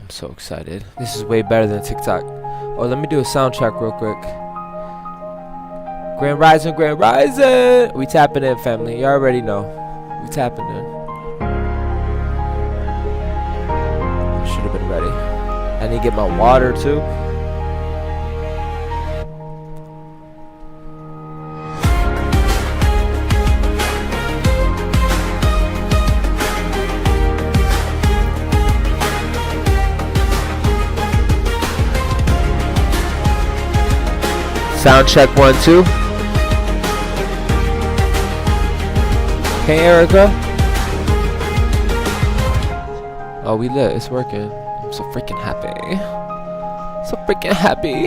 I'm so excited. This is way better than TikTok. Oh, let me do a soundtrack real quick. Grand Rising, Grand Rising! We tapping in, family. You already know. We tapping in. I should have been ready. I need to get my water too. Sound check 1 2. Hey Erica. Oh, we lit. It's working. I'm so freaking happy. So freaking happy.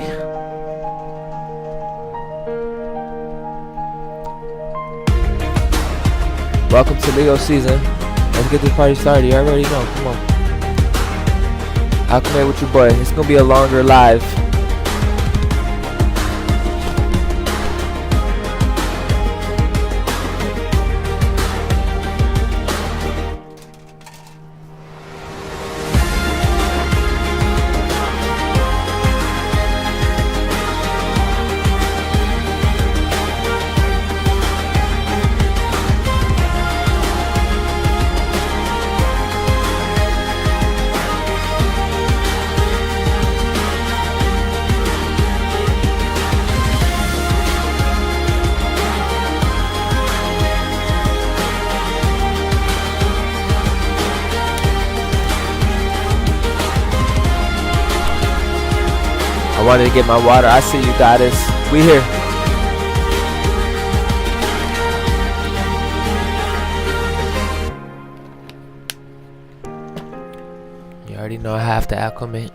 Welcome to Leo season. Let's get this party started. You already know. Come on. I'll come in with your boy. It's gonna be a longer live. I wanted to get my water. I see you, goddess. We here. You already know I have to acclimate.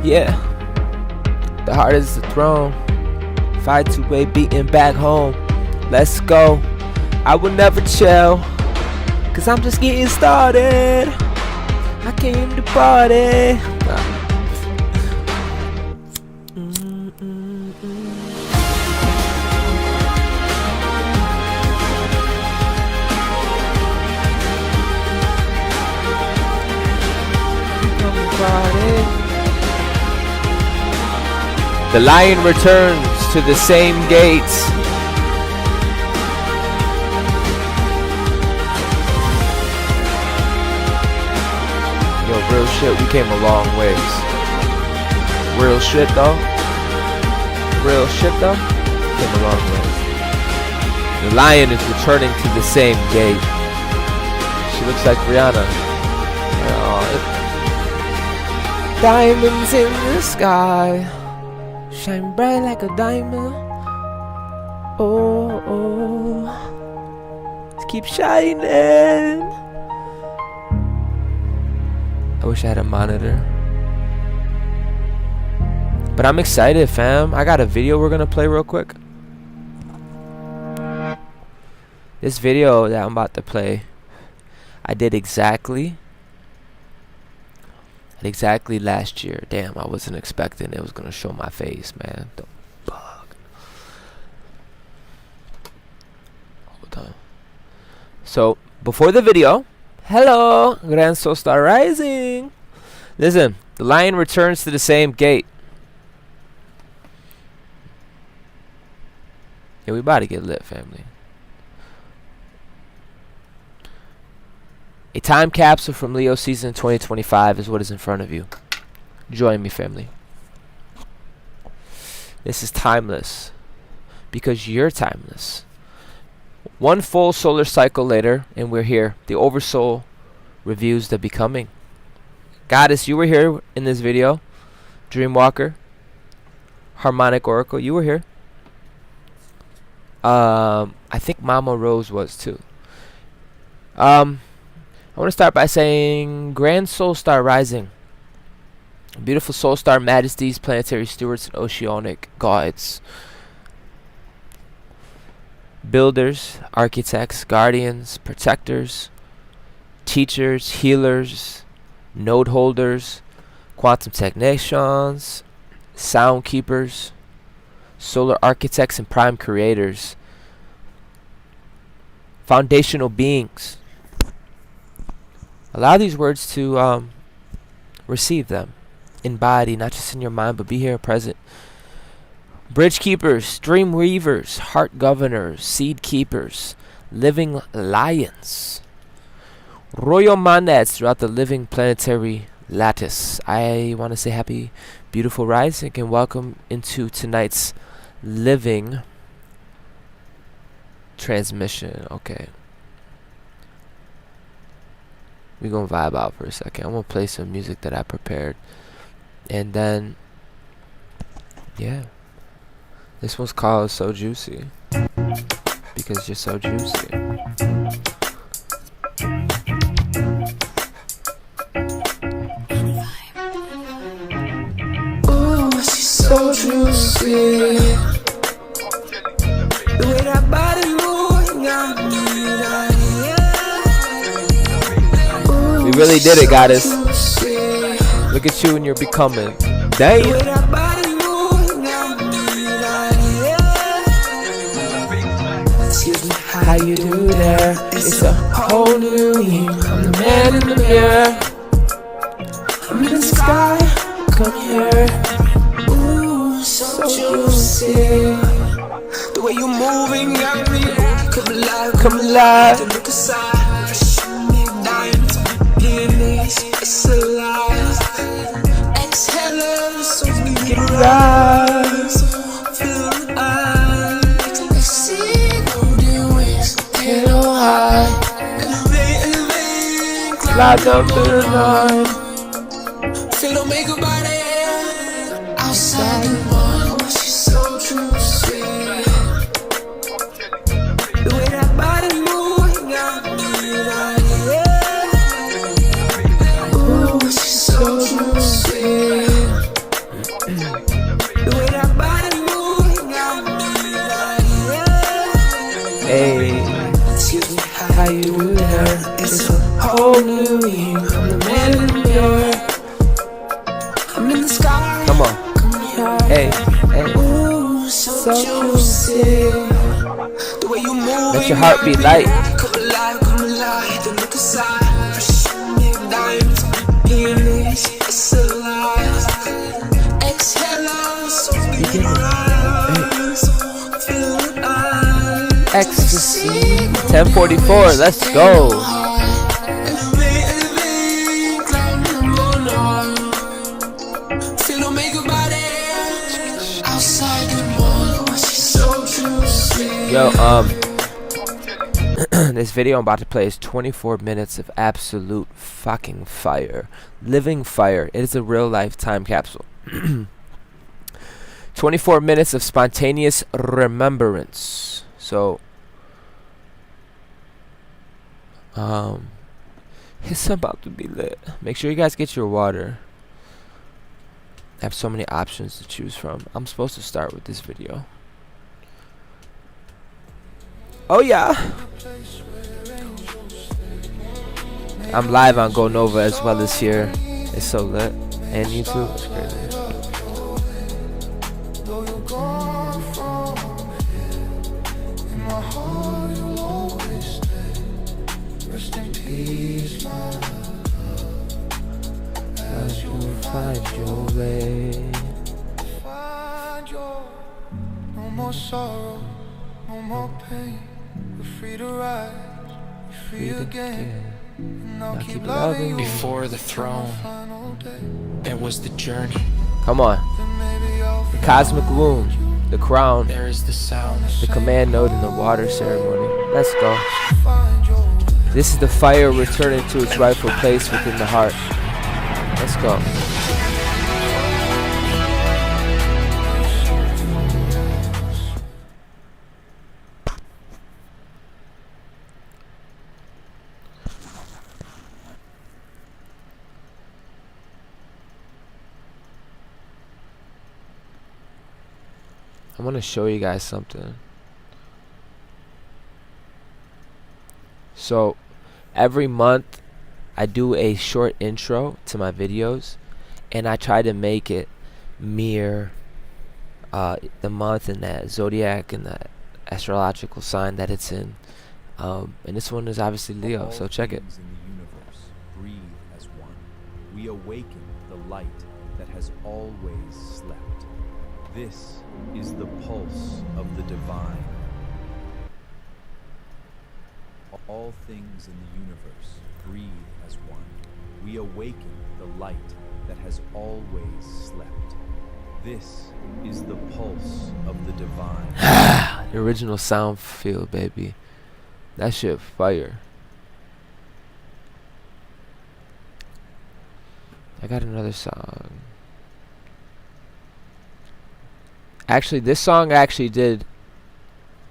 Yeah. The heart is the throne. Fight to way beating back home. Let's go. I will never chill. Cause I'm just getting started. I came to party. The lion returns to the same gates. Real shit, we came a long ways. Real shit though. Real shit though. Came a long ways. The lion is returning to the same gate. She looks like Rihanna. Diamonds in the sky shine bright like a diamond. Oh, oh. Let's keep shining. I wish I had a monitor. But I'm excited, fam. I got a video we're gonna play real quick. This video that I'm about to play, I did exactly last year. Damn, I wasn't expecting it was gonna show my face, man. The fuck. Hold on. So before the video, hello, Grand Soul Star Rising. Listen, the lion returns to the same gate. Yeah, we about to get lit, family. A time capsule from Leo season 2025 is what is in front of you. Join me, family. This is timeless because you're timeless. One full solar cycle later, and we're here. The Oversoul reviews the becoming. Goddess, you were here in this video. Dreamwalker, Harmonic Oracle, you were here. I think Mama Rose was too. I want to start by saying Grand Soul Star Rising. Beautiful soul star majesties, planetary stewards, and oceanic guides. Builders, architects, guardians, protectors, teachers, healers, node holders, quantum technicians, sound keepers, solar architects, and prime creators. foundational beings. Allow these words to receive them in body, not just in your mind, but be here present. Bridge keepers, dream weavers, heart governors, seed keepers, living lions, royal monads throughout the living planetary lattice. I want to say happy, beautiful rising and welcome into tonight's living transmission. Okay. We're going to vibe out for a second. I'm going to play some music that I prepared. And then, yeah. This one's called So Juicy. Because you're so juicy. Ooh, she's so juicy. The way that body moving on me. We really did it, goddess. Look at you and you're becoming. Damn. How you do that? It's a whole new you. I'm the man in the mirror. I'm in the sky. Come here. Ooh, so juicy. The way you're moving got me. Come alive, come alive. The look aside. Diamonds, peonies, it's alive. Exhale, so we can rise. Feel the eyes. Fly down to the line. Feel don't make a body outside the mall. She's so juicy. The way that body moving got me like, yeah. Ooh, she's so juicy. The way that body moving got me like, yeah. Hey. Excuse me, how you do that? It's a whole new you. I'm the man in the mirror. I'm in the sky. Come on. Hey, hey. Ooh, so juicy. The way you move. Let your heart be light. Come alive, come alive. The look aside. Fresh diamonds, peonies, it's alive. Exhale, so we can rise. Feel the eyes. Ecstasy. 10:44. Let's go. Yo, this video I'm about to play is 24 minutes of absolute fucking fire. Living fire. It is a real life time capsule. 24 minutes of spontaneous remembrance. So, it's about to be lit. Make sure you guys get your water. I have so many options to choose from. I'm supposed to start with this video. Oh yeah. I'm live on Go Nova as well as here. It's so lit. And YouTube. It's crazy. Find your way. Find your no more sorrow, no more pain. We're free to rise, we're free again. And I'll keep loving you. Before the throne, there was the journey. Come on. The cosmic womb, the crown, There is the sound. the command note, and the water ceremony. Let's go. This is the fire returning to its rightful place within the heart. Let's go. I want to show you guys something. So every month I do a short intro to my videos, and I try to make it mirror the month and that zodiac and that astrological sign that it's in. And this one is obviously Leo, so check it. All things in the universe breathe as one. We awaken the light that has always slept. This is the pulse of the divine. All things in the universe breathe as one. We awaken the light that has always slept. This is the pulse of the divine. The original sound field, baby. That shit fire. I got another song. Actually, this song I actually did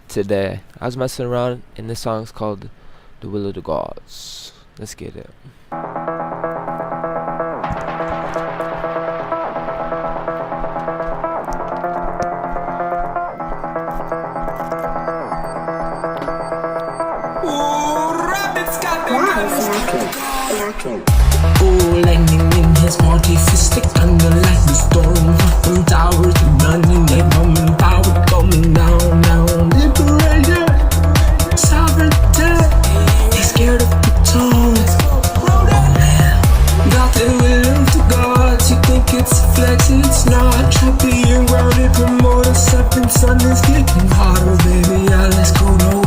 today. I was messing around, and this song's called The Will of the Gods. Let's get it. Oh, lightning in his multi-fistic thunder like the storm. From towers to running, they bombing power coming down, down. Liberator, sovereignty, he's scared of the tone. Got the will to God, you think it's a flex, it's not. Try being grounded, promoter, stepping, sun is getting hotter, baby. Yeah, let's go, no,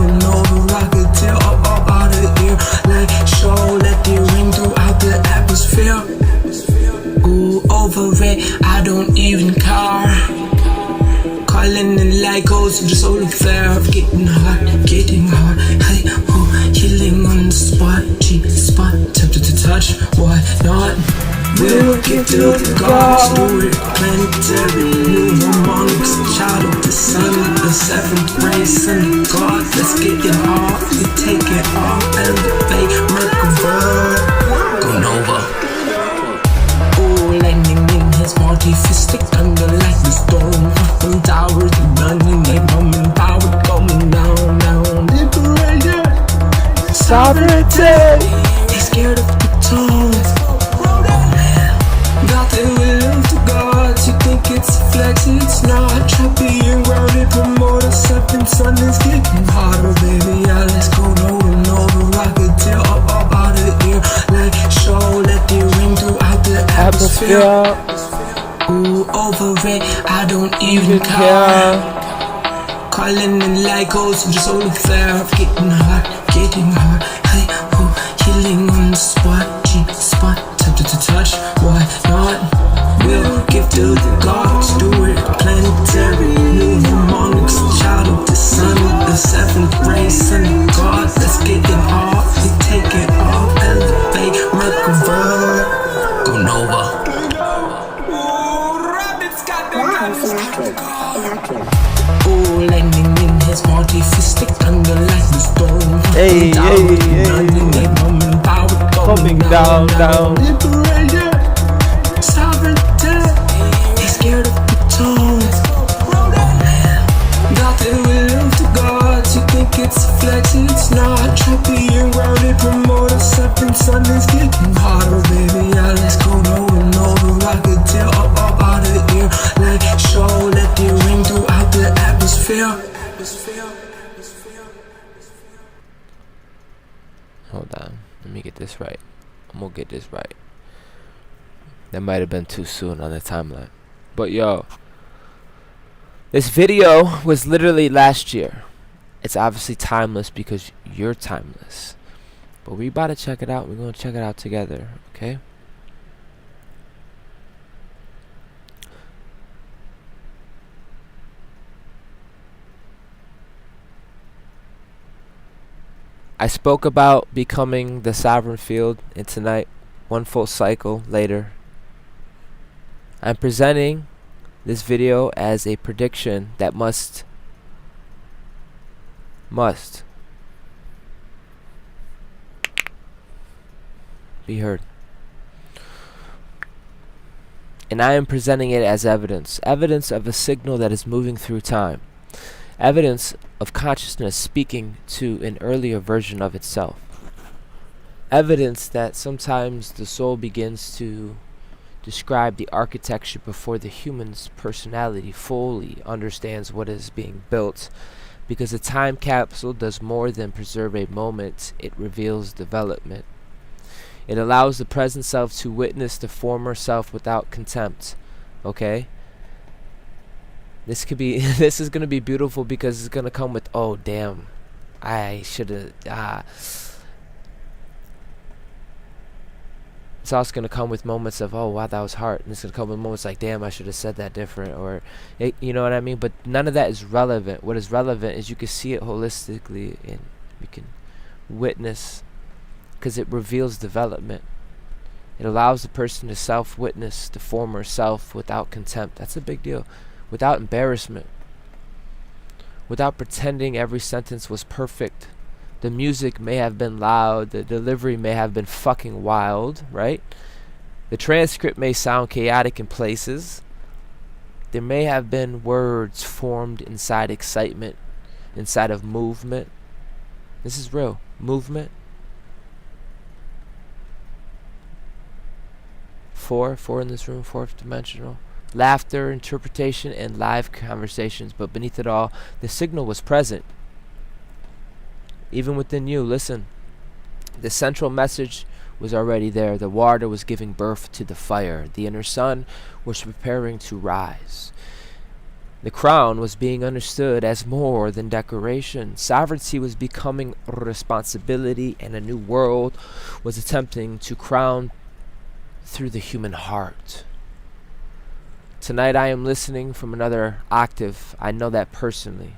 rocket tail up out of here. Like show, let the ring throughout the atmosphere. Go over it, I don't even care. Calling the light goes to the solar flare. Getting hot, hey, oh, healing on the spot. G-spot, tempted to touch, why not? We'll get to the gods, do it planetary. New harmonics, child of the sun, the seventh race and the god. Let's get it off, we take it off, elevate, Mercury, go Nova. Oh, lightning in his multi-fistic thunder like the storm. From towers to running, they bombing power coming down, down. Liberator, sovereignty, he's scared of the tone. Got the will to God, you think it's a flex, it's not. Try being grounded, promoter, stepping, sun is getting hotter, baby. Yeah, let's go, no, the rocket tail up out of here. Like show, let the ring throughout the atmosphere. Ooh, over it, I don't even care. Calling the light goes to the solar flare. Getting hot, hey, oh, healing on the spot. G-spot, tempted to touch, why not? We'll give to the gods, do it planetary. New harmonics, child of the sun, the seventh race and God. Let's get it off, we take it off, elevate, Mercury, go Nova. Oh, lightning in his multi-fistic thunder like the storm. Hey, coming down, down. Liberator, sovereignty, he's scared of the tone. Got the will to God, you think it's a flex, it's not. Try being grounded, promoter, stepping, sun is getting hotter, baby. Yeah, let's go, no, the rocket tail up out of here. Like show, let the ring throughout the atmosphere. Hold on, let me get this right. I'm gonna get this right. That might have been too soon on the timeline. But yo, this video was literally last year. It's obviously timeless because you're timeless. But we about to check it out. We're gonna check it out together, okay? I spoke about becoming the sovereign field, and tonight, one full cycle later, I'm presenting this video as a prediction that must be heard. And I am presenting it as evidence of a signal that is moving through time. Evidence of consciousness speaking to an earlier version of itself. Evidence that sometimes the soul begins to describe the architecture before the human's personality fully understands what is being built Because a time capsule does more than preserve a moment, it reveals development. It allows the present self to witness the former self without contempt. Okay? This is gonna be beautiful because it's gonna come with, oh damn, I should have. It's also gonna come with moments of, oh wow, that was hard, and it's gonna come with moments like, damn, I should have said that different, or you know what I mean. But none of that is relevant. What is relevant is you can see it holistically, and you can witness, because it reveals development. It allows the person to self-witness the former self without contempt. That's a big deal. Without embarrassment. Without pretending every sentence was perfect. The music may have been loud. The delivery may have been fucking wild, right? The transcript may sound chaotic in places. There may have been words formed inside excitement, inside of movement. This is real. Movement. Four in this room, fourth dimensional. Laughter, interpretation, and live conversations. But beneath it all, the signal was present. Even within you, listen. The central message was already there. The water was giving birth to the fire. The inner sun was preparing to rise. The crown was being understood as more than decoration. Sovereignty was becoming a responsibility, and a new world was attempting to crown through the human heart. Tonight I am listening from another octave. I know that personally.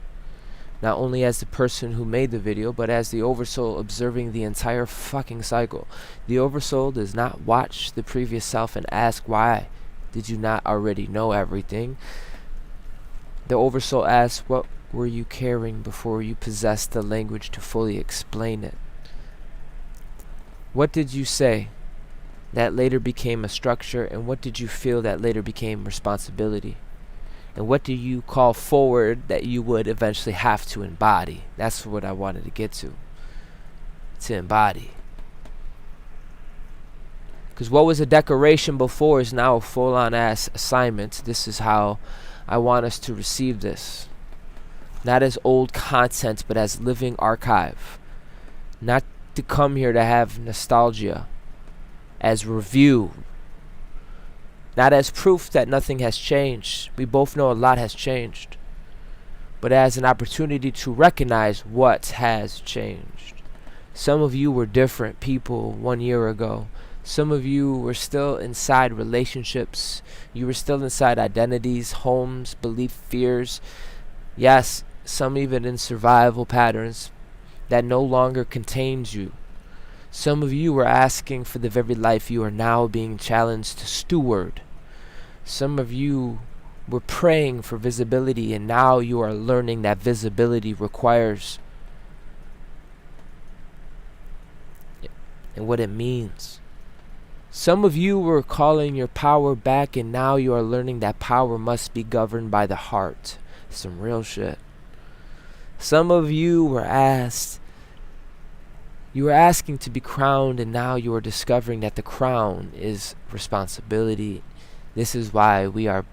Not only as the person who made the video, but as the oversoul observing the entire fucking cycle. The oversoul does not watch the previous self and ask, why did you not already know everything? The oversoul asks, what were you carrying before you possessed the language to fully explain it? What did you say that later became a structure, and what did you feel that later became responsibility? And what do you call forward that you would eventually have to embody? That's what I wanted to get to embody. Because what was a decoration before is now a full-on ass assignment. This is how I want us to receive this. Not as old content, but as living archive. Not to come here to have nostalgia. As review. Not as proof that nothing has changed. We both know a lot has changed. But as an opportunity to recognize what has changed. Some of you were different people 1 year ago. Some of you were still inside relationships. You were still inside identities, homes, belief, fears. Yes, some even in survival patterns that no longer contains you. Some of you were asking for the very life you are now being challenged to steward. Some of you were praying for visibility, and now you are learning that visibility requires and what it means. Some of you were calling your power back, and now you are learning that power must be governed by the heart. Some real shit. Some of you were asking to be crowned, and now you are discovering that the crown is responsibility. This is why we are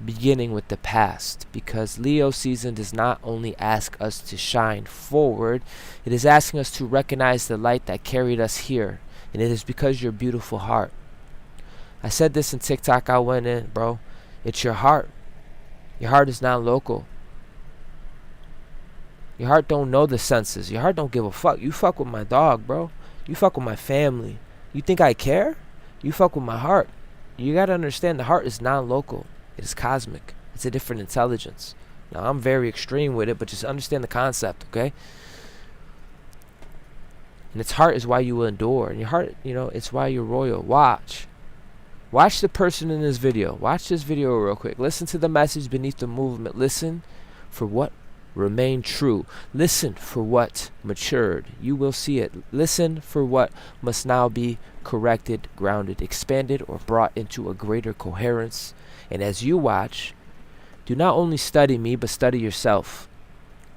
beginning with the past, because Leo season does not only ask us to shine forward, it is asking us to recognize the light that carried us here, and it is because your beautiful heart. I said this in TikTok I went in, bro. It's your heart. Your heart is not local. Your heart don't know the senses. Your heart don't give a fuck. You fuck with my dog, bro. You fuck with my family. You think I care? You fuck with my heart. You gotta understand the heart is non-local. It is cosmic. It's a different intelligence. Now, I'm very extreme with it, but just understand the concept, okay? And its heart is why you will endure. And your heart, it's why you're royal. Watch. Watch the person in this video. Watch this video real quick. Listen to the message beneath the movement. Listen for what remained true. Listen for what matured. You will see it. Listen for what must now be corrected, grounded, expanded, or brought into a greater coherence. And as you watch, do not only study me, but study yourself.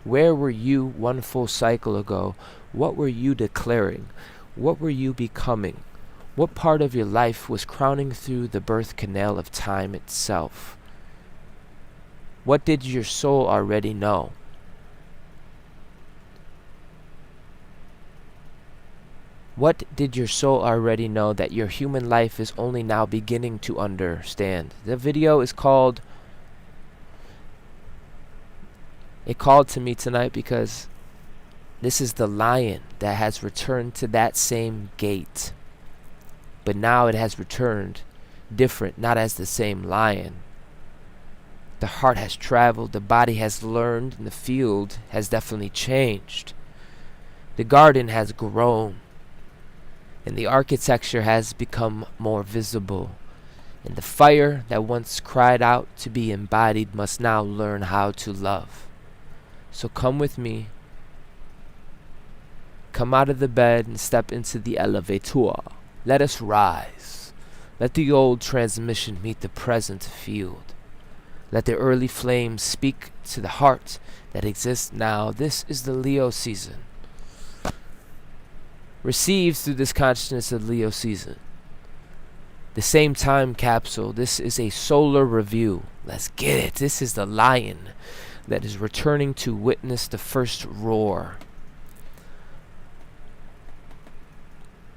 Where were you one full cycle ago? What were you declaring? What were you becoming? What part of your life was crowning through the birth canal of time itself? What did your soul already know? What did your soul already know that your human life is only now beginning to understand? The video is called... It called to me tonight because this is the lion that has returned to that same gate. But now it has returned different, not as the same lion. The heart has traveled, the body has learned, and the field has definitely changed. The garden has grown, and the architecture has become more visible. And the fire that once cried out to be embodied must now learn how to love. So come with me. Come out of the bed and step into the elevator. Let us rise. Let the old transmission meet the present field. Let the early flames speak to the heart that exists now. This is the Leo season. Receive through this consciousness of Leo season. The same time capsule. This is a solar review. Let's get it. This is the lion that is returning to witness the first roar.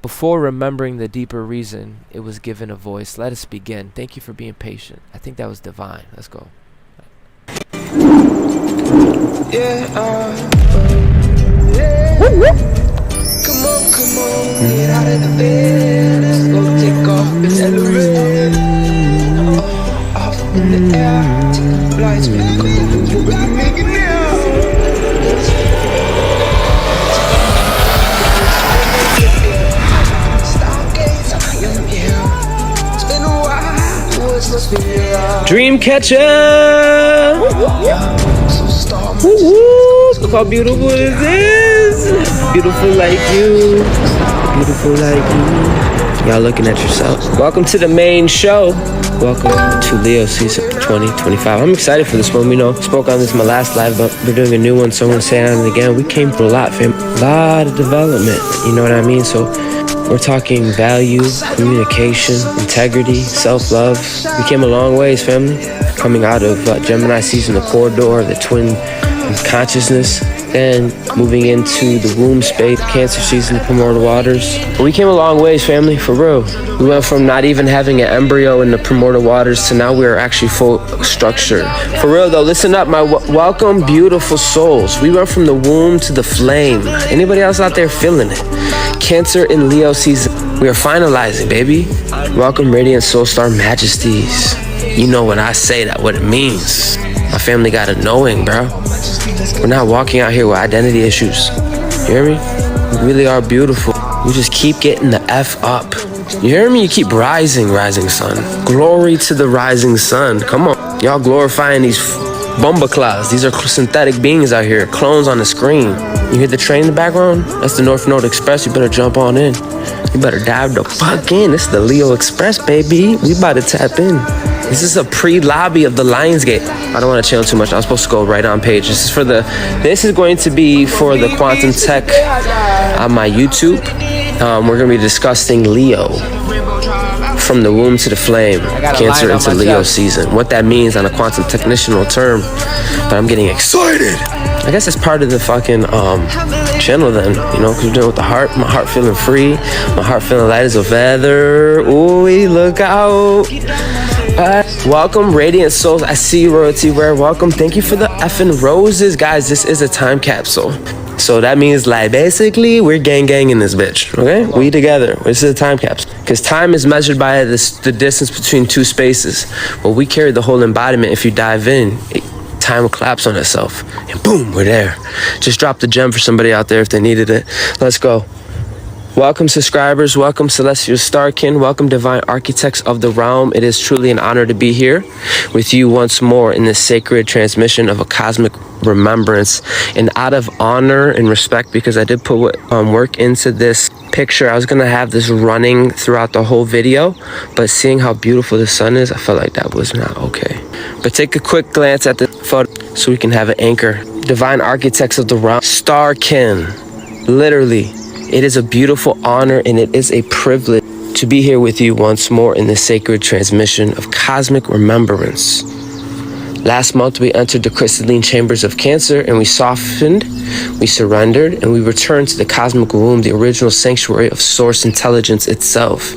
Before remembering the deeper reason it was given a voice, let us begin. Thank you for being patient. I think that was divine. Let's go. Yeah, come on, get out of the bed. Let's go take off and elevate. Off in the air, take the flights, you gotta make it now. It's been a while, what's supposed to be real? Dreamcatcher! Look how beautiful this is! Beautiful like you. Beautiful like you. Y'all looking at yourselves. Welcome to the main show. Welcome to Leo season 2025. I'm excited for this one. We know, spoke on this in my last live, but we're doing a new one, so I'm gonna say it on it again. We came through a lot, fam. A lot of development. You know what I mean? So we're talking value, communication, integrity, self-love. We came a long ways, family. Coming out of Gemini season, the corridor, the twin consciousness, then moving into the womb space, Cancer season, the primordial waters. But we came a long ways, family, for real. We went from not even having an embryo in the primordial waters to now we are actually full structured. For real though, listen up, my welcome, beautiful souls. We went from the womb to the flame. Anybody else out there feeling it? Cancer and Leo season. We are finalizing, baby. Welcome, radiant soul star majesties. You know when I say that, what it means. My family got a knowing, bro. We're not walking out here with identity issues. You hear me? We really are beautiful. We just keep getting the F up. You hear me? You keep rising, rising sun. Glory to the rising sun. Come on. Y'all glorifying these bomba clouds. These are synthetic beings out here. Clones on the screen. You hear the train in the background? That's the North Node Express. You better jump on in. You better dive the fuck in. This is the Leo Express, baby. We about to tap in. This is a pre-lobby of the Lionsgate. I don't want to chill too much. I'm supposed to go right on page. This is going to be for the Quantum Tech on my YouTube. We're going to be discussing Leo. From the womb to the flame, Cancer into Leo season. What that means on a quantum technical term. But I'm getting excited. I guess it's part of the fucking channel then, you know, because we're doing it with the heart. My heart feeling free. My heart feeling light as a feather. Ooh, look out. Welcome, radiant souls. I see you, royalty rare. Welcome. Thank you for the effing roses, guys. This is a time capsule. So that means, like, basically, we're gang in this bitch, okay? We together. This is a time capsule. Because time is measured by the distance between two spaces. Well, we carry the whole embodiment. If you dive in, time will collapse on itself. And boom, we're there. Just dropped a gem for somebody out there if they needed it. Let's go. Welcome, subscribers. Welcome, Celestial Starkin. Welcome, Divine Architects of the Realm. It is truly an honor to be here with you once more in this sacred transmission of a cosmic remembrance. And out of honor and respect, because I did put work into this picture, I was going to have this running throughout the whole video. But seeing how beautiful the sun is, I felt like that was not okay. But take a quick glance at the photo so we can have an anchor. Divine Architects of the Realm. Starkin. Literally. It is a beautiful honor and it is a privilege to be here with you once more in this sacred transmission of cosmic remembrance. Last month, we entered the crystalline chambers of Cancer, and we softened, we surrendered, and we returned to the cosmic womb, the original sanctuary of source intelligence itself.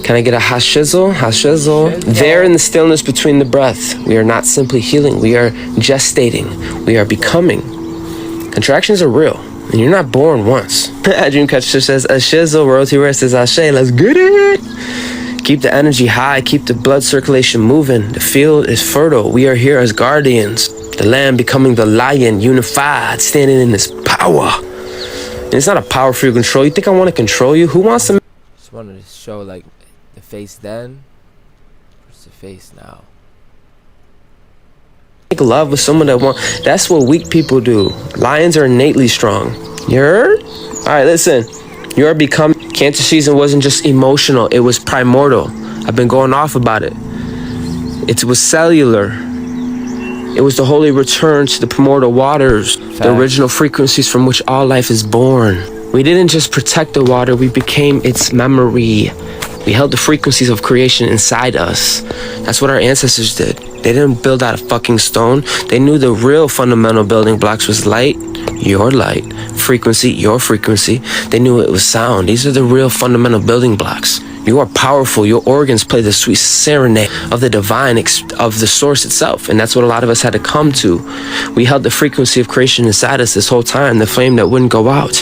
Can I get a hashizzle? Hashizzle. There in the stillness between the breath, we are not simply healing, we are gestating, we are becoming. Contractions are real, and you're not born once. Dreamcatcher says, a shizzle, royalty rest is ashe, let's get it. Keep the energy high, keep the blood circulation moving. The field is fertile. We are here as guardians. The lamb becoming the lion, unified, standing in this power. And it's not a power for your control. You think I want to control you? Who wants to? Just wanted to show like the face then versus the face now. Make love with someone that want. That's what weak people do. Lions are innately strong. You heard? All right, listen. You're becoming. Cancer season wasn't just emotional, it was primordial. I've been going off about it. It was cellular. It was the holy return to the primordial waters, the original frequencies from which all life is born. We didn't just protect the water, we became its memory. We held the frequencies of creation inside us. That's what our ancestors did. They didn't build out of fucking stone. They knew the real fundamental building blocks was light, your light, frequency, your frequency. They knew it was sound. These are the real fundamental building blocks. You are powerful. Your organs play the sweet serenade of the divine, of the source itself. And that's what a lot of us had to come to. We held the frequency of creation inside us this whole time, the flame that wouldn't go out.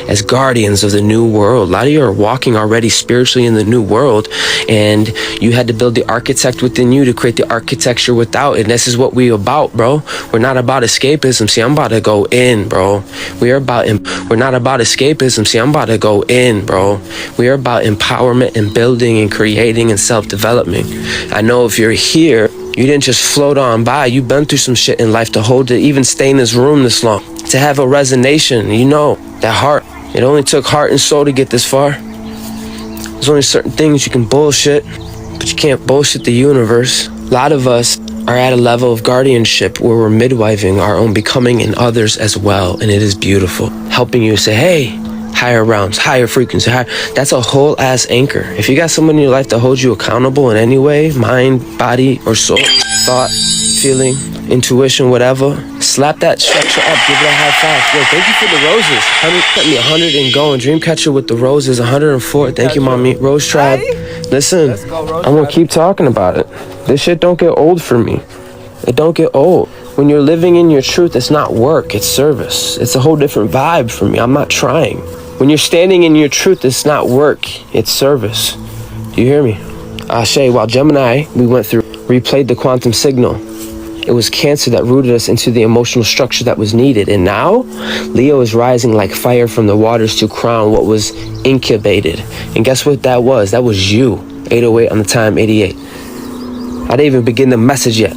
As guardians of the new world, a lot of you are walking already spiritually in the new world, and you had to build the architect within you to create the architecture without. And this is what we about, bro. We're not about escapism. See, I'm about to go in, bro. We're not about escapism. See, I'm about to go in, bro. We are about empowerment and building and creating and self-development. I know if you're here, you didn't just float on by. You've been through some shit in life to hold it, even stay in this room this long, to have a resonation. You know, that heart. It only took heart and soul to get this far. There's only certain things you can bullshit, but you can't bullshit the universe. A lot of us are at a level of guardianship where we're midwifing our own becoming and others as well, and it is beautiful. Helping you say, hey, higher realms, higher frequency, higher. That's a whole ass anchor. If you got someone in your life that holds you accountable in any way, mind, body, or soul, thought, feeling, intuition, whatever, slap that structure up, give it a high five. Yo, thank you for the roses. 100 and going. Dreamcatcher with the roses, 104. Thank you, mommy. Rose Tribe. Listen, I'm gonna keep talking about it. This shit don't get old for me. It don't get old. When you're living in your truth, it's not work, it's service. It's a whole different vibe for me. I'm not trying. When you're standing in your truth, it's not work, it's service. Do you hear me? Ashe, while Gemini, we went through, replayed the quantum signal. It was Cancer that rooted us into the emotional structure that was needed. And now, Leo is rising like fire from the waters to crown what was incubated. And guess what that was? That was you. 808 on the time, 88. I didn't even begin the message yet.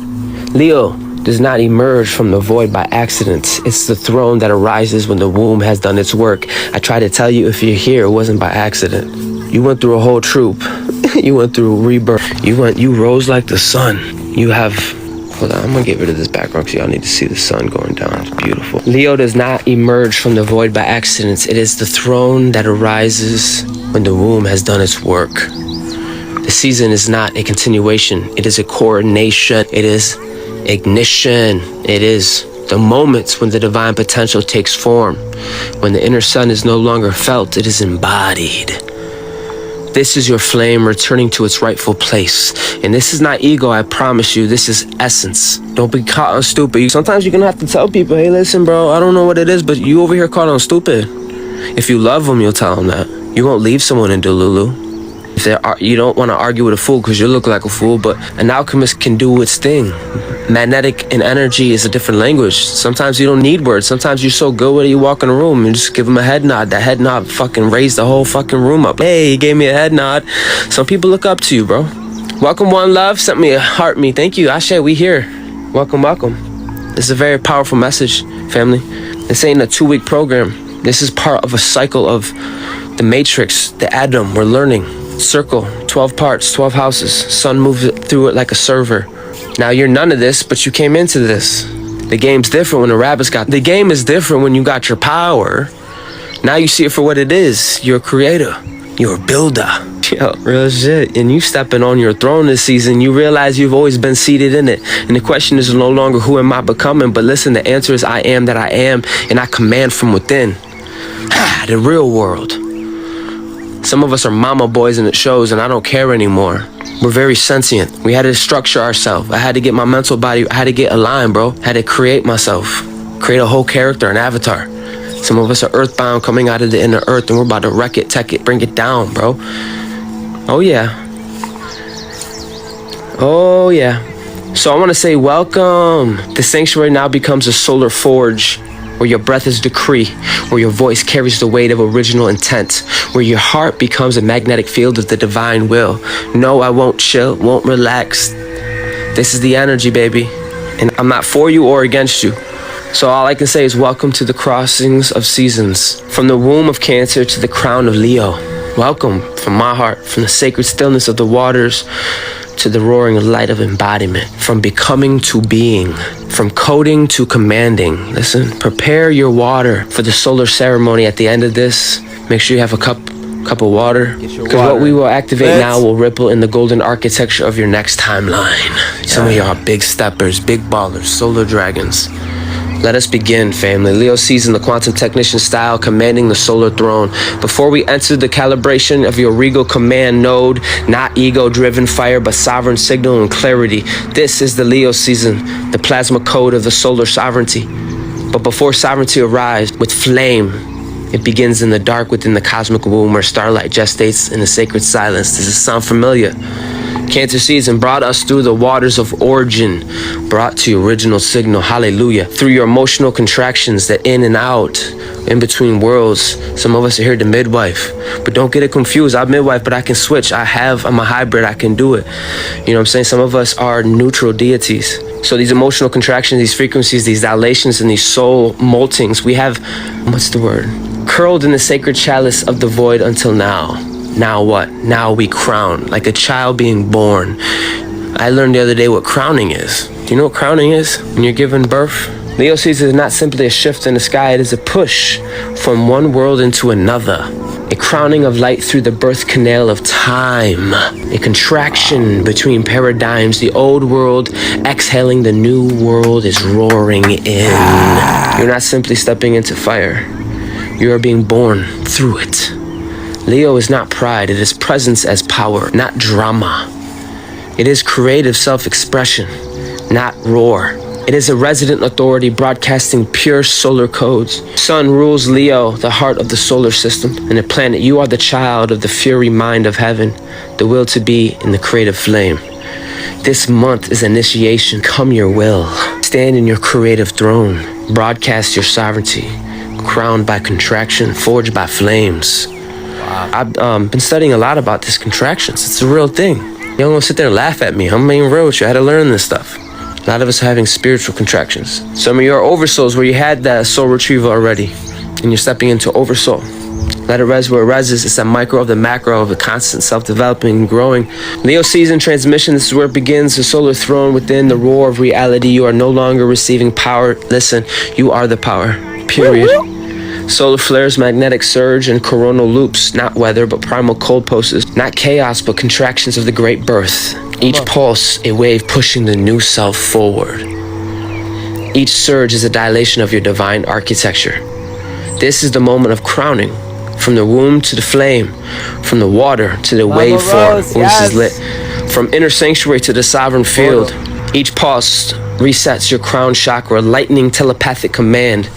Leo does not emerge from the void by accident. It's the throne that arises when the womb has done its work. I try to tell you, if you're here, it wasn't by accident. You went through a whole troop. You went through rebirth. You rose like the sun. You have, hold on, I'm gonna get rid of this background because y'all need to see the sun going down. It's beautiful. Leo does not emerge from the void by accident. It is the throne that arises when the womb has done its work. The season is not a continuation. It is a coronation. It is ignition. It is the moments when the divine potential takes form. When the inner sun is no longer felt, it is embodied. This is your flame returning to its rightful place. And this is not ego, I promise you. This is essence. Don't be caught on stupid. Sometimes you're gonna have to tell people, hey, listen, bro, I don't know what it is, but you over here caught on stupid. If you love them, you'll tell them that. You won't leave someone in Delulu. You don't want to argue with a fool because you look like a fool, but an alchemist can do its thing. Magnetic and energy is a different language. Sometimes you don't need words. Sometimes you're so good with it, you walk in a room and just give them a head nod. That head nod fucking raised the whole fucking room up. Hey, he gave me a head nod. Some people look up to you, bro. Welcome, One Love. Sent me a heart me. Thank you. Ashe, we here. Welcome, welcome. This is a very powerful message, family. This ain't a 2-week program. This is part of a cycle of the matrix, the atom. We're learning. Circle, 12 parts, 12 houses. Sun moves through it like a server. Now you're none of this, but you came into this. The game's different when the rabbits got. The game is different when you got your power. Now you see it for what it is. You're a creator. You're a builder. Yo, real shit. And you stepping on your throne this season, you realize you've always been seated in it. And the question is no longer who am I becoming, but listen, the answer is I am that I am, and I command from within. The real world. Some of us are mama boys and it shows, and I don't care anymore. We're very sentient. We had to structure ourselves. I had to get my mental body, I had to get aligned, bro. I had to create myself, create a whole character, an avatar. Some of us are earthbound, coming out of the inner earth, and we're about to wreck it, tech it, bring it down, bro. Oh yeah. Oh yeah. So I want to say welcome. The sanctuary now becomes a solar forge, where your breath is decree, where your voice carries the weight of original intent, where your heart becomes a magnetic field of the divine will. No, I won't chill, won't relax. This is the energy, baby. And I'm not for you or against you. So all I can say is welcome to the crossings of seasons. From the womb of Cancer to the crown of Leo. Welcome from my heart, from the sacred stillness of the waters to the roaring light of embodiment. From becoming to being. From coding to commanding. Listen, prepare your water for the solar ceremony at the end of this. Make sure you have a cup of water. Because what we will activate now will ripple in the golden architecture of your next timeline. Some of y'all are big steppers, big ballers, solar dragons. Let us begin, family. Leo season, the quantum technician style, commanding the solar throne. Before we enter the calibration of your regal command node, not ego-driven fire, but sovereign signal and clarity. This is the Leo season, the plasma code of the solar sovereignty. But before sovereignty arrives with flame, it begins in the dark within the cosmic womb where starlight gestates in the sacred silence. Does this sound familiar? Cancer season brought us through the waters of origin, brought to your original signal, hallelujah. Through your emotional contractions, that in and out, in between worlds. Some of us are here to midwife, but don't get it confused. I'm midwife, but I can switch. I'm a hybrid, I can do it. You know what I'm saying? Some of us are neutral deities. So these emotional contractions, these frequencies, these dilations, and these soul moltings, we have, what's the word? Curled in the sacred chalice of the void until now. Now what? Now we crown, like a child being born. I learned the other day what crowning is. Do you know what crowning is? When you're giving birth? Leo season is not simply a shift in the sky, it is a push from one world into another. A crowning of light through the birth canal of time. A contraction between paradigms. The old world exhaling, the new world is roaring in. You're not simply stepping into fire. You are being born through it. Leo is not pride, it is presence as power, not drama. It is creative self-expression, not roar. It is a resident authority broadcasting pure solar codes. Sun rules Leo, the heart of the solar system, and the planet. You are the child of the fury mind of heaven, the will to be in the creative flame. This month is initiation. Come your will. Stand in your creative throne. Broadcast your sovereignty. Crowned by contraction, forged by flames. I've been studying a lot about these contractions. It's a real thing. You don't want to sit there and laugh at me. I'm being real with you. I had to learn this stuff. A lot of us are having spiritual contractions. Some of you are oversouls where you had that soul retrieval already, and you're stepping into oversoul. Let it res where it reses. It's a micro of the macro of the constant self-developing and growing. Leo season transmission, this is where it begins. The solar throne within the roar of reality. You are no longer receiving power. Listen, you are the power. Period. Solar flares, magnetic surge, and coronal loops, not weather, but primal cold pulses, not chaos, but contractions of the great birth. Each pulse, a wave pushing the new self forward. Each surge is a dilation of your divine architecture. This is the moment of crowning, from the womb to the flame, from the water to the waveform. This is lit. From inner sanctuary to the sovereign field. Each pulse resets your crown chakra, lightning telepathic command.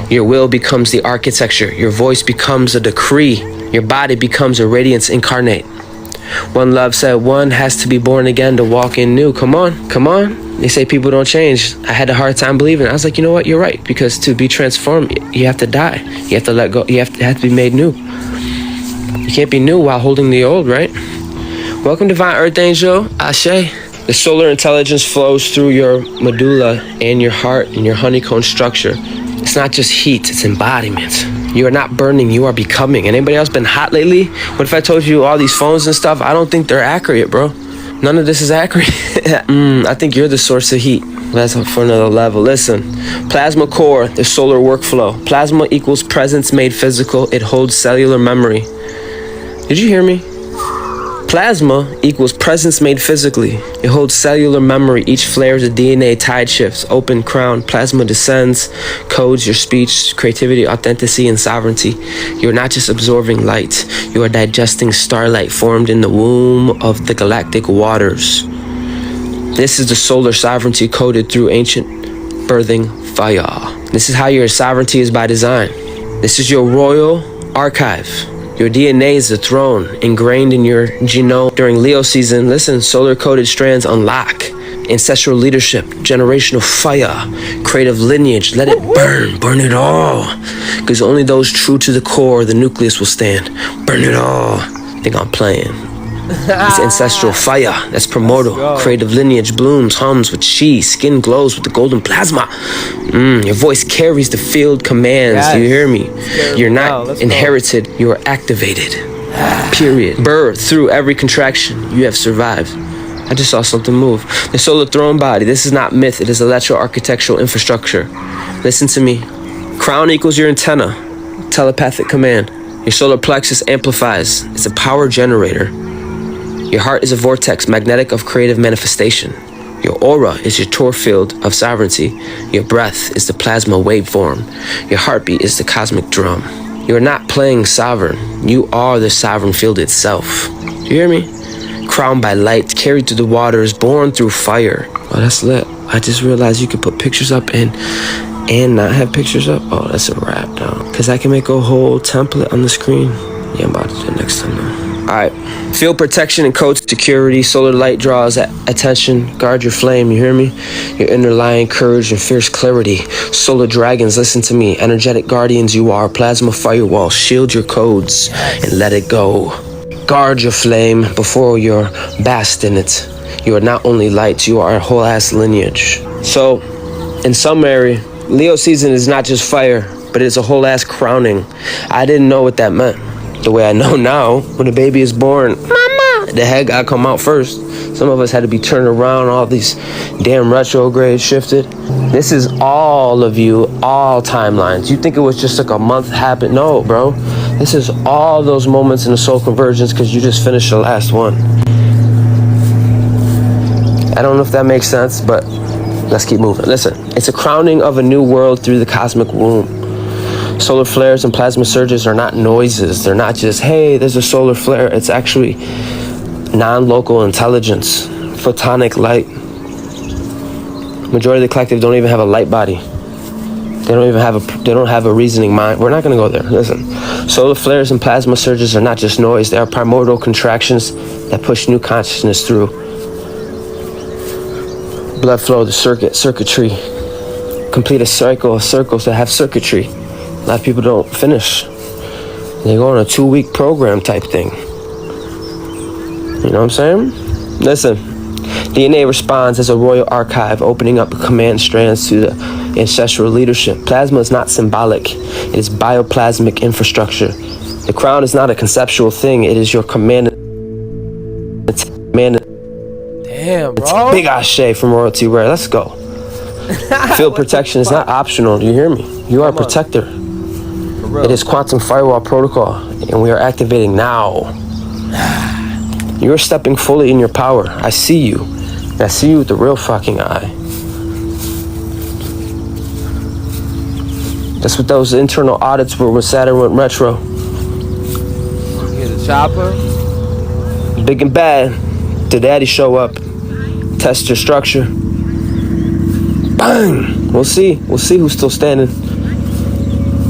Your will becomes the architecture. Your voice becomes a decree. Your body becomes a radiance incarnate. One Love said one has to be born again to walk in new. Come on, come on. They say people don't change. I had a hard time believing. I was like, you know what? You're right. Because to be transformed, you have to die. You have to let go. You have to be made new. You can't be new while holding the old, right? Welcome, Divine Earth Angel. Ashe. The solar intelligence flows through your medulla and your heart and your honeycomb structure. It's not just heat, it's embodiment. You are not burning, you are becoming. And anybody else been hot lately? What if I told you all these phones and stuff? I don't think they're accurate, bro. None of this is accurate. I think you're the source of heat. That's for another level. Listen, plasma core, the solar workflow. Plasma equals presence made physical. It holds cellular memory. Did you hear me? Plasma equals presence made physically. It holds cellular memory. Each flare is a DNA tide shifts. Open crown, plasma descends, codes your speech, creativity, authenticity, and sovereignty. You are not just absorbing light. You are digesting starlight formed in the womb of the galactic waters. This is the solar sovereignty coded through ancient birthing fire. This is how your sovereignty is by design. This is your royal archive. Your DNA is the throne, ingrained in your genome. During Leo season, listen, solar-coded strands unlock. Ancestral leadership, generational fire, creative lineage, let it burn it all. Because only those true to the core, the nucleus will stand. Burn it all. I think I'm playing. It's ancestral fire, that's primordial. Creative lineage blooms, hums with chi. Skin glows with the golden plasma. Your voice carries the field commands. Yes. Do you hear me? You're not inherited, you are activated. Period. Birth through every contraction. You have survived. I just saw something move. The solar throne body. This is not myth, it is electro-architectural infrastructure. Listen to me. Crown equals your antenna. Telepathic command. Your solar plexus amplifies. It's a power generator. Your heart is a vortex, magnetic of creative manifestation. Your aura is your Tor field of sovereignty. Your breath is the plasma waveform. Your heartbeat is the cosmic drum. You are not playing sovereign. You are the sovereign field itself. Do you hear me? Crowned by light, carried through the waters, born through fire. Oh, that's lit. I just realized you could put pictures up and not have pictures up. Oh, that's a wrap now. Because I can make a whole template on the screen. Yeah, I'm about to do it next time now. Alright, field protection and code security. Solar light draws attention. Guard your flame, you hear me? Your inner lion, courage, and fierce clarity. Solar dragons, listen to me. Energetic guardians you are. Plasma firewall, shield your codes and let it go. Guard your flame before you're basked in it. You are not only light, you are a whole ass lineage. So, in summary, Leo season is not just fire, but it's a whole ass crowning. I didn't know what that meant. The way I know now, when a baby is born, mama, the head gotta come out first. Some of us had to be turned around, all these damn retrogrades shifted. This is all of you, all timelines. You think it was just like a month happened? No, bro. This is all those moments in the soul convergence because you just finished the last one. I don't know if that makes sense, but let's keep moving. Listen, it's a crowning of a new world through the cosmic womb. Solar flares and plasma surges are not noises. They're not just, hey, there's a solar flare. It's actually non-local intelligence, photonic light. Majority of the collective don't even have a light body. They don't have a reasoning mind. We're not gonna go there. Listen, solar flares and plasma surges are not just noise. They are primordial contractions that push new consciousness through. Blood flow, the circuitry. Complete a cycle of circles that have circuitry. A lot of people don't finish. They go on a 2-week program type thing. You know what I'm saying? Listen, DNA responds as a royal archive, opening up command strands to the ancestral leadership. Plasma is not symbolic. It is bioplasmic infrastructure. The crown is not a conceptual thing. It is your command. Damn, It's bro. big ashe from Royalty Rare. Let's go. Field protection is not optional. Do you hear me? You are a protector. It is quantum firewall protocol, and we are activating now. You are stepping fully in your power. I see you. And I see you with the real fucking eye. That's what those internal audits were when Saturn went retro. Here's the chopper. Big and bad. Did daddy show up? Test your structure. Bang! We'll see. We'll see who's still standing.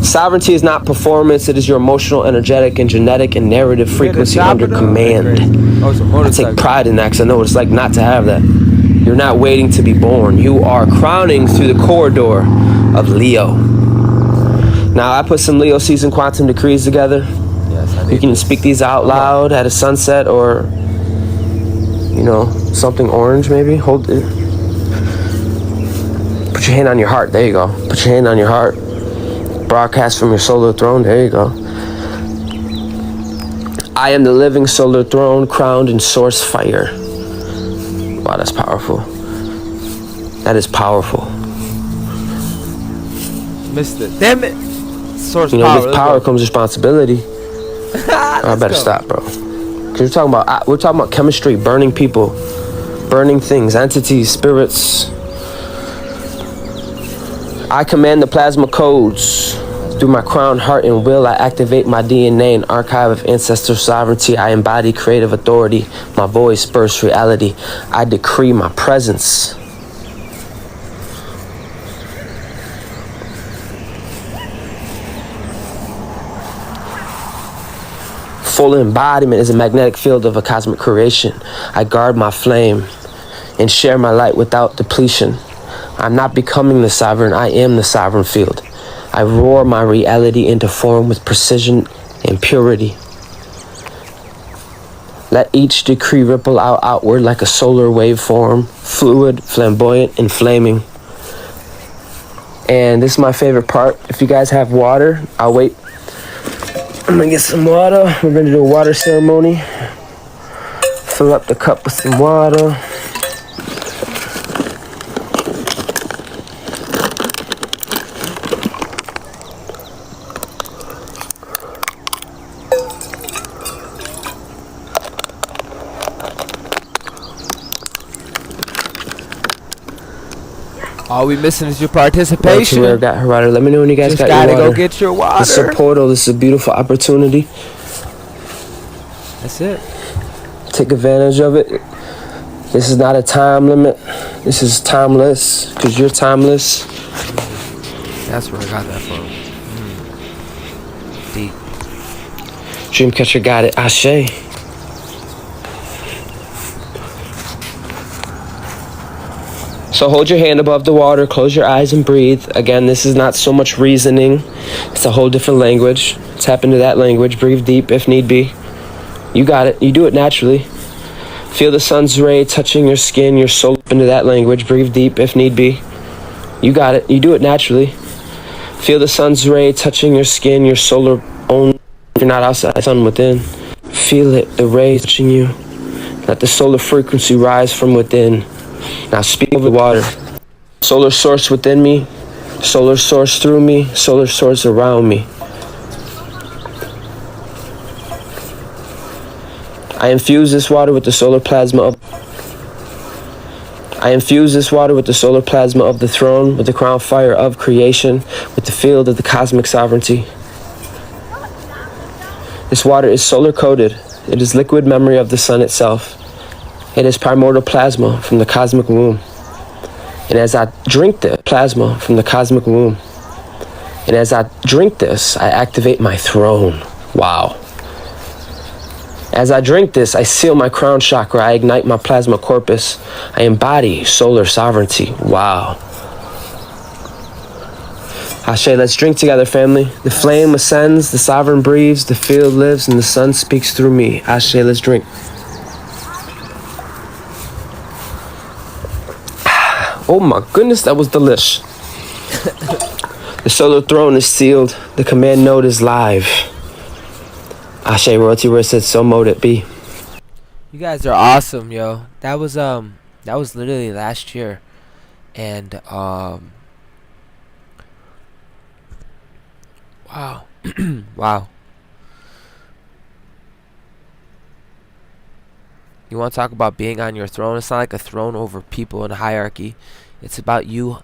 Sovereignty is not performance. It is your emotional, energetic, and genetic and narrative frequency under command. Oh, it's a I motorcycle. take pride in that because I know what it's like not to have that. You're not waiting to be born. You are crowning through the corridor of Leo. Now, I put some Leo season quantum decrees together. Yes, I You need can this. speak these out loud at a sunset or, you know, something orange maybe. Hold it. Put your hand on your heart. There you go. Put your hand on your heart. Broadcast from your solar throne. There you go. I am the living solar throne crowned in source fire. Wow, that's powerful. That is powerful. Missed it. Damn it. Source You know, power. with let's power go. comes responsibility. I better go. stop, bro. Because we're talking about chemistry, burning people, burning things, entities, spirits. I command the plasma codes. Through my crown, heart, and will, I activate my DNA and archive of ancestor sovereignty. I embody creative authority. My voice bursts reality. I decree my presence. Full embodiment is a magnetic field of a cosmic creation. I guard my flame and share my light without depletion. I'm not becoming the sovereign, I am the sovereign field. I roar my reality into form with precision and purity. Let each decree ripple out outward like a solar waveform, fluid, flamboyant, and flaming. And this is my favorite part. If you guys have water, I'll wait. I'm gonna get some water. We're gonna do a water ceremony. Fill up the cup with some water. All we missing is your participation. Got her water. Let me know when you guys Just got your water. go get your water. This is a portal. This is a beautiful opportunity. That's it. Take advantage of it. This is not a time limit. This is timeless because you're timeless. That's where I got that from. Deep. Dreamcatcher got it. Ashe. So hold your hand above the water, close your eyes and breathe. Again, this is not so much reasoning. It's a whole different language. Tap into that language. Breathe deep if need be. You got it. You do it naturally. Feel the sun's ray touching your skin, your soul into that language. Breathe deep if need be. You got it. You do it naturally. Feel the sun's ray touching your skin, your solar own. If you're not outside, sun within. Feel it, the ray touching you. Let the solar frequency rise from within. Now speak over the water. Solar source within me, solar source through me, solar source around me. I infuse this water with the solar plasma of the throne, with the crown fire of creation, with the field of the cosmic sovereignty. This water is solar coated. It is liquid memory of the sun itself. It is primordial plasma from the cosmic womb. And as I drink the plasma from the cosmic womb, and as I drink this, I activate my throne. Wow. As I drink this, I seal my crown chakra. I ignite my plasma corpus. I embody solar sovereignty. Wow. Ashe, let's drink together, family. The flame ascends, the sovereign breathes, the field lives, and the sun speaks through me. Ashe, let's drink. Oh my goodness, that was delish. The solar throne is sealed. The command node is live. Ashe, royalty where it said so mote it be. You guys are awesome, yo. That was literally last year. And wow. Wow. You want to talk about being on your throne? It's not like a throne over people in a hierarchy. It's about you,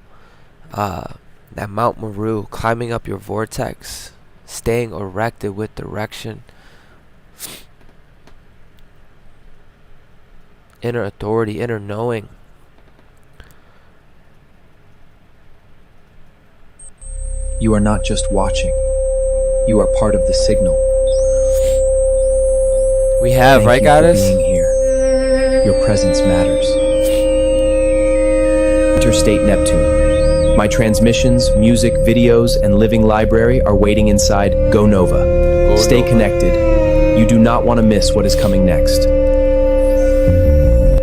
that Mount Meru, climbing up your vortex, staying erected with direction, inner authority, inner knowing. You are not just watching. You are part of the signal. We have, Thank right, you Goddess? for being here. Your presence matters. Interstate Neptune. My transmissions, music, videos, and living library are waiting inside Go Nova. Stay connected. You do not want to miss what is coming next.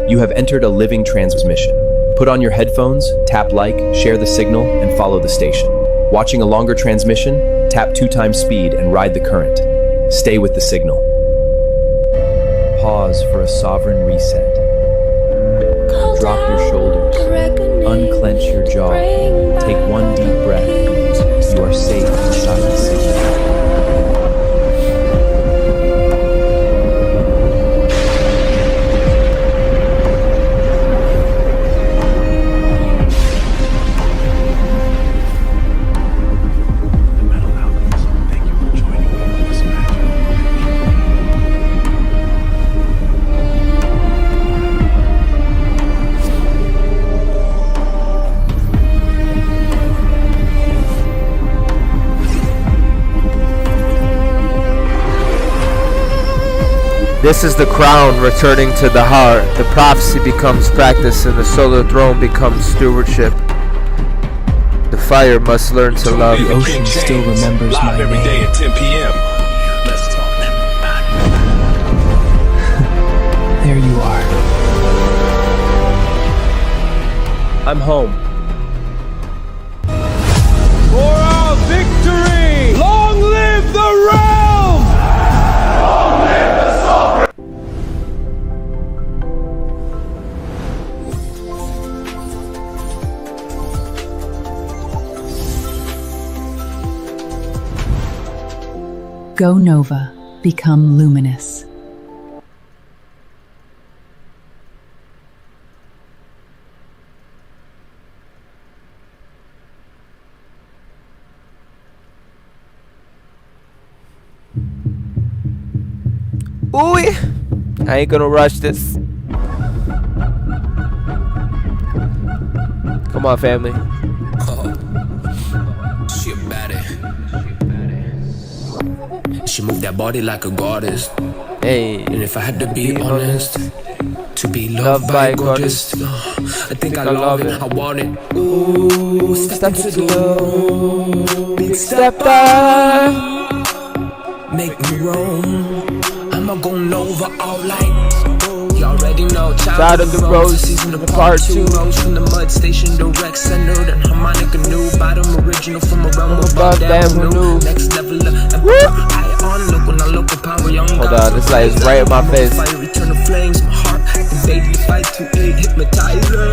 You have entered a living transmission. Put on your headphones, tap like, share the signal, and follow the station. Watching a longer transmission, tap 2 times speed and ride the current. Stay with the signal. Pause for a sovereign reset. Drop your shoulders. Unclench your jaw. Take 1 deep breath. You are safe inside the signal. This is the crown returning to the heart. The prophecy becomes practice and the solar throne becomes stewardship. The fire must learn to love. The ocean still remembers my Live every name. day at 10 p.m. Let's talk. There you are. I'm home. For our victory! Long live the realm! Long live the sovereign! Go Nova, become luminous. Ooh, I ain't gonna rush this. Come on, family. She a baddie. She moved that body like a goddess. Hey, And if I had to be honest, to be Loved loved by by a a goddess. goddess, I think I I love love it. it. I want it. Ooh, step into the room. Big step up. make me roam. I'ma go Nova all night. You already know, Child of the Rose, season of part part two. 2. Rose from the mud station, direct centered and harmonica new. Bottom original from a realm Above, above, damn, damn who who knew? knew. Next level up, emperor, eye on, look when I look at power, young Hold gods on, this light is rise right up. in my I'm on face. Fire, return of flames, my heart activated, 528 hypnotizer.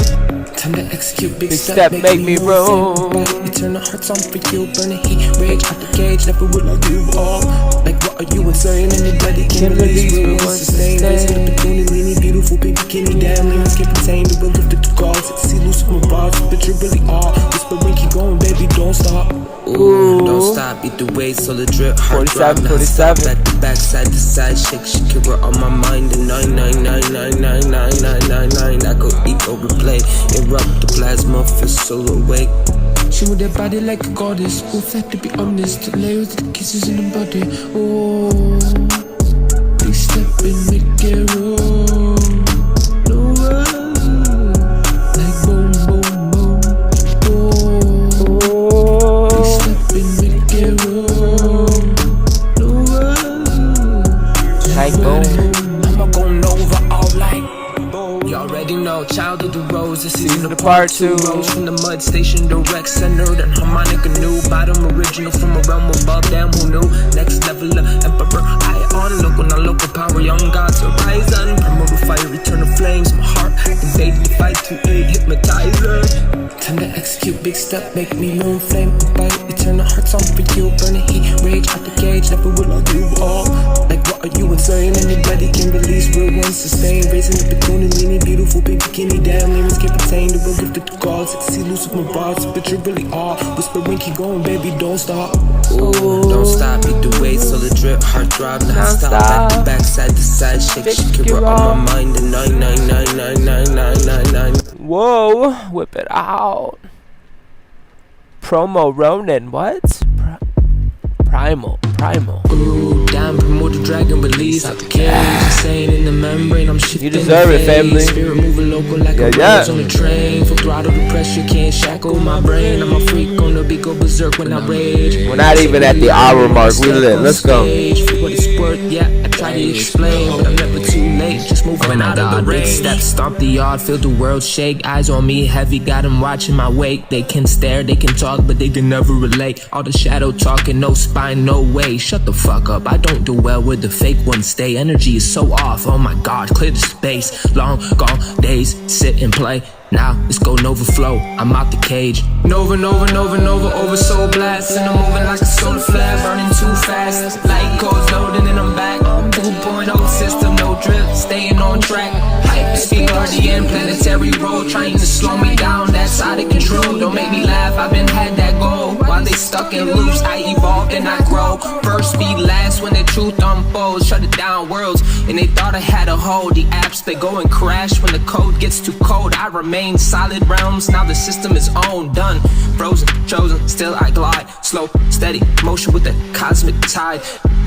Time to execute, big step, make me roll. You turn the hearts on for you, burn the heat, rage out the cage, never will I do all. Like what are you insane? Anybody can release, real one sustain. Raising the opportunity, beautiful big bikini, damn, lemons can contain the will lift the calls. See loose from my bars, but you're really all. Whispering, keep going, baby, don't stop. Ooh, don't stop, eat the waves, solid drip, heart 47, drop, 47. back to back, side to side, shake, Shakira on my mind, and 999999999. I go eat, go replay, erupt the plasma, feel so awake. She with that body like a goddess. Ooh, fact to be honest, the layers, the kisses in the body. Ooh, big step and make it roll. No run, like boom, boom, boom. Ooh, big step and make it roll. No run, Like boom. I'ma go Nova all night. You already know, child of the rose, this season of part 2. Rose from the mud station, direct centered and harmonica new. Bottom original from a realm above, damn who knew. Next level up, emperor, eye on, look when I look at power, young gods horizon. Primordial fire, return of flames, my heart activated, 528 hypnotizer. Time to execute, big step, make me moon flame and bite. You turn the hearts on for you, burn the heat, rage out the cage, never will I do all. Like what are you insane? Anybody can release, real one sustain. Raising the opportunity, beautiful big bikini, damn, lemons can contain the will lift the calls. See loose with my bars, but you're really all. Whispering, keep going, baby, don't stop. Ooh, don't stop, eat the waves, solid drip, heart throb, non-stop. Back to back, side to side, shake, Shakira on my mind, and 9999999. Whoa, whip it out. Promo Ronin, what? Primal. Ooh, damn, promote the dragon, release out the cage. Insane in the membrane, I'm shifting. You deserve the it, family. Spirit moving local like a rose on the train. Full throttle, the pressure can't shackle my brain. I'm a freak on the beat, go berserk when I rage. We're not even at the hour mark. We lit. Let's go. For what it's worth, yeah, I try to explain, but I'm never too late. Just moving out of the rain. Big steps, stomp the yard, feel the world shake. Eyes on me, heavy, got them watching my wake. They can stare, they can talk, but they can never relate. All the shadow talking, no spine, no way. Shut the fuck up, I don't do well where the fake ones stay. Energy is so off, oh my god, clear the space. Long gone days, sit and play. Now it's go Nova flow, I'm out the cage. Nova, Nova, Nova, Nova, over soul blast. And I'm moving like a solar flare, burning too fast. Light codes loading and I'm back. 2.0 system, no drift, staying on track. Hyper speed, guardian, planetary road, trying to slow me down, that's out of control. Don't make me laugh, I've been had that goal. While they stuck in loops, I evolve and I grow. First be last when the truth unfolds. Shut it down worlds, and they thought I had a hold. The apps, they go and crash when the code gets too cold. I remain solid realms, now the system is on. Done, frozen, chosen, still I glide. Slow, steady, motion with the cosmic tide.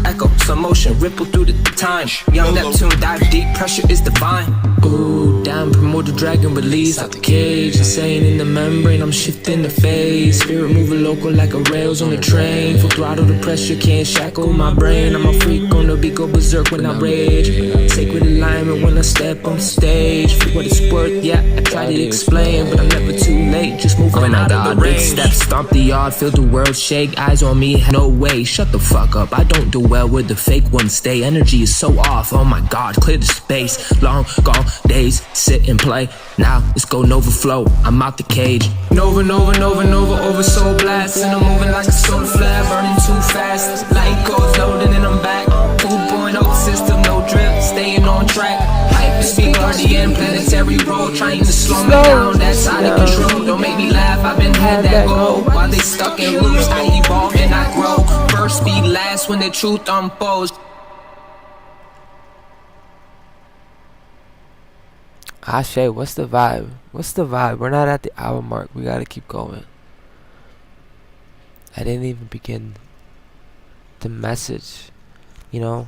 Echo, slow motion, ripple through the time. Young Neptune, dive deep, pressure is divine. Ooh, down, primordial dragon release out the cage. Insane in the membrane, I'm shifting the phase. Spirit moving local like a rails on a train. Full throttle, the pressure can't shackle my brain. I'm a freak on the beat, go berserk when I rage. Sacred alignment when I step on stage. For what it's worth, yeah, I try to explain, but I'm never too late, just moving out of the range. Big steps, stomp the yard, feel the world shake. Eyes on me, no way, shut the fuck up. I don't do well where the fake ones stay. Energy is so off, oh my god, clear the space. Long gone days, sit and play. Now let's go Nova flow, I'm out the cage. Nova, Nova, Nova, Nova, over soul blast. And I'm moving like a solar flare, burning too fast. Light goes loading and I'm back. 2.0 system, no drip, staying on track. Hyper speed, guardian, planetary role. Trying to slow me down, that's out of control. Don't make me laugh, I've been had that goal. While they stuck in loops, I evolve and I grow. First be last when the truth unfolds. Ashe, what's the vibe? What's the vibe? We're not at the hour mark. We gotta keep going. I didn't even begin the message. You know,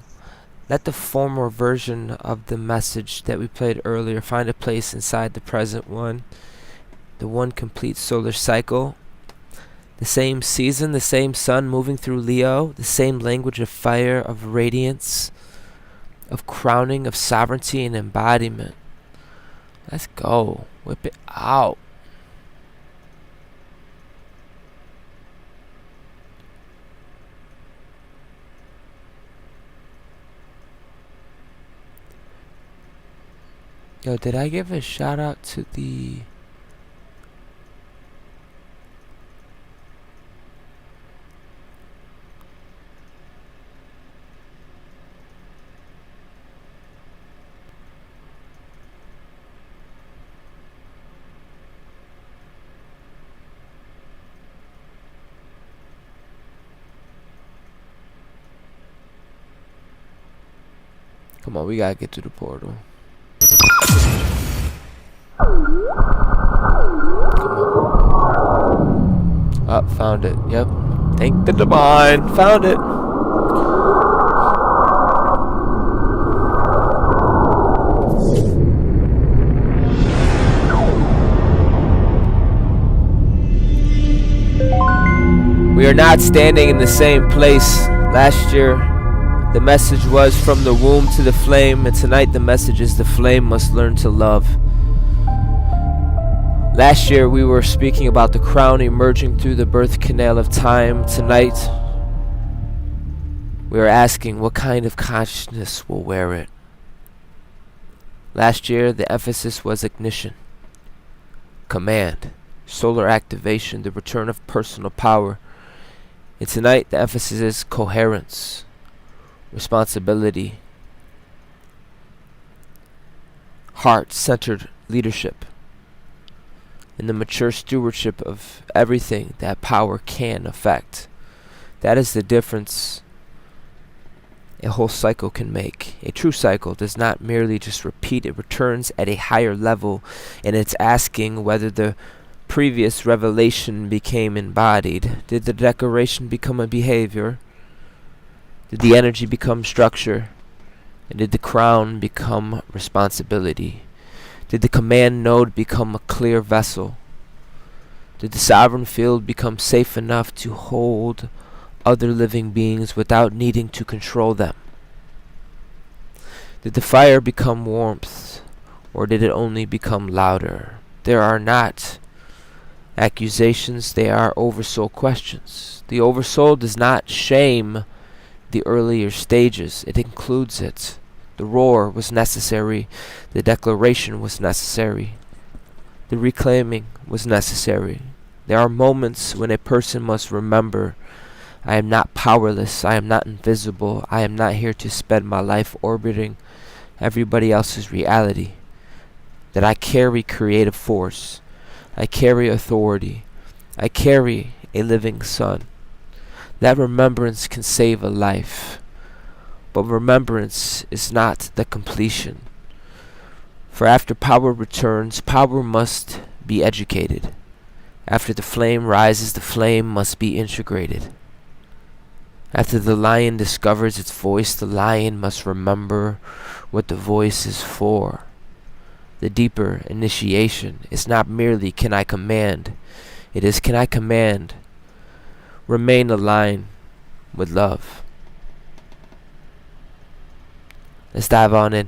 let the former version of the message that we played earlier find a place inside the present one. The one complete solar cycle. The same season, the same sun moving through Leo. The same language of fire, of radiance, of crowning, of sovereignty and embodiment. Let's go. Whip it out. Yo, did I give a shout out to the... Come on, we gotta get to the portal. Oh, found it. Yep. Thank the divine. Found it. We are not standing in the same place. Last year, the message was from the womb to the flame, and tonight the message is the flame must learn to love. Last year we were speaking about the crown emerging through the birth canal of time. Tonight we are asking what kind of consciousness will wear it. Last year the emphasis was ignition, command, solar activation, the return of personal power. And tonight the emphasis is coherence, responsibility, heart-centered leadership, and the mature stewardship of everything that power can affect. That is the difference a whole cycle can make. A true cycle does not merely just repeat, it returns at a higher level, and it's asking whether the previous revelation became embodied. Did the decoration become a behavior? Did the energy become structure? And did the crown become responsibility? Did the command node become a clear vessel? Did the sovereign field become safe enough to hold other living beings without needing to control them? Did the fire become warmth, or did it only become louder? There are not accusations, they are oversoul questions. The oversoul does not shame the earlier stages, it includes it. The roar was necessary, the declaration was necessary, the reclaiming was necessary. There are moments when a person must remember, I am not powerless, I am not invisible, I am not here to spend my life orbiting everybody else's reality. That I carry creative force, I carry authority, I carry a living sun. That remembrance can save a life. But remembrance is not the completion. For after power returns, power must be educated. After the flame rises, the flame must be integrated. After the lion discovers its voice, the lion must remember what the voice is for. The deeper initiation is not merely can I command, it is can I command, remain aligned with love. Let's dive on in.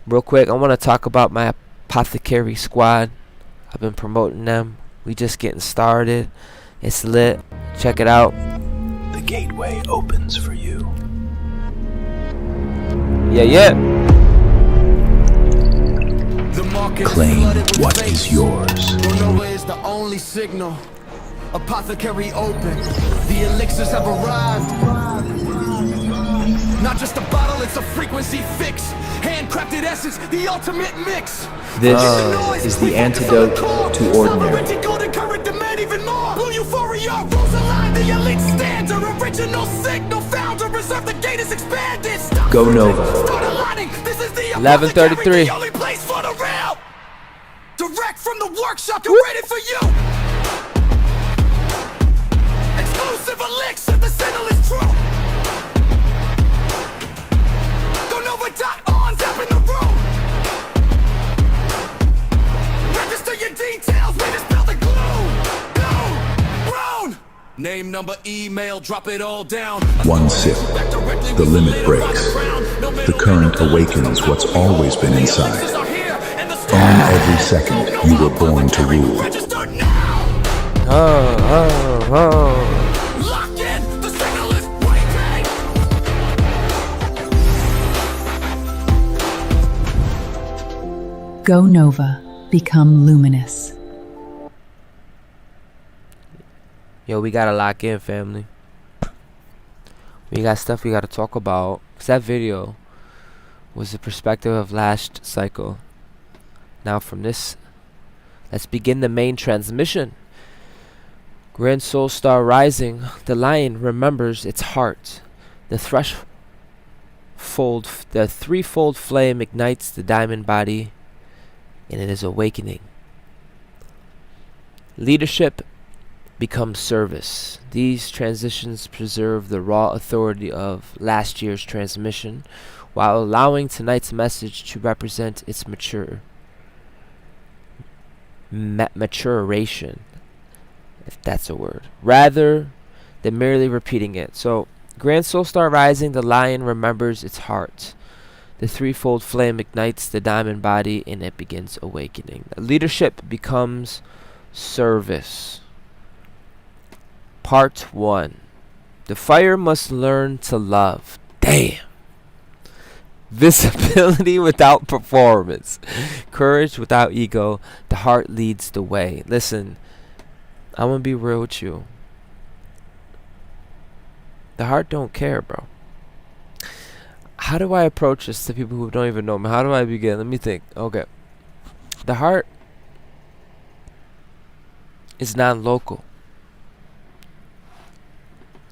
Real quick, I want to talk about my apothecary squad. I've been promoting them. We just getting started. It's lit. Check it out. The gateway opens for you. Yeah. Claim what is yours. Nova is the only signal. Apothecary open. The elixirs have arrived. Not just a bottle, it's a frequency fix. Handcrafted essence, the ultimate mix. This is the antidote to ordinary. Blue euphoria, Rosaline, the elite standard. Original signal found to reserve the gate is expanded. Go Nova. Start aligning. This is the 11:33. the only place for the real. Direct from the workshop, you're ready for you. Exclusive elixir, the signal is true. Go Nova.on, tap in the room. Register your details, we dispel the gloom. Grown. Name, number, email, drop it all down. One sip, the limit breaks. The current awakens what's always been inside. Own every second you were born to rule. Register now. Lock in, the signal is waiting. Go Nova. Become luminous. Yo, we gotta lock in, family. We got stuff we gotta talk about. 'Cause that video was the perspective of last cycle. Now from this, let's begin the main transmission. Grand Soul Star rising, the lion remembers its heart. The threefold flame ignites the diamond body, and it is awakening. Leadership becomes service. These transitions preserve the raw authority of last year's transmission, while allowing tonight's message to represent its maturation, if that's a word, rather than merely repeating it. So, Grand Soul Star rising, the lion remembers its heart. The threefold flame ignites the diamond body, and it begins awakening. Leadership becomes service. Part 1. The fire must learn to love. Damn. Visibility without performance. Courage without ego. The heart leads the way. Listen, I'm gonna be real with you. The heart don't care, bro. How do I approach this to people who don't even know me? How do I begin? Let me think. Okay. The heart is non-local.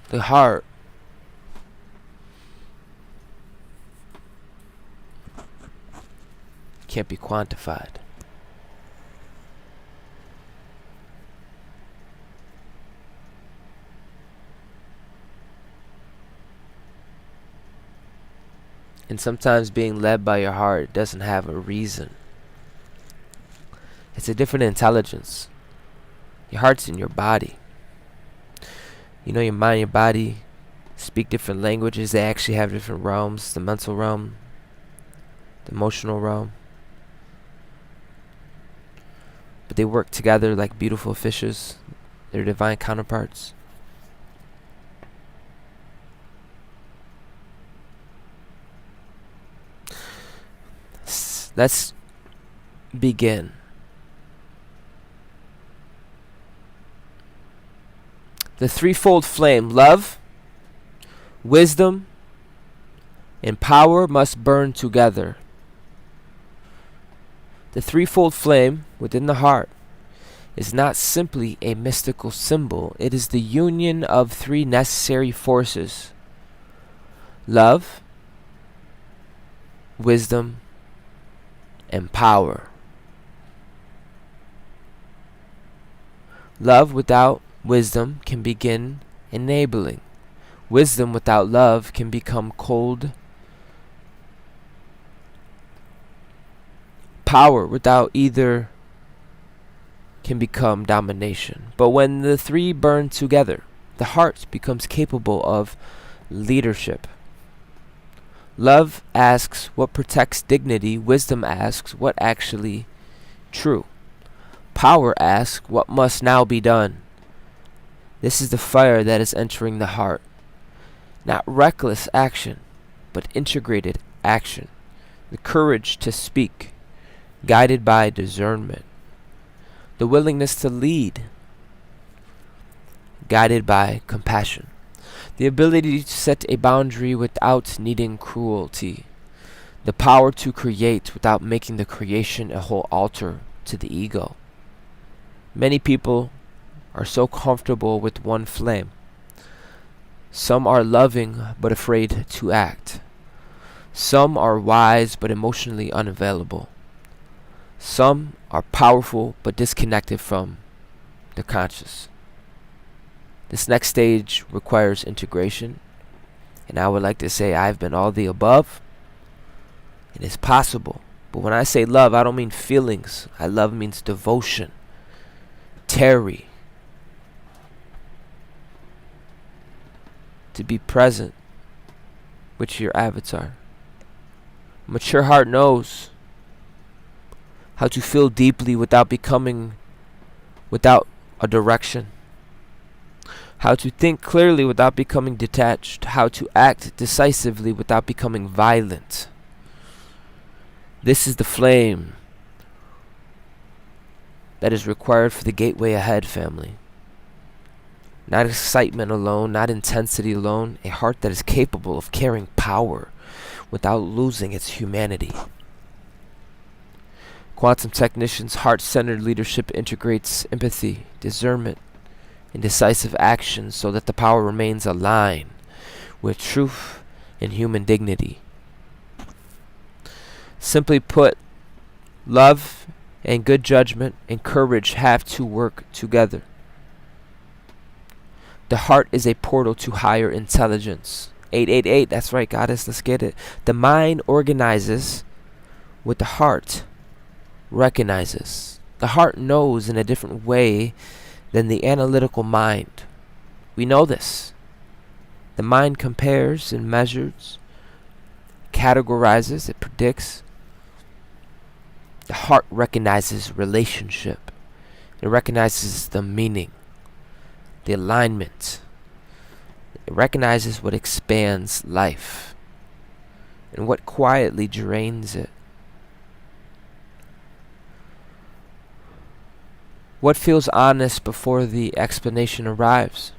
The heart can't be quantified. And sometimes being led by your heart doesn't have a reason. It's a different intelligence. Your heart's in your body. You know, your mind, your body speak different languages. They actually have different realms. The mental realm, the emotional realm. But they work together like beautiful fishes. They're divine counterparts. Let's begin. The threefold flame, love, wisdom, and power must burn together. The threefold flame within the heart is not simply a mystical symbol. It is the union of three necessary forces: love, wisdom, and power. Love without wisdom can begin enabling. Wisdom without love can become cold. Power without either can become domination. But when the three burn together, the heart becomes capable of leadership. Love asks what protects dignity. Wisdom asks what actually true. Power asks what must now be done. This is the fire that is entering the heart. Not reckless action, but integrated action. The courage to speak, guided by discernment. The willingness to lead, guided by compassion. The ability to set a boundary without needing cruelty. The power to create without making the creation a whole altar to the ego. Many people are so comfortable with one flame. Some are loving but afraid to act. Some are wise but emotionally unavailable. Some are powerful but disconnected from the conscious. This next stage requires integration, and I would like to say I've been all the above. It is possible, but when I say love, I don't mean feelings. Love means devotion, tarry, to be present with your avatar. A mature heart knows how to feel deeply without a direction. How to think clearly without becoming detached. How to act decisively without becoming violent. This is the flame that is required for the gateway ahead, family. Not excitement alone, not intensity alone. A heart that is capable of carrying power without losing its humanity. Quantum Technicians' heart-centered leadership integrates empathy, discernment, and decisive action so that the power remains aligned with truth and human dignity. Simply put, love and good judgment and courage have to work together. The heart is a portal to higher intelligence. 888, that's right, goddess, let's get it. The mind organizes what the heart recognizes. The heart knows in a different way than the analytical mind. We know this. The mind compares and measures, categorizes, it predicts. The heart recognizes relationship. It recognizes the meaning, the alignment. It recognizes what expands life and what quietly drains it. What feels honest before the explanation arrives?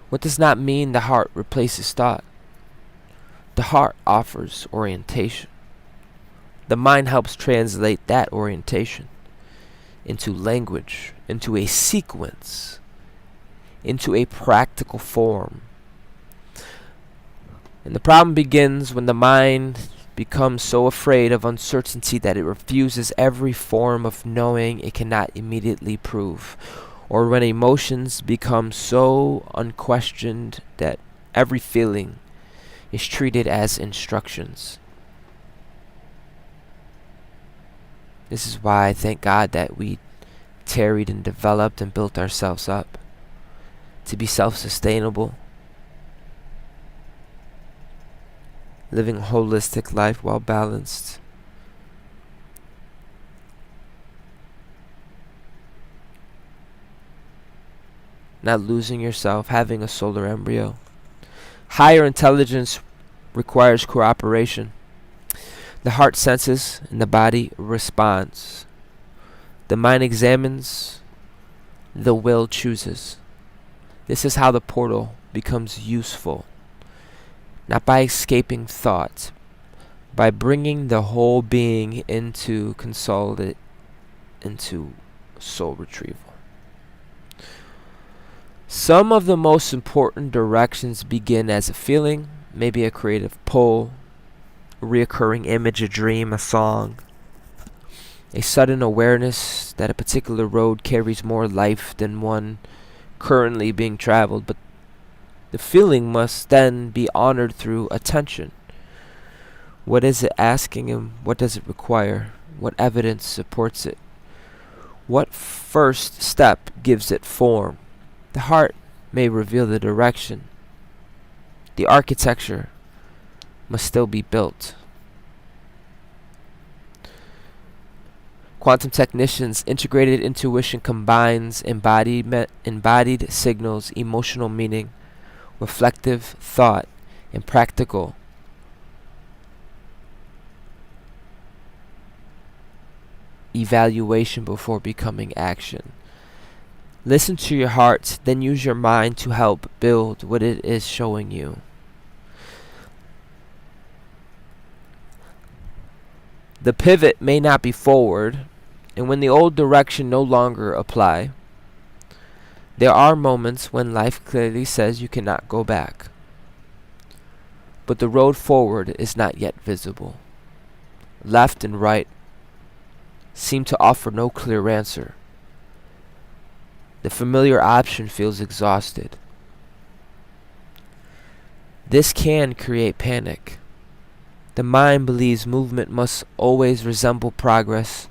What does not mean the heart replaces thought? The heart offers orientation. The mind helps translate that orientation into language, into a sequence, into a practical form. And the problem begins when the mind becomes so afraid of uncertainty that it refuses every form of knowing it cannot immediately prove, or when emotions become so unquestioned that every feeling is treated as instructions. This is why I thank God that we tarried and developed and built ourselves up to be self-sustainable, living a holistic life while balanced. Not losing yourself, having a solar embryo. Higher intelligence requires cooperation. The heart senses and the body responds. The mind examines, the will chooses. This is how the portal becomes useful. Not by escaping thought, by bringing the whole being into into soul retrieval. Some of the most important directions begin as a feeling, maybe a creative pull, a reoccurring image, a dream, a song, a sudden awareness that a particular road carries more life than one currently being traveled, but the feeling must then be honored through attention. What is it asking him? What does it require? What evidence supports it? What first step gives it form? The heart may reveal the direction. The architecture must still be built. Quantum technicians' integrated intuition combines embodied signals, emotional meaning, reflective thought, and practical evaluation before becoming action. Listen to your heart, then use your mind to help build what it is showing you. The pivot may not be forward, and when the old direction no longer apply, there are moments when life clearly says you cannot go back. But the road forward is not yet visible. Left and right seem to offer no clear answer. The familiar option feels exhausted. This can create panic. The mind believes movement must always resemble progress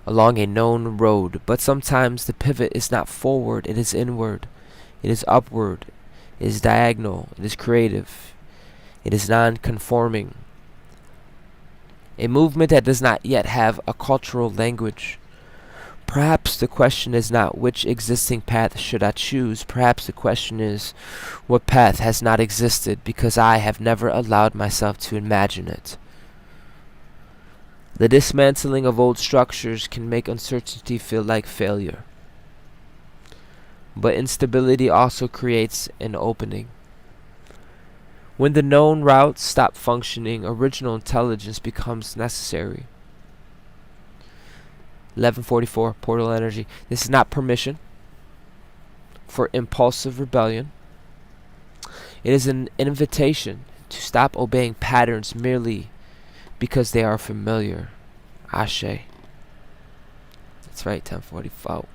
along a known road, but sometimes the pivot is not forward, it is inward, it is upward, it is diagonal, it is creative, it is non-conforming. A movement that does not yet have a cultural language. Perhaps the question is not which existing path should I choose. Perhaps the question is what path has not existed because I have never allowed myself to imagine it. The dismantling of old structures can make uncertainty feel like failure. But instability also creates an opening. When the known routes stop functioning, original intelligence becomes necessary. 1144, portal energy. This is not permission for impulsive rebellion. It is an invitation to stop obeying patterns merely because they are familiar. Ashe. That's right, 1044.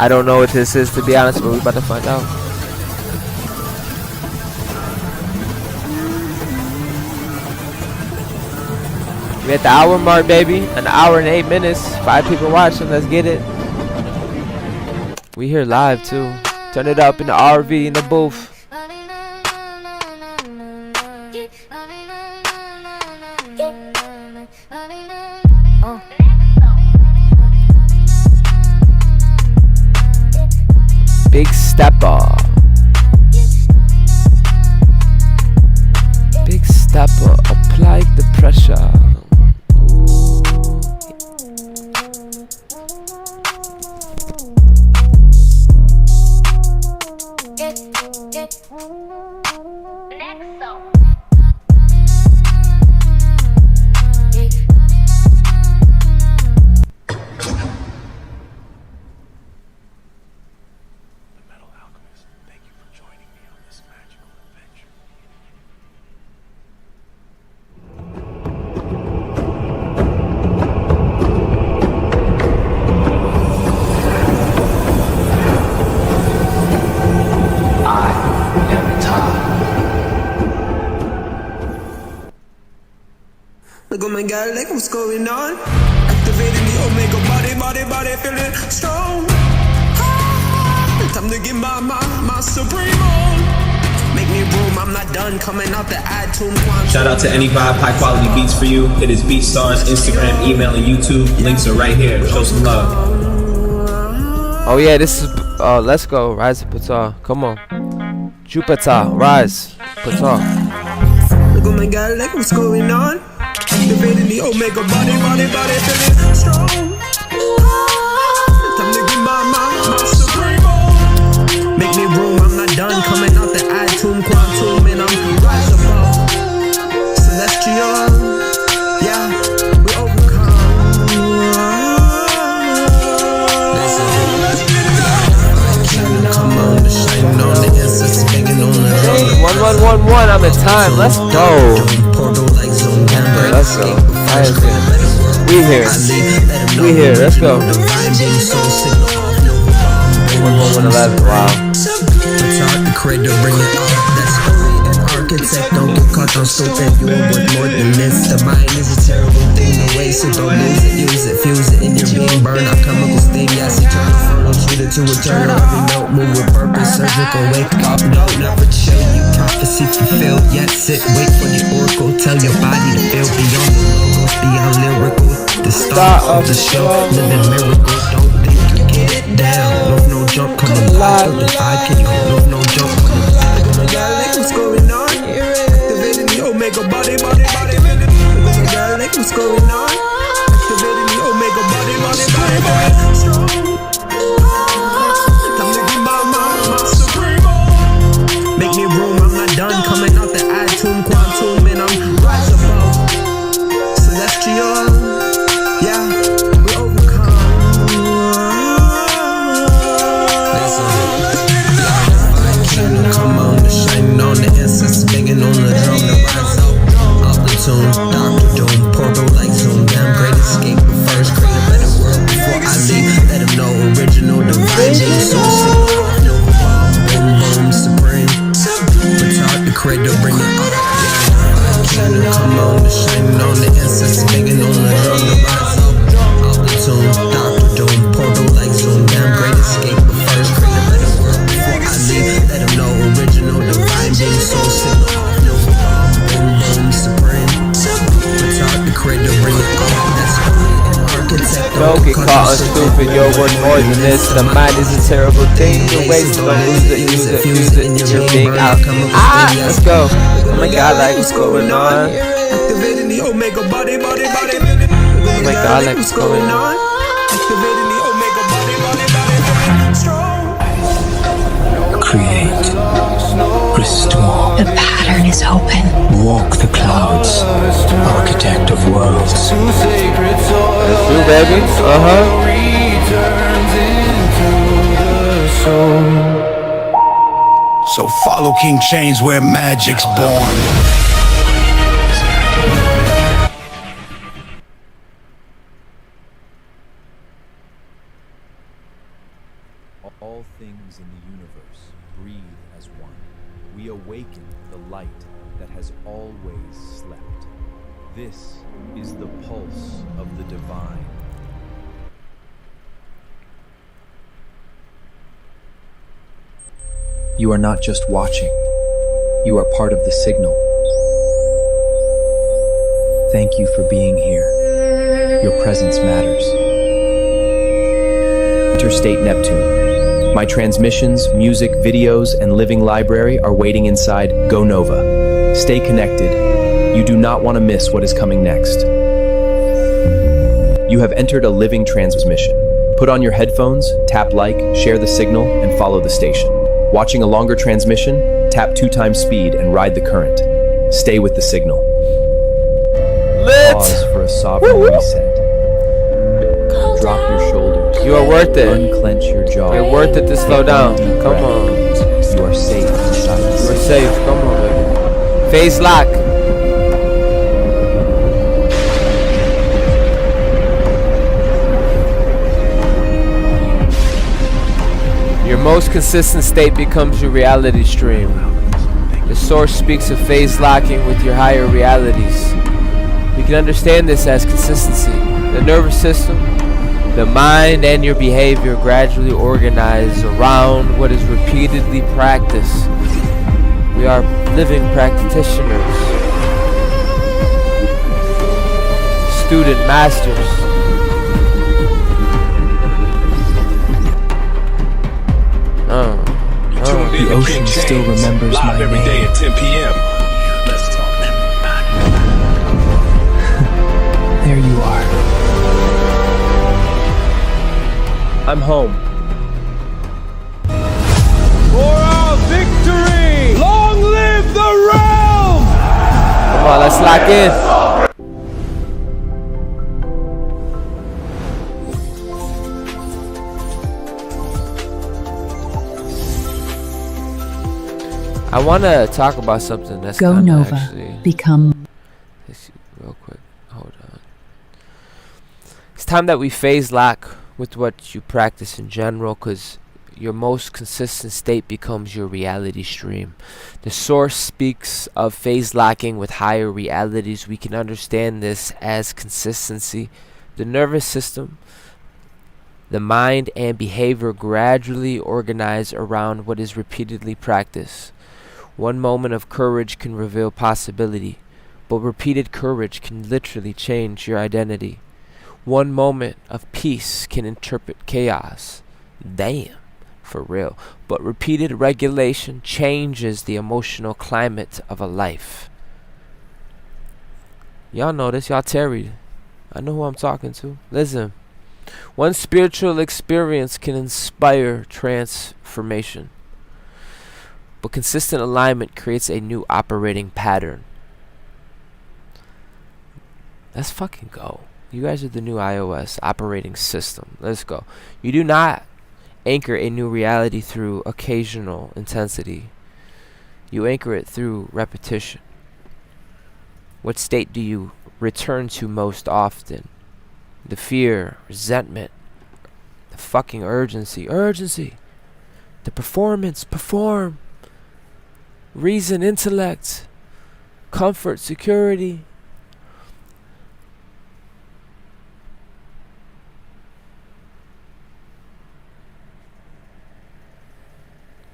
I don't know what this is, to be honest, but we're about to find out. We're at the hour mark, baby. An hour and 8 minutes. 5 people watching. Let's get it. We here live, too. Turn it up in the RV, in the booth. Big stepper. Big stepper. Apply the pressure. Look at my guy, like what's going on? Activating the omega body, feeling strong. Time to get my supreme on. Make me room, I'm not done coming out the iTunes. Shout out to any vibe, high quality beats for you. It is BeatStars, Instagram, email, and YouTube. Links are right here. Show some love. Oh yeah, this is let's go. Rise Pata. Come on. Jupiter, rise. Pata. Oh my god, like what's going on? Activating the Omega body, feeling strong. Time to get my supreme. Make me room, I'm not done. Coming out the iTunes, quantum, and I'm rise above. Celestial, yeah, we overcome. Come on, the shining on the insets, banging on the drum. 1111, I'm in time. Let's go. Let's go. We here. Let's go. 1111. Wow. The creator bring it up. That's story and architect. Don't get caught on stupid. You are worth more than this. The mind is a terrible thing to waste it. Don't lose it, use it, fuse it in your being. Burn out chemical steam. Yes, eternal fertile. Treat it to eternal. Every note move with purpose. Surgical wake up. No, never chill. You prophecy fulfilled. Yet sit, wait for the oracle. Tell your body to feel beyond the logos, beyond lyrical. The start of the show. Living miracle. Don't think you get it down. No jump, come alive. I can no jump, come alive. Oh my god, like what's going on? Activating the Omega body. Oh my god, like what's going on? Activating the Omega body. Strong. Time to get my supreme. Make me room, I'm not done. Coming out the iTunes, quantum, and I'm rise above. Celestial, yeah, we overcome. Come on, the shining on the insets, banging on the drum, the rise up the tune, Dr. Doom, portal like Zoom, damn great escape, but first create a better world before I leave. Let them know original, divine, so sick, boom, supreme. Retard the creator, bring it up. Come on, the shining on the insets, banging on the drum, the rise up the tune, Dr. Doom, portal like Zoom, damn great escape, but first create a better world before I leave. Let them know original, divine, being so sick, boom, supreme. Retard the creator, bring it up. That's only an architect. Don't get caught on stupid, you're worth more than this. The mind is a terrible thing. The waste, don't use it, fuse it. You're being out. Let's go. Oh my god, like what's going on? Activating the Omega body. Oh my god, like what's going on? Activating the Omega body. Strong. Create. Restore. The pattern is open. Walk the clouds. Architect of worlds. You baby? So follow King Chains where magic's born. All things in the universe breathe as one. We awaken the light that has always slept. This is the pulse of the divine. You are not just watching. You are part of the signal. Thank you for being here. Your presence matters. Interstate Neptune. My transmissions, music, videos, and living library are waiting inside Go Nova. Stay connected. You do not want to miss what is coming next. You have entered a living transmission. Put on your headphones, tap like, share the signal, and follow the station. Watching a longer transmission, tap 2 times speed and ride the current. Stay with the signal. Lit! Pause for a sovereign reset. Drop your shoulders. You are worth it. Unclench your jaw. You're worth it to slow down. Come on. You are safe inside the We're signal. safe. Come on, baby. Phase lock. Your most consistent state becomes your reality stream. The source speaks of phase locking with your higher realities. We can understand this as consistency. The nervous system, the mind, and your behavior gradually organize around what is repeatedly practiced. We are living practitioners. Student masters. The ocean still remembers my every day name. at 10 p.m. Let's talk. I'm home. For our victory! Long live the realm! Come on, let's lock in. I want to talk about something that's Go kind of Nova. actually... Become. Let's see, real quick. Hold on. It's time that we phase lock with what you practice in general, because your most consistent state becomes your reality stream. The source speaks of phase locking with higher realities. We can understand this as consistency. The nervous system, the mind, and behavior gradually organize around what is repeatedly practiced. One moment of courage can reveal possibility, but repeated courage can literally change your identity. One moment of peace can interpret chaos. Damn, for real. But repeated regulation changes the emotional climate of a life. Y'all know this, y'all Terry. I know who I'm talking to. Listen, one spiritual experience can inspire transformation, but consistent alignment creates a new operating pattern. Let's fucking go. You guys are the new iOS operating system. Let's go. You do not anchor a new reality through occasional intensity. You anchor it through repetition. What state do you return to most often? The fear, resentment, the fucking urgency. Urgency. The performance, perform. Reason, intellect, comfort, security.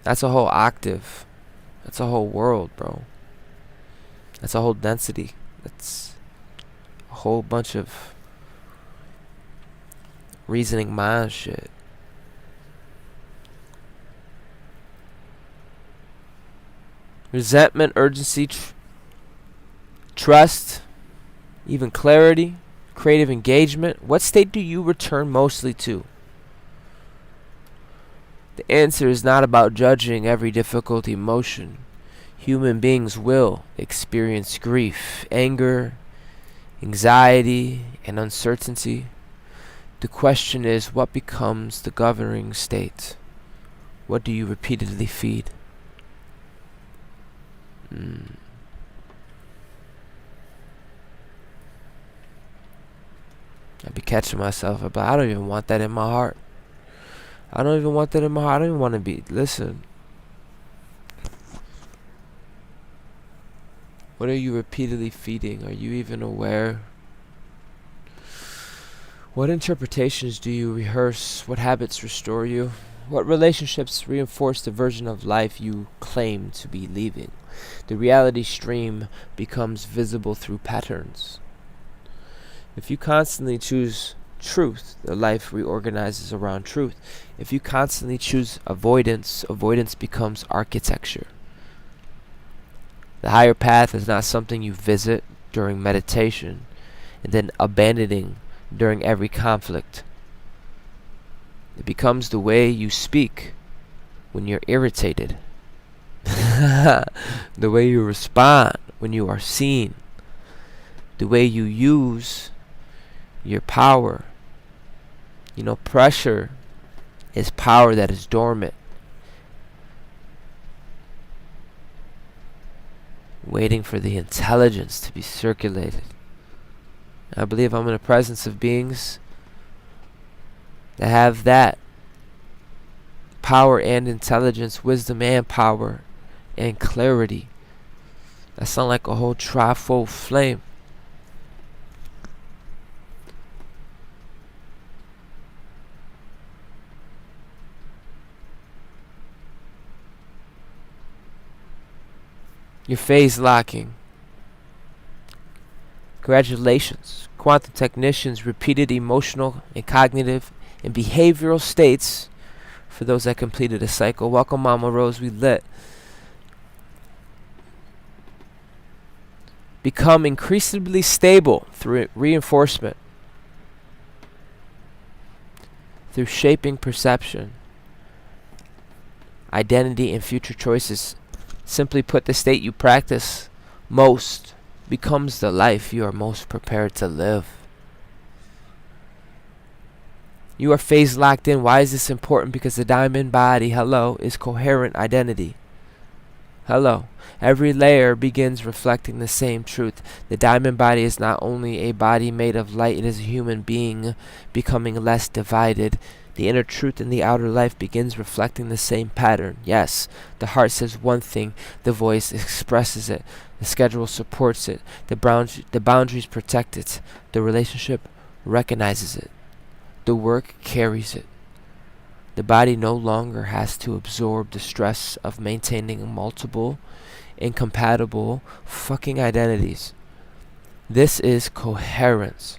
That's a whole octave. That's a whole world, bro. That's a whole density. That's a whole bunch of reasoning mind shit. Resentment, urgency, trust, even clarity, creative engagement. What state do you return mostly to? The answer is not about judging every difficult emotion. Human beings will experience grief, anger, anxiety, and uncertainty. The question is, what becomes the governing state? What do you repeatedly feed? I'd be catching myself, but I don't even want that in my heart. I don't even want that in my heart. I don't even want to be. Listen. What are you repeatedly feeding? Are you even aware? What interpretations do you rehearse? What habits restore you? What relationships reinforce the version of life you claim to be leaving? The reality stream becomes visible through patterns. If you constantly choose truth, the life reorganizes around truth. If you constantly choose avoidance, avoidance becomes architecture. The higher path is not something you visit during meditation and then abandoning during every conflict. It becomes the way you speak when you're irritated. The way you respond when you are seen. The way you use your power. You know, pressure is power that is dormant, waiting for the intelligence to be circulated. I believe I'm in the presence of beings that have that power and intelligence, wisdom and power and clarity. That sound like a whole threefold flame. Your phase locking. Congratulations. Quantum technicians repeated emotional and cognitive and behavioral states for those that completed a cycle. Welcome, Mama Rose. We lit. Become increasingly stable through reinforcement. through shaping perception, identity, and future choices. Simply put, the state you practice most becomes the life you are most prepared to live. You are phase locked in. Why is this important? Because the diamond body, hello, is coherent identity. Hello. Every layer begins reflecting the same truth. The diamond body is not only a body made of light, it is a human being becoming less divided. The inner truth in the outer life begins reflecting the same pattern. Yes, the heart says one thing, the voice expresses it, the schedule supports it, the boundaries protect it, the relationship recognizes it, the work carries it. The body no longer has to absorb the stress of maintaining multiple, incompatible fucking identities. This is coherence.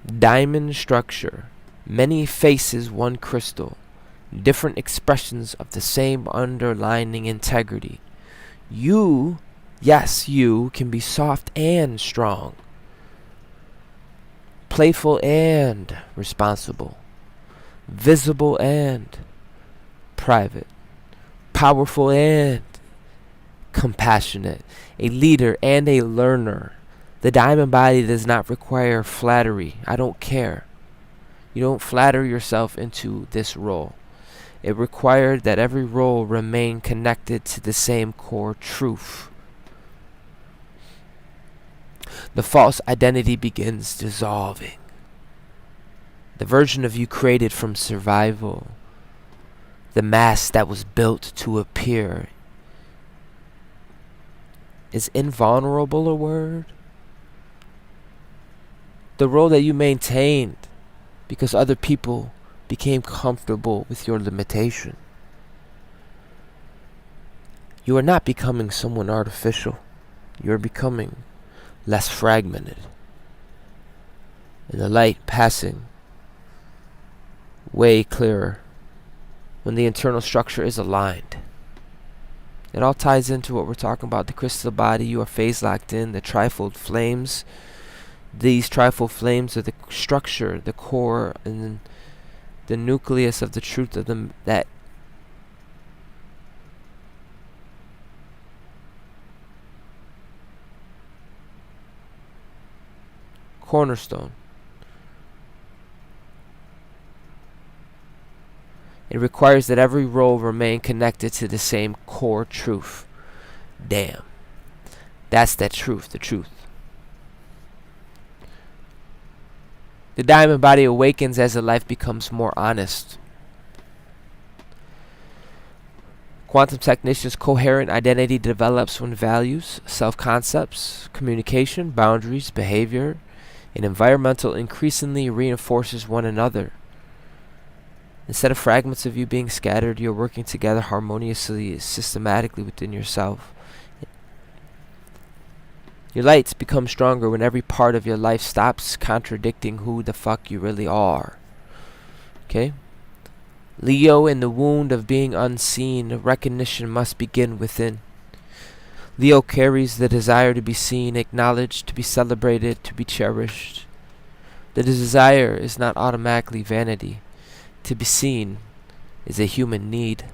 Diamond structure. Many faces, one crystal. Different expressions of the same underlying integrity. You, yes, you can be soft and strong. Playful and responsible. Visible and private. Powerful and compassionate. A leader and a learner. The diamond body does not require flattery. I don't care. You don't flatter yourself into this role. It required that every role remain connected to the same core truth. The false identity begins dissolving. The version of you created from survival, the mask that was built to appear. Is invulnerable a word? The role that you maintained because other people became comfortable with your limitation. You are not becoming someone artificial. You are becoming less fragmented. And the light passing way clearer when the internal structure is aligned. It all ties into what we're talking about. The crystal body, you are phase locked in. The trifold flames. These trifold flames are the structure, the core, and the nucleus of the truth of them, that cornerstone. It requires that every role remain connected to the same core truth. Damn. That's that truth, the truth. The diamond body awakens as the life becomes more honest. Quantum technicians' coherent identity develops when values, self-concepts, communication, boundaries, behavior, and environmental increasingly reinforces one another. Instead of fragments of you being scattered, you're working together harmoniously, systematically within yourself. Your lights become stronger when every part of your life stops contradicting who the fuck you really are. Okay? Leo, in the wound of being unseen, recognition must begin within. Leo carries the desire to be seen, acknowledged, to be celebrated, to be cherished. The desire is not automatically vanity. To be seen is a human need.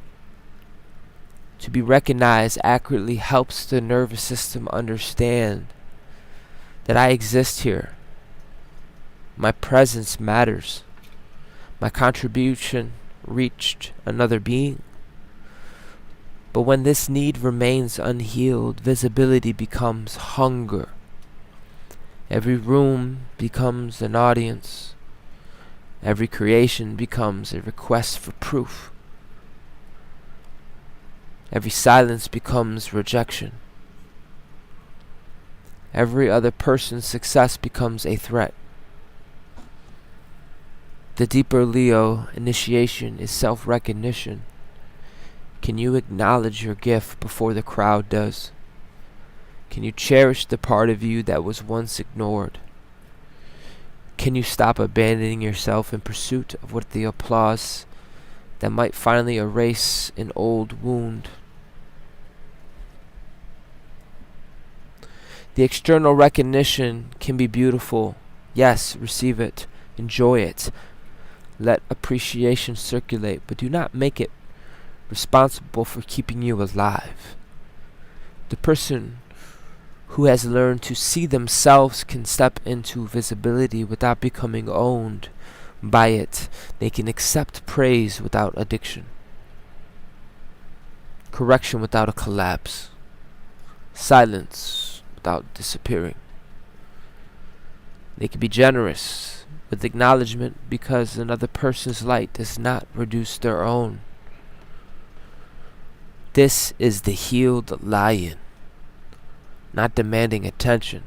To be recognized accurately helps the nervous system understand that I exist here. My presence matters. My contribution reached another being. But when this need remains unhealed, visibility becomes hunger. Every room becomes an audience. Every creation becomes a request for proof. Every silence becomes rejection. Every other person's success becomes a threat. The deeper Leo initiation is self-recognition. Can you acknowledge your gift before the crowd does? Can you cherish the part of you that was once ignored? Can you stop abandoning yourself in pursuit of what the applause that might finally erase an old wound? The external recognition can be beautiful. Yes, receive it. Enjoy it. Let appreciation circulate, but do not make it responsible for keeping you alive. The person who has learned to see themselves can step into visibility without becoming owned by it. They can accept praise without addiction, correction without a collapse, silence without disappearing. They can be generous with acknowledgement because another person's light does not reduce their own. This is the healed lion, not demanding attention,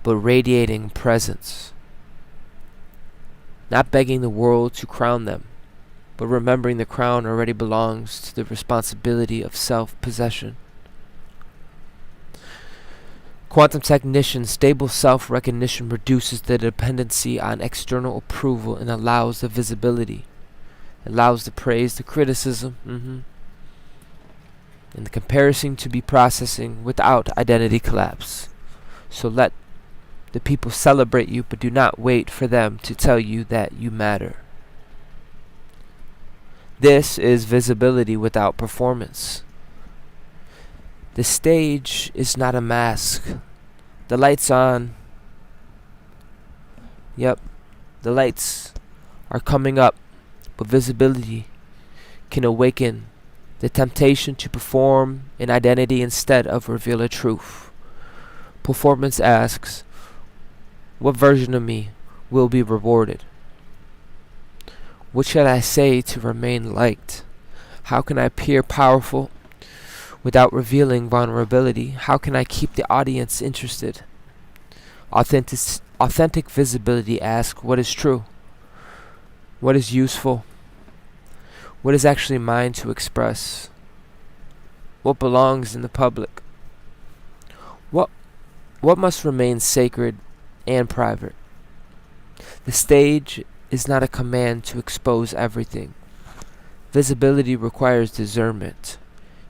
but radiating presence. Not begging the world to crown them, but remembering the crown already belongs to the responsibility of self-possession. Quantum technician, stable self-recognition reduces the dependency on external approval and allows the visibility, allows the praise, the criticism, and the comparison to be processing without identity collapse. So let the people celebrate you, but do not wait for them to tell you that you matter. This is visibility without performance. The stage is not a mask. The light's on. Yep, the lights are coming up, but visibility can awaken the temptation to perform an identity instead of reveal a truth. Performance asks, what version of me will be rewarded? What should I say to remain liked? How can I appear powerful without revealing vulnerability? How can I keep the audience interested? Authentic visibility asks, what is true? What is useful? What is actually mine to express? What belongs in the public? What must remain sacred and private? The stage is not a command to expose everything. Visibility requires discernment.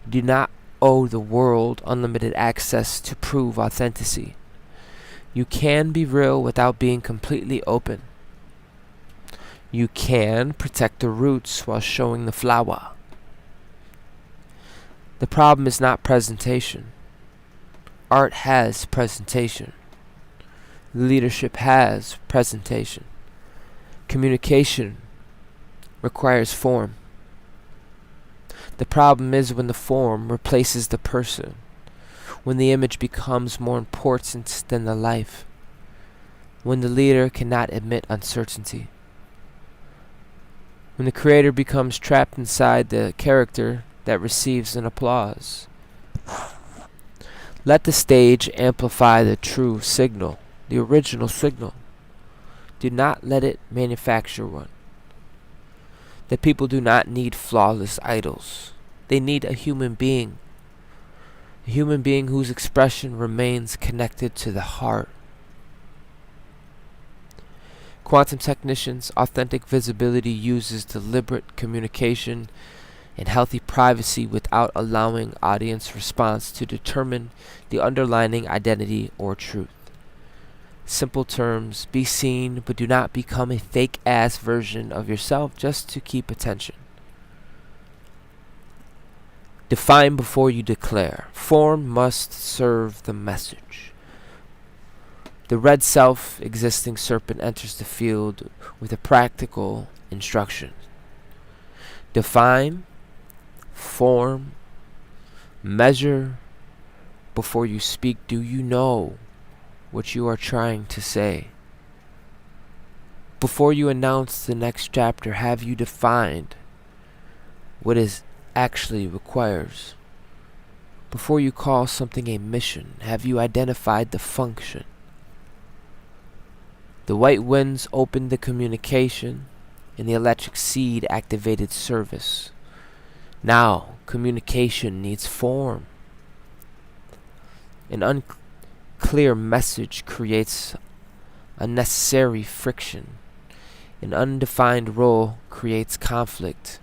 You do not owe the world unlimited access to prove authenticity. You can be real without being completely open. You can protect the roots while showing the flower. The problem is not presentation. Art has presentation. Leadership has presentation. Communication requires form. The problem is when the form replaces the person, when the image becomes more important than the life, when the leader cannot admit uncertainty, when the creator becomes trapped inside the character that receives an applause. Let the stage amplify the true signal, the original signal. Do not let it manufacture one. The people do not need flawless idols. They need a human being whose expression remains connected to the heart. Quantum technicians' authentic visibility uses deliberate communication and healthy privacy without allowing audience response to determine the underlying identity or truth. Simple terms, be seen, but do not become a fake-ass version of yourself just to keep attention. Define before you declare. Form must serve the message. The red self-existing serpent enters the field with a practical instruction. Define, form, measure before you speak. Do you know what you are trying to say? Before you announce the next chapter, have you defined what it actually requires? Before you call something a mission, have you identified the function? The white winds opened the communication, and the electric seed activated service. Now, communication needs form. An unclear message creates unnecessary friction. An undefined role creates conflict.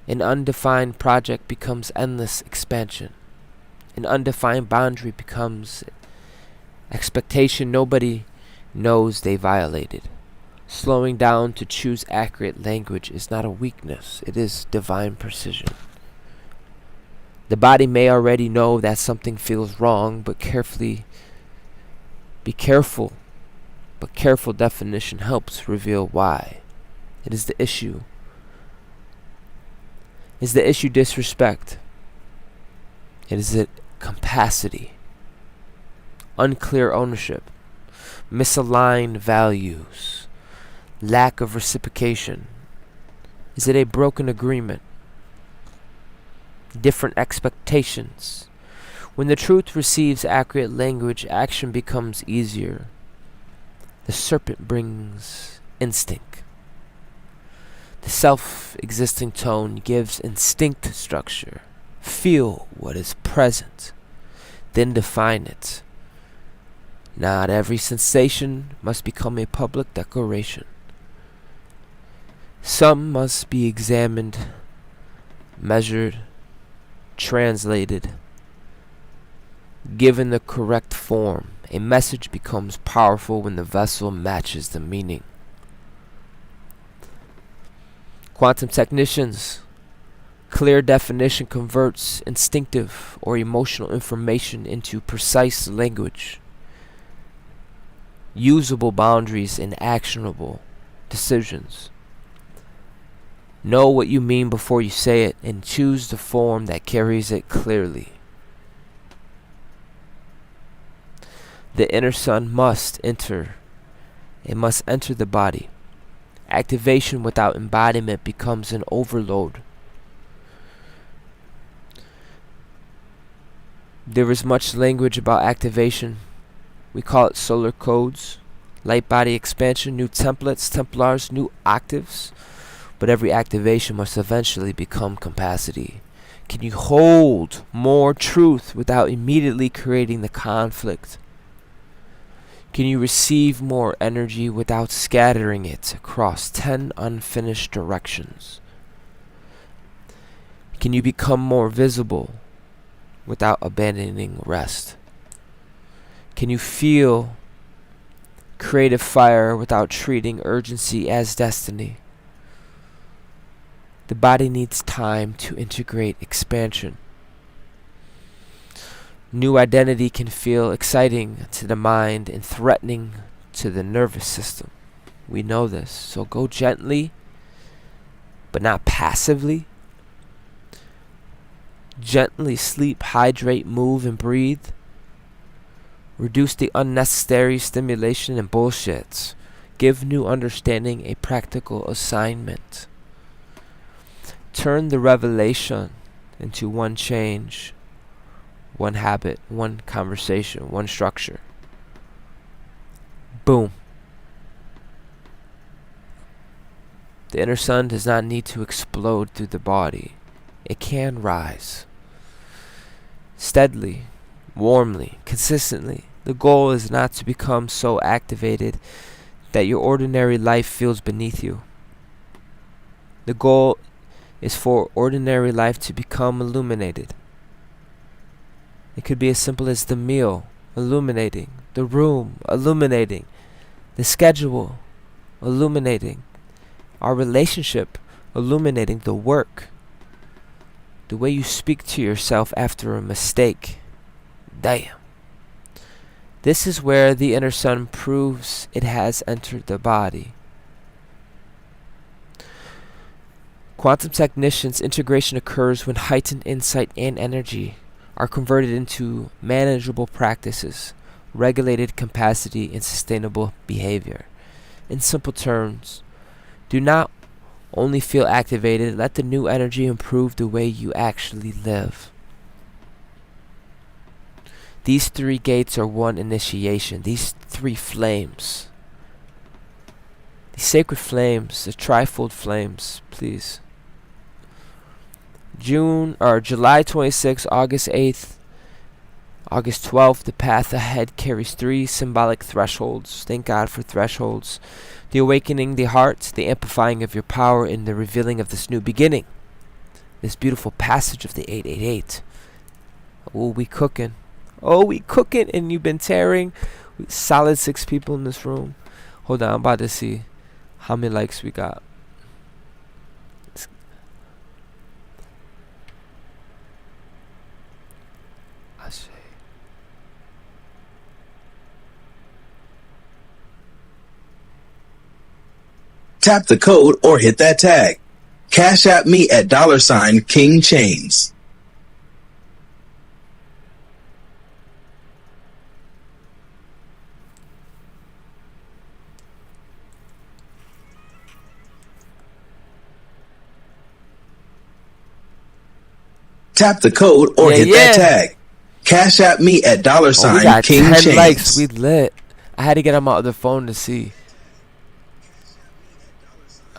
An undefined project becomes endless expansion. An undefined boundary becomes expectation nobody knows they violated. Slowing down to choose accurate language is not a weakness, it is divine precision. The body may already know that something feels wrong, but be careful. But careful definition helps reveal why. It is the issue. Is the issue disrespect? Is it capacity? Unclear ownership? Misaligned values? Lack of reciprocation? Is it a broken agreement? Different expectations? When the truth receives accurate language, action becomes easier. The serpent brings instinct. The self-existing tone gives instinct structure. Feel what is present, then define it. Not every sensation must become a public declaration. Some must be examined, measured, translated, given the correct form. A message becomes powerful when the vessel matches the meaning. Quantum technicians, clear definition converts instinctive or emotional information into precise language, usable boundaries, and actionable decisions. Know what you mean before you say it, and choose the form that carries it clearly. The inner sun must enter. It must enter the body. Activation without embodiment becomes an overload. There is much language about activation. We call it solar codes, light body expansion, new templates, templars, new octaves. But every activation must eventually become capacity. Can you hold more truth without immediately creating the conflict? Can you receive more energy without scattering it across 10 unfinished directions? Can you become more visible without abandoning rest? Can you feel creative fire without treating urgency as destiny? The body needs time to integrate expansion. New identity can feel exciting to the mind and threatening to the nervous system. We know this. So go gently, but not passively. Gently sleep, hydrate, move, and breathe. Reduce the unnecessary stimulation and bullshit. Give new understanding a practical assignment. Turn the revelation into one change, one habit, one conversation, one structure. Boom. The inner sun does not need to explode through the body. It can rise. Steadily, warmly, consistently. The goal is not to become so activated that your ordinary life feels beneath you. The goal is for ordinary life to become illuminated. It could be as simple as the meal illuminating, the room illuminating, the schedule illuminating, our relationship illuminating, the work, the way you speak to yourself after a mistake. Damn. This is where the inner sun proves it has entered the body. Quantum technicians' integration occurs when heightened insight and energy are converted into manageable practices, regulated capacity, and sustainable behavior. In simple terms, do not only feel activated, let the new energy improve the way you actually live. These three gates are one initiation, these three flames. These sacred flames, the Threefold flames, please. July 26th, August 8th, August 12th, the path ahead carries three symbolic thresholds. Thank God for thresholds. The awakening the heart, the amplifying of your power, and the revealing of this new beginning. This beautiful passage of the 888. Oh, we cooking. Oh, we cooking, and you've been tearing. Solid 6 people in this room. Hold on, I'm about to see. How many likes we got? I see. Tap the code or hit that tag. Cash at me at $King Chains. Tap the code or hit that tag. Cash at me at we got King 10 Chains. likes. We lit. I had to get on my other phone to see.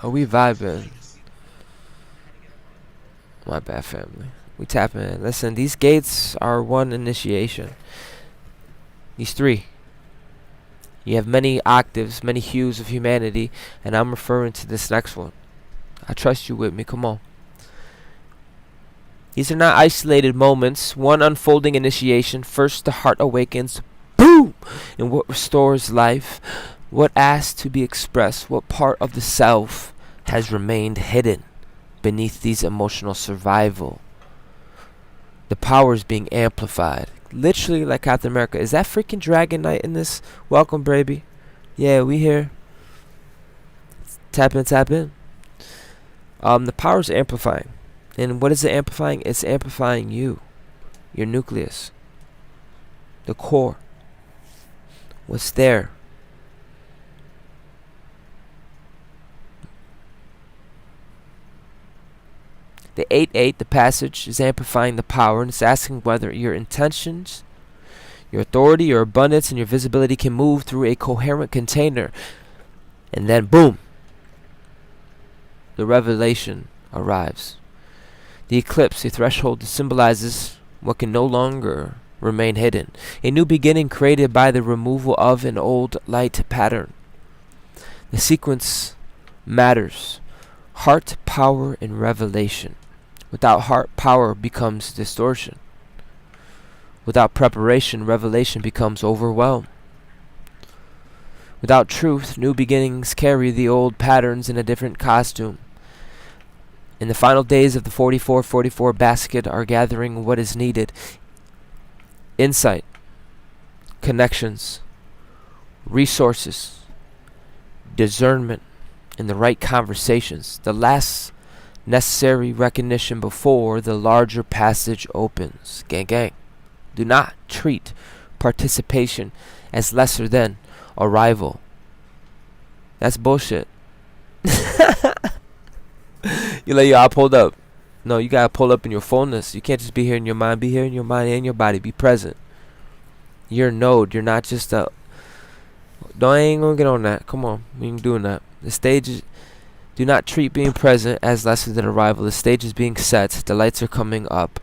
Oh, we vibing. My bad, family. We tapping in. Listen, these gates are one initiation. These three. You have many octaves, many hues of humanity, and I'm referring to this next one. I trust you with me. Come on. These are not isolated moments. One unfolding initiation. First, the heart awakens. Boom! And what restores life? What asks to be expressed? What part of the self has remained hidden beneath these emotional survival? The power is being amplified. Literally like Captain America. Is that freaking Dragon Knight in this? Welcome, baby. Yeah, we here. Tap in, tap in. The power is amplifying. And what is it amplifying? It's amplifying you. Your nucleus. The core. What's there? The 8-8, the passage, is amplifying the power, and it's asking whether your intentions, your authority, your abundance, and your visibility can move through a coherent container. And then, boom, the revelation arrives. The eclipse, the threshold, symbolizes what can no longer remain hidden. A new beginning created by the removal of an old light pattern. The sequence matters. Heart, power, and revelation. Without heart, power becomes distortion. Without preparation, revelation becomes overwhelm. Without truth, new beginnings carry the old patterns in a different costume. In the final days of the 4444 basket are gathering what is needed. Insight, connections, resources, discernment, and the right conversations. The last necessary recognition before the larger passage opens. Gang, gang. Do not treat participation as lesser than arrival. That's bullshit. You're like, yo, I pulled up. No, you gotta pull up in your fullness. You can't just be here in your mind. Be here in your mind and your body. Be present. You're a node. You're not just a... No, I ain't gonna get on that. Come on. We ain't doing that. The stage is... Do not treat being present as lesser than arrival. The stage is being set. The lights are coming up.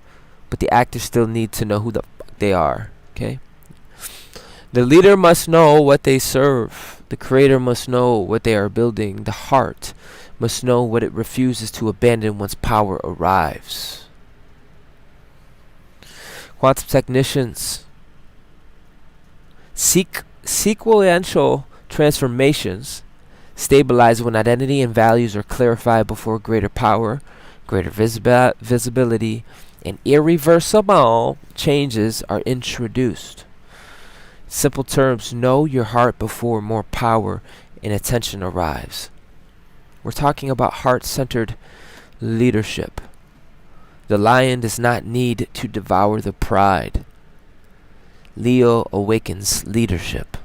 But the actors still need to know who the fuck they are. Okay? The leader must know what they serve. The creator must know what they are building. The heart must know what it refuses to abandon once power arrives. Quantum technicians. Sequential transformations stabilize when identity and values are clarified before greater power, greater visibility, and irreversible changes are introduced. Simple terms, know your heart before more power and attention arrives. We're talking about heart-centered leadership. The lion does not need to devour the pride. Leo awakens leadership.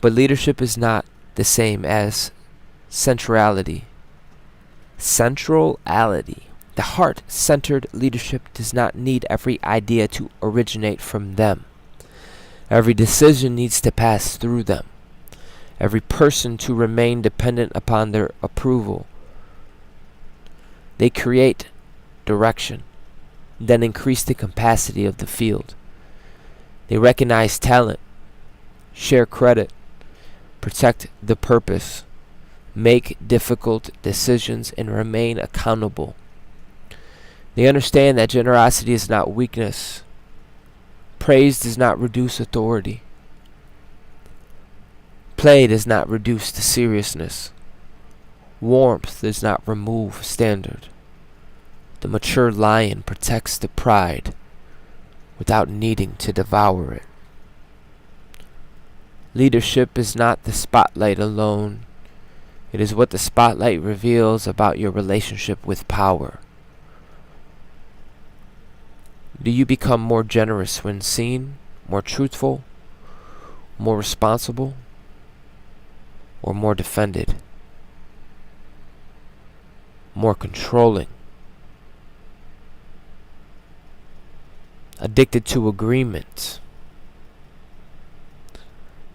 But leadership is not the same as centrality. Centrality. The heart-centered leadership does not need every idea to originate from them. Every decision needs to pass through them. Every person to remain dependent upon their approval. They create direction, then increase the capacity of the field. They recognize talent, share credit, protect the purpose, make difficult decisions, and remain accountable. They understand that generosity is not weakness. Praise does not reduce authority. Play does not reduce to seriousness. Warmth does not remove standard. The mature lion protects the pride without needing to devour it. Leadership is not the spotlight alone. It is what the spotlight reveals about your relationship with power. Do you become more generous when seen, more truthful, more responsible, or more defended, more controlling, addicted to agreement?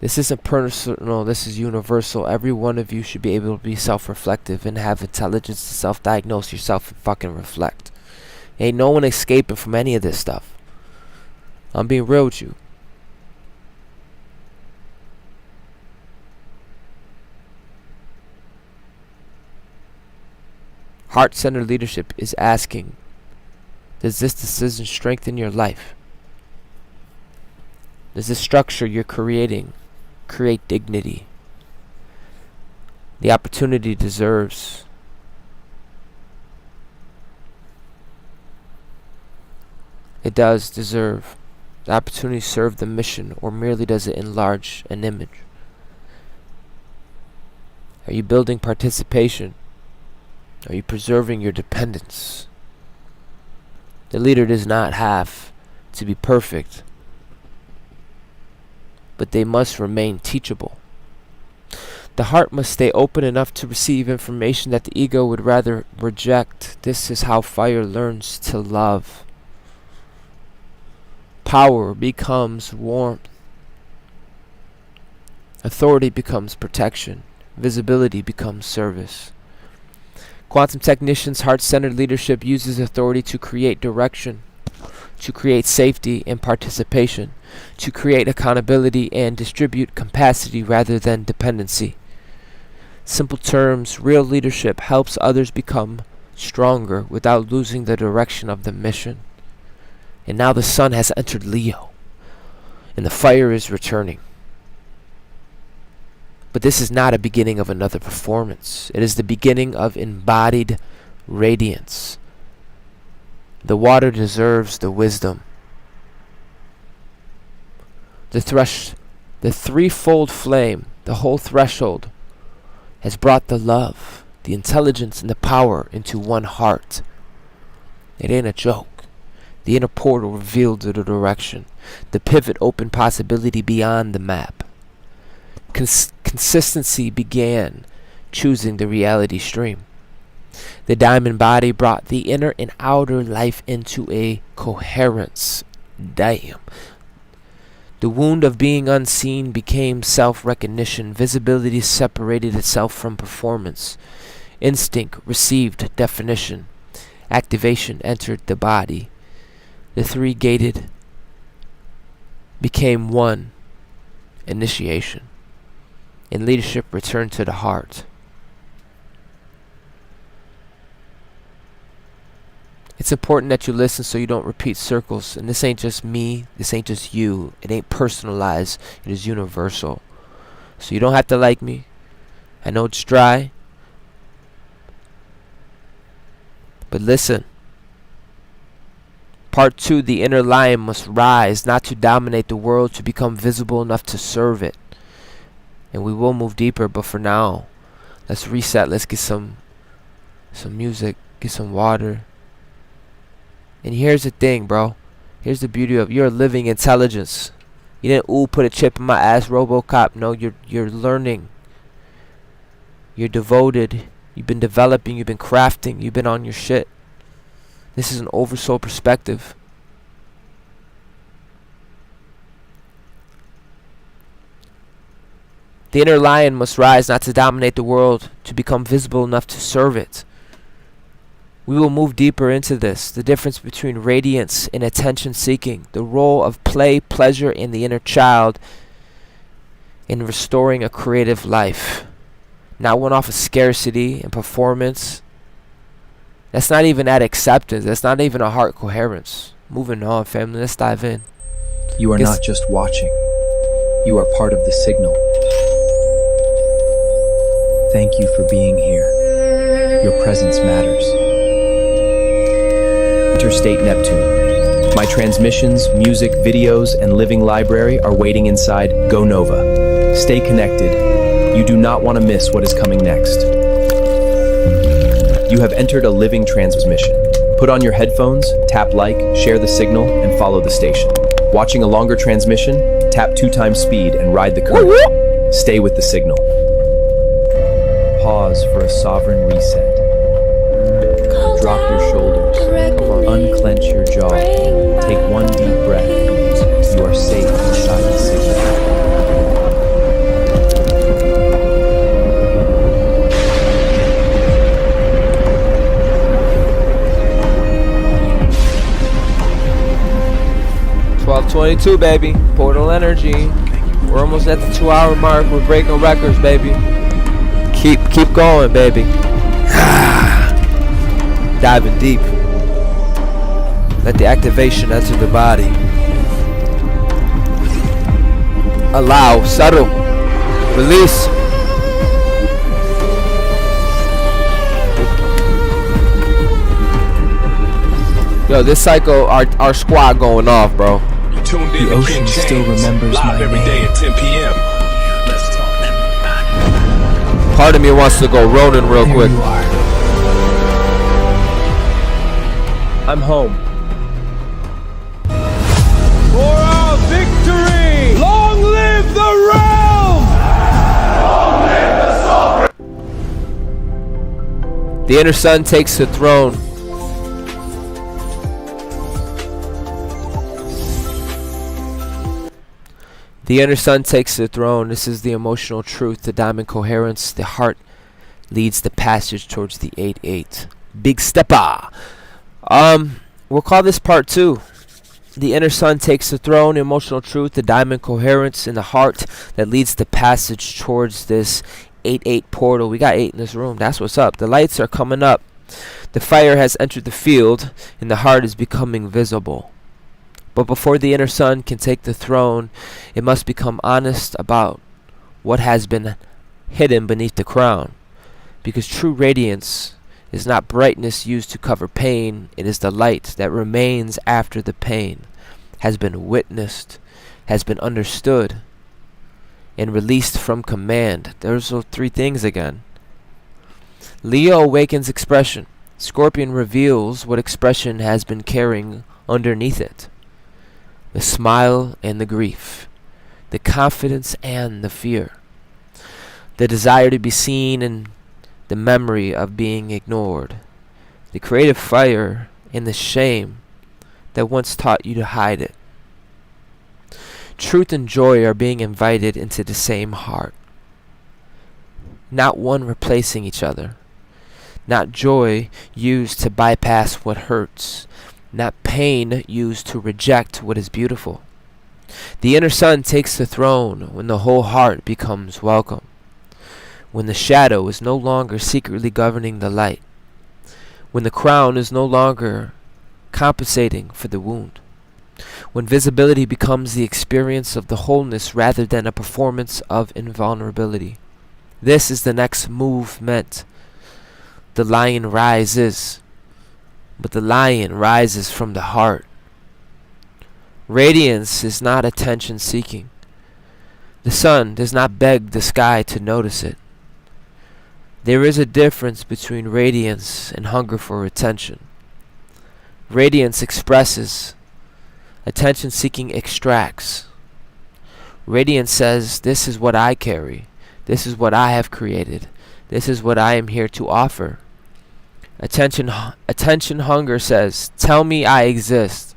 This isn't personal, this is universal. Every one of you should be able to be self-reflective and have intelligence to self-diagnose yourself and fucking reflect. Ain't no one escaping from any of this stuff. I'm being real with you. Heart-centered leadership is asking, does this decision strengthen your life? Does this structure you're creating create dignity? The opportunity deserves. It does deserve. The opportunity serve the mission, or merely does it enlarge an image? Are you building participation? Are you preserving your dependence? The leader does not have to be perfect, but they must remain teachable. The heart must stay open enough to receive information that the ego would rather reject. This is how fire learns to love. Power becomes warmth. Authority becomes protection. Visibility becomes service. Quantum technicians' heart-centered leadership uses authority to create direction, to create safety and participation, to create accountability and distribute capacity rather than dependency. Simple terms, real leadership helps others become stronger without losing the direction of the mission. And now the sun has entered Leo, and the fire is returning. But this is not a beginning of another performance. It is the beginning of embodied radiance. The water deserves the wisdom. The threefold flame, the whole threshold, has brought the love, the intelligence, and the power into one heart. It ain't a joke. The inner portal revealed the direction. The pivot opened possibility beyond the map. Consistency began choosing the reality stream. The diamond body brought the inner and outer life into a coherence. Damn. The wound of being unseen became self-recognition. Visibility separated itself from performance. Instinct received definition. Activation entered the body. The three gated became one. Initiation. And leadership returned to the heart. It's important that you listen so you don't repeat circles. And this ain't just me. This ain't just you. It ain't personalized. It is universal. So you don't have to like me. I know it's dry. But listen. Part 2, the inner lion must rise, not to dominate the world, to become visible enough to serve it. And we will move deeper, but for now, let's reset. Let's get some music, get some water. And here's the thing, bro. Here's the beauty of you're a living intelligence. You didn't put a chip in my ass, RoboCop. No, you're learning. You're devoted. You've been developing. You've been crafting. You've been on your shit. This is an oversoul perspective. The inner lion must rise, not to dominate the world, to become visible enough to serve it. We will move deeper into this, the difference between radiance and attention seeking, the role of play, pleasure, in the inner child in restoring a creative life. Not one off of scarcity and performance. That's not even that acceptance. That's not even a heart coherence. Moving on, family. Let's dive in. You are not just watching. You are part of the signal. Thank you for being here. Your presence matters. Interstate Neptune. My transmissions, music, videos, and living library are waiting inside Go Nova. Stay connected. You do not want to miss what is coming next. You have entered a living transmission. Put on your headphones, tap like, share the signal, and follow the station. Watching a longer transmission, tap 2 times speed and ride the current. Stay with the signal. Pause for a sovereign reset. Drop your shoulders. Unclench your jaw. Take 1 deep breath. You are safe inside the signal. $12:22, baby. Portal energy. We're almost at the 2-hour mark. We're breaking records, baby. Keep going, baby. Diving deep. Let the activation enter the body. Allow, settle, release. Yo, this cycle, our squad going off, bro. The ocean still remembers my every name. day at 10 p.m. Let's talk. Part of me wants to go Ronin real quick. I'm home. For our victory! Long live the realm! Long live the sovereign! The inner sun takes the throne. The inner sun takes the throne. This is the emotional truth, the diamond coherence. The heart leads the passage towards the 8-8. Big stepper. We'll call this part 2. The inner sun takes the throne, emotional truth, the diamond coherence in the heart that leads the passage towards this 8-8 portal. We got 8 in this room. That's what's up. The lights are coming up. The fire has entered the field, and the heart is becoming visible. But before the inner sun can take the throne, it must become honest about what has been hidden beneath the crown. Because true radiance is not brightness used to cover pain. It is the light that remains after the pain has been witnessed, has been understood, and released from command. There's those 3 things again. Leo awakens expression. Scorpion reveals what expression has been carrying underneath it. The smile and the grief, the confidence and the fear, the desire to be seen and the memory of being ignored, the creative fire and the shame that once taught you to hide it. Truth and joy are being invited into the same heart, not one replacing each other, not joy used to bypass what hurts, not pain used to reject what is beautiful. The inner sun takes the throne when the whole heart becomes welcome, when the shadow is no longer secretly governing the light, when the crown is no longer compensating for the wound, when visibility becomes the experience of the wholeness rather than a performance of invulnerability. This is the next movement. The lion rises. But the lion rises from the heart. Radiance is not attention seeking. The sun does not beg the sky to notice it. There is a difference between radiance and hunger for attention. Radiance expresses. Attention seeking extracts. Radiance says, this is what I carry. This is what I have created. This is what I am here to offer. Attention hunger says, tell me I exist.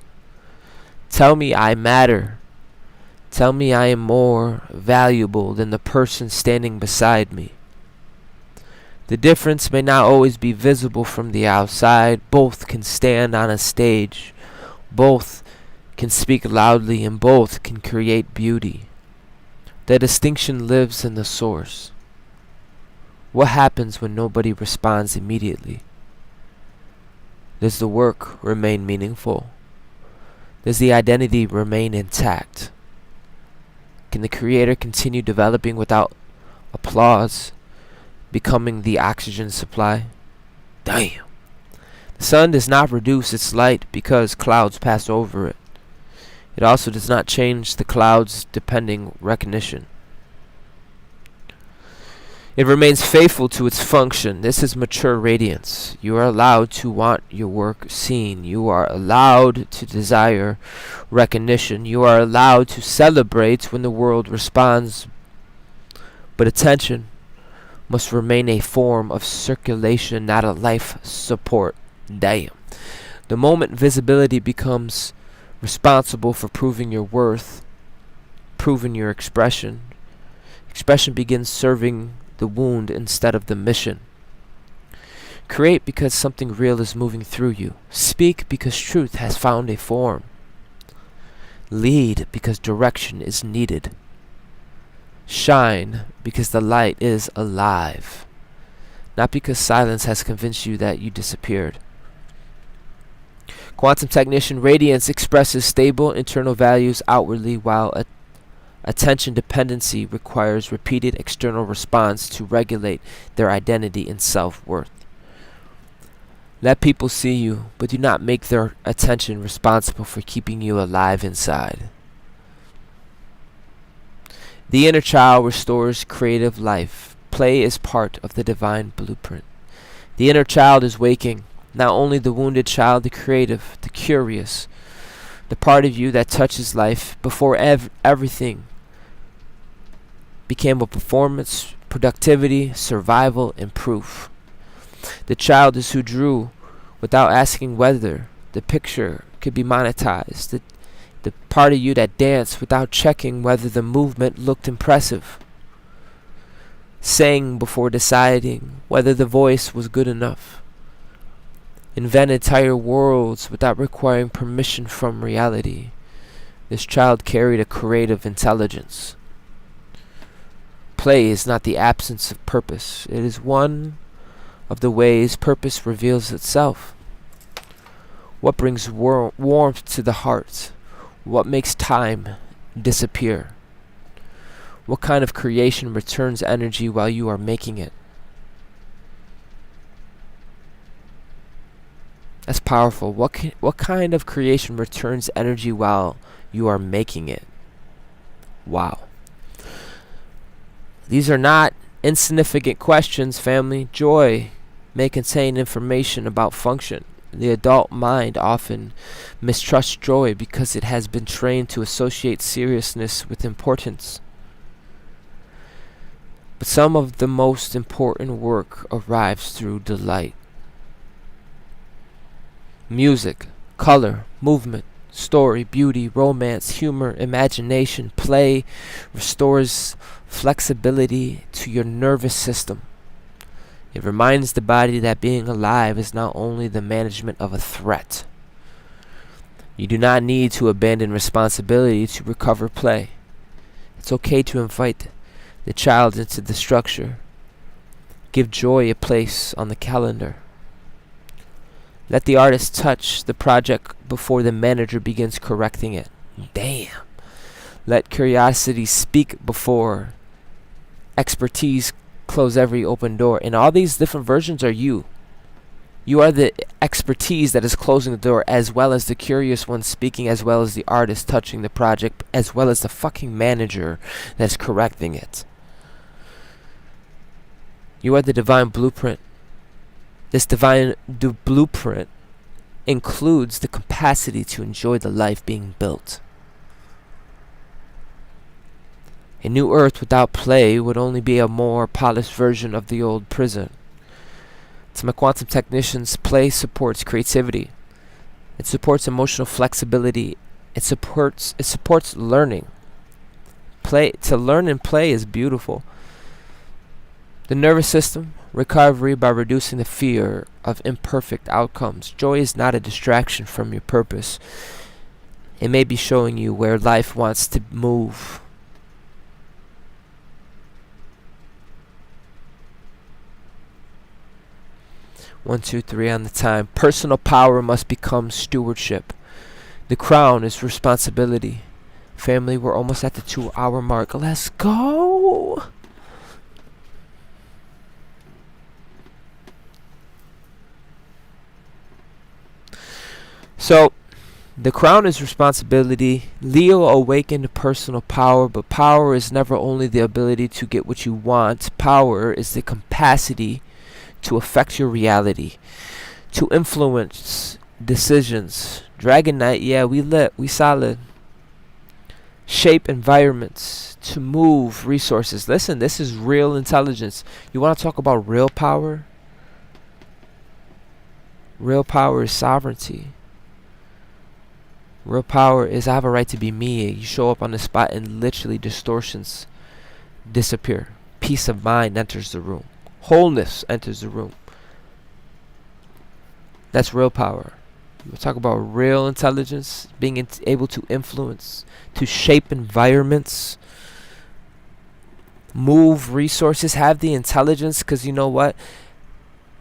Tell me I matter. Tell me I am more valuable than the person standing beside me. The difference may not always be visible from the outside. Both can stand on a stage. Both can speak loudly, and both can create beauty. The distinction lives in the source. What happens when nobody responds immediately? Does the work remain meaningful? Does the identity remain intact? Can the creator continue developing without applause? becoming the oxygen supply. Damn. The sun does not reduce its light because clouds pass over it. It also does not change the clouds depending recognition. It remains faithful to its function. This is mature radiance. You are allowed to want your work seen. You are allowed to desire recognition. You are allowed to celebrate when the world responds. But attention must remain a form of circulation, not a life support. Damn. The moment visibility becomes responsible for proving your worth, proving your expression begins serving the wound instead of the mission. Create because something real is moving through you. Speak because truth has found a form. Lead because direction is needed. Shine because the light is alive. Not because silence has convinced you that you disappeared. Quantum Technician Radiance expresses stable internal values outwardly, while attention dependency requires repeated external response to regulate their identity and self-worth. Let people see you, but do not make their attention responsible for keeping you alive inside. The inner child restores creative life. Play is part of the divine blueprint. The inner child is waking. Not only the wounded child, the creative, the curious, the part of you that touches life before everything became a performance, productivity, survival, and proof. The child is who drew without asking whether the picture could be monetized. The part of you that danced without checking whether the movement looked impressive. Sang before deciding whether the voice was good enough. Invent entire worlds without requiring permission from reality. This child carried a creative intelligence. Play is not the absence of purpose. It is one of the ways purpose reveals itself. What brings warmth to the heart? What makes time disappear? What kind of creation returns energy while you are making it? That's powerful. What kind of creation returns energy while you are making it? Wow. These are not insignificant questions, family. Joy may contain information about function. The adult mind often mistrusts joy because it has been trained to associate seriousness with importance. But some of the most important work arrives through delight. Music, color, movement, story, beauty, romance, humor, imagination, play restores flexibility to your nervous system. It reminds the body that being alive is not only the management of a threat. You do not need to abandon responsibility to recover play. It's okay to invite the child into the structure. Give joy a place on the calendar. Let the artist touch the project before the manager begins correcting it. Damn. Let curiosity speak before expertise close every open door. And all these different versions are you. You are the expertise that is closing the door, as well as the curious one speaking, as well as the artist touching the project, as well as the fucking manager that's correcting it. You are the divine blueprint. This divine blueprint includes the capacity to enjoy the life being built. A new earth without play would only be a more polished version of the old prison. To my quantum technicians, play supports creativity. It supports emotional flexibility. It supports learning. To learn and play is beautiful. The nervous system, recovery by reducing the fear of imperfect outcomes. Joy is not a distraction from your purpose. It may be showing you where life wants to move. One, two, three on the time. Personal power must become stewardship. The crown is responsibility. Family, we're almost at the 2-hour mark. Let's go. So, the crown is responsibility. Leo awakened personal power, but power is never only the ability to get what you want. Power is the capacity to affect your reality, to influence decisions. Dragon Knight, yeah, we lit, we solid. Shape environments, to move resources. Listen, this is real intelligence. You want to talk about real power? Real power is sovereignty. Real power is I have a right to be me. You show up on the spot and literally distortions disappear. Peace of mind enters the room. Wholeness enters the room. That's real power. We talk about real intelligence, being able to influence, to shape environments, move resources, have the intelligence, because you know what?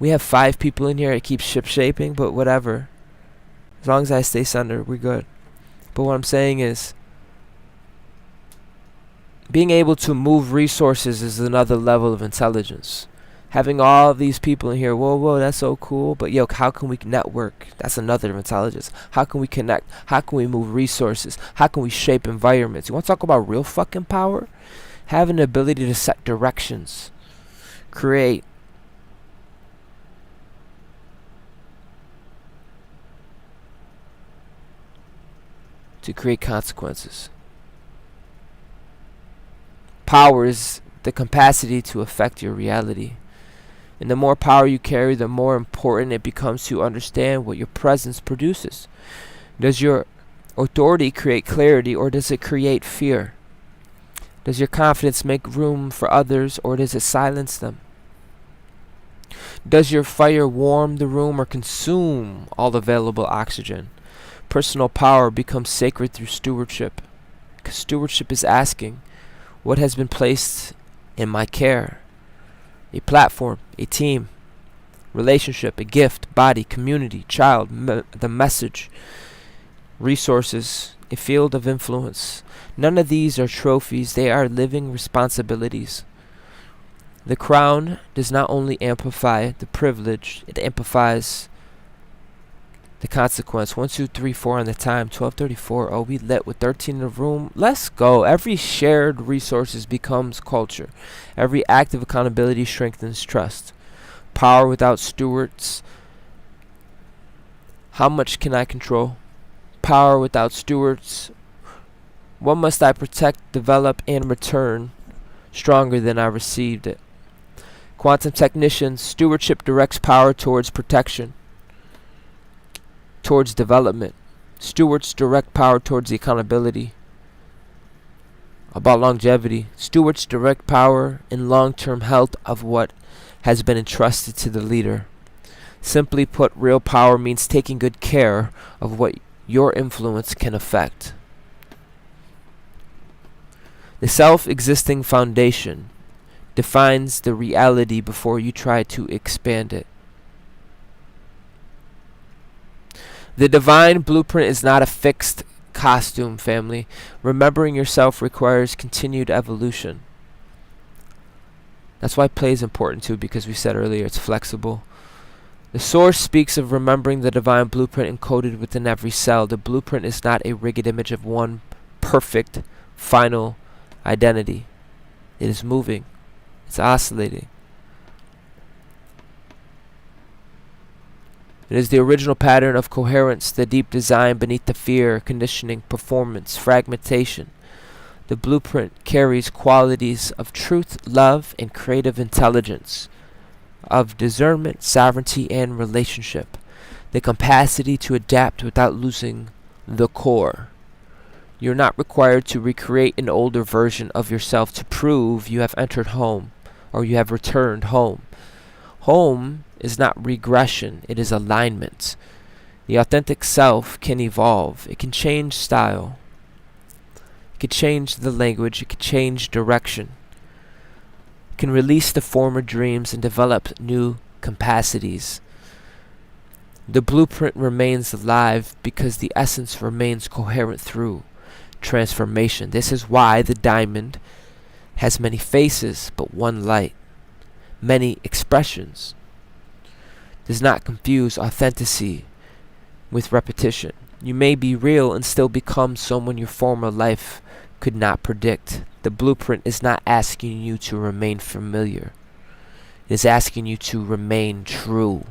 We have 5 people in here. It keeps ship shaping, but whatever. As long as I stay centered, we're good. But what I'm saying is, being able to move resources is another level of intelligence. Having all of these people in here, whoa, that's so cool. But yo, how can we network? That's another intelligence. How can we connect? How can we move resources? How can we shape environments? You want to talk about real fucking power? Having the ability to set directions, create. To create consequences. Power is the capacity to affect your reality. And the more power you carry, the more important it becomes to understand what your presence produces. Does your authority create clarity, or does it create fear? Does your confidence make room for others, or does it silence them? Does your fire warm the room or consume all available oxygen? Personal power becomes sacred through stewardship. 'Cause stewardship is asking, what has been placed in my care? A platform, a team, relationship, a gift, body, community, child, the message, resources, a field of influence. None of these are trophies, they are living responsibilities. The crown does not only amplify the privilege, it amplifies the consequence. 1, 2, 3, 4 on the time. 12:34. Oh, we lit with 13 in the room. Let's go. Every shared resources becomes culture. Every act of accountability strengthens trust. Power without stewards. How much can I control? Power without stewards. What must I protect, develop, and return stronger than I received it? Quantum technicians. Stewardship directs power towards protection, towards development. Stewards direct power towards the accountability. About longevity. Stewards direct power in long-term health of what has been entrusted to the leader. Simply put, real power means taking good care of what your influence can affect. The self-existing foundation defines the reality before you try to expand it. The divine blueprint is not a fixed costume, family. Remembering yourself requires continued evolution. That's why play is important too, because we said earlier it's flexible. The source speaks of remembering the divine blueprint encoded within every cell. The blueprint is not a rigged image of one perfect, final identity. It is moving. It's oscillating. It is the original pattern of coherence, the deep design beneath the fear, conditioning, performance, fragmentation. The blueprint carries qualities of truth, love, and creative intelligence, of discernment, sovereignty, and relationship. The capacity to adapt without losing the core. You're not required to recreate an older version of yourself to prove you have entered home or you have returned home. Home is not regression, it is alignment. The authentic self can evolve. It can change style. It can change the language. It can change direction. It can release the former dreams and develop new capacities. The blueprint remains alive because the essence remains coherent through transformation. This is why the diamond has many faces but one light. Many expressions. Does not confuse authenticity with repetition. You may be real and still become someone your former life could not predict. The blueprint is not asking you to remain familiar. It is asking you to remain true.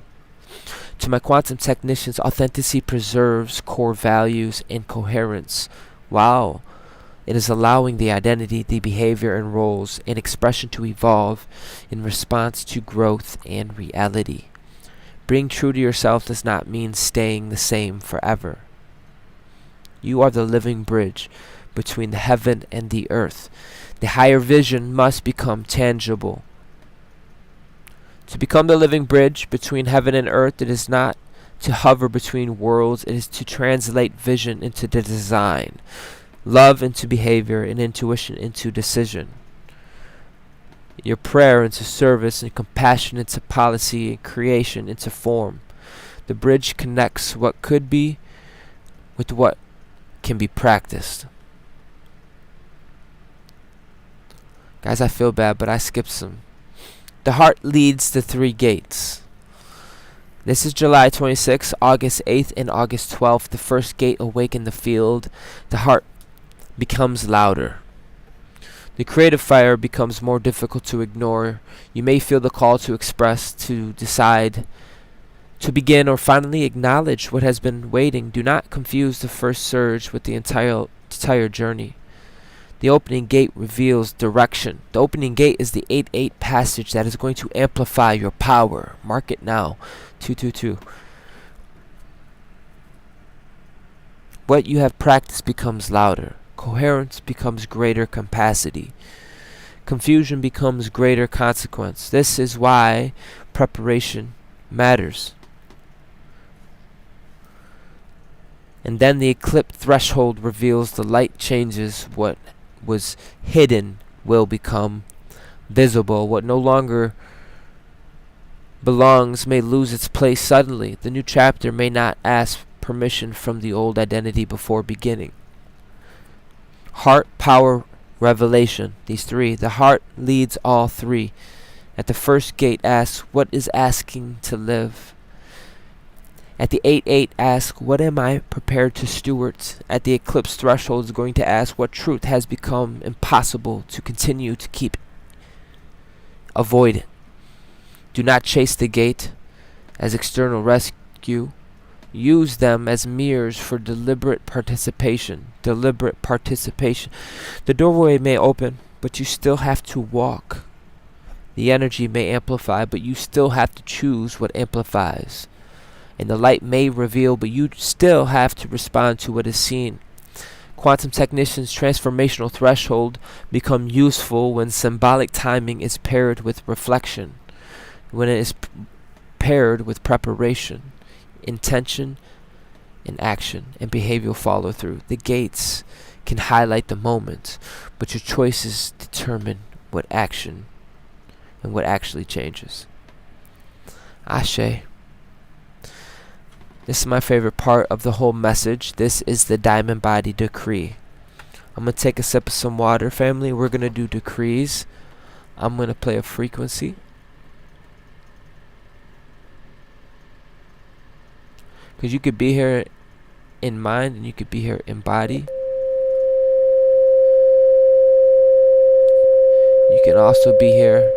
To my quantum technicians, authenticity preserves core values and coherence. Wow. It is allowing the identity, the behavior and roles and expression to evolve in response to growth and reality. Being true to yourself does not mean staying the same forever. You are the living bridge between the heaven and the earth. The higher vision must become tangible. To become the living bridge between heaven and earth, it is not to hover between worlds, it is to translate vision into the design, love into behavior, and intuition into decision. Your prayer into service, and compassion into policy, and creation into form. The bridge connects what could be with what can be practiced. Guys, I feel bad, but I skipped some. The heart leads the 3 gates. This is July 26th, August 8th, and August 12th. The first gate awakened the field. The heart becomes louder. The creative fire becomes more difficult to ignore. You may feel the call to express, to decide, to begin, or finally acknowledge what has been waiting. Do not confuse the first surge with the entire journey. The opening gate reveals direction. The opening gate is the 8-8 passage that is going to amplify your power. Mark it now. 222. What you have practiced becomes louder. Coherence becomes greater capacity. Confusion becomes greater consequence. This is why preparation matters. And then the eclipse threshold reveals the light changes. What was hidden will become visible. What no longer belongs may lose its place suddenly. The new chapter may not ask permission from the old identity before beginning. Heart, power, revelation. These 3. The heart leads all 3. At the first gate asks, what is asking to live? At the 8-8 ask, what am I prepared to steward? At the eclipse threshold is going to ask, what truth has become impossible to continue to keep avoided? Do not chase the gate as external rescue. Use them as mirrors for deliberate participation. Deliberate participation. The doorway may open, but you still have to walk. The energy may amplify, but you still have to choose what amplifies. And the light may reveal, but you still have to respond to what is seen. Quantum technicians' transformational threshold become useful when symbolic timing is paired with reflection, when it is paired with preparation, intention, and action, and behavioral follow through. The gates can highlight the moment, but your choices determine what action and what actually changes. Ashe. This is my favorite part of the whole message. This is the diamond body decree. I'm going to take a sip of some water, family. We're going to do decrees. I'm going to play a frequency. Because you could be here in mind and you could be here in body. You can also be here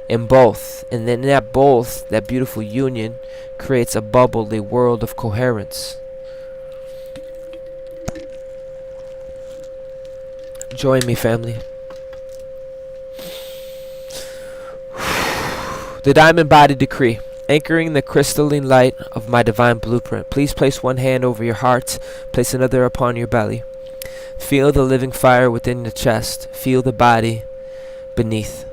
in both, and then that both, that beautiful union, creates a bubble, a world of coherence. Join me, family. The diamond body decree. Anchoring the crystalline light of my divine blueprint. Please place one hand over your heart, place another upon your belly. Feel the living fire within the chest. Feel the body beneath.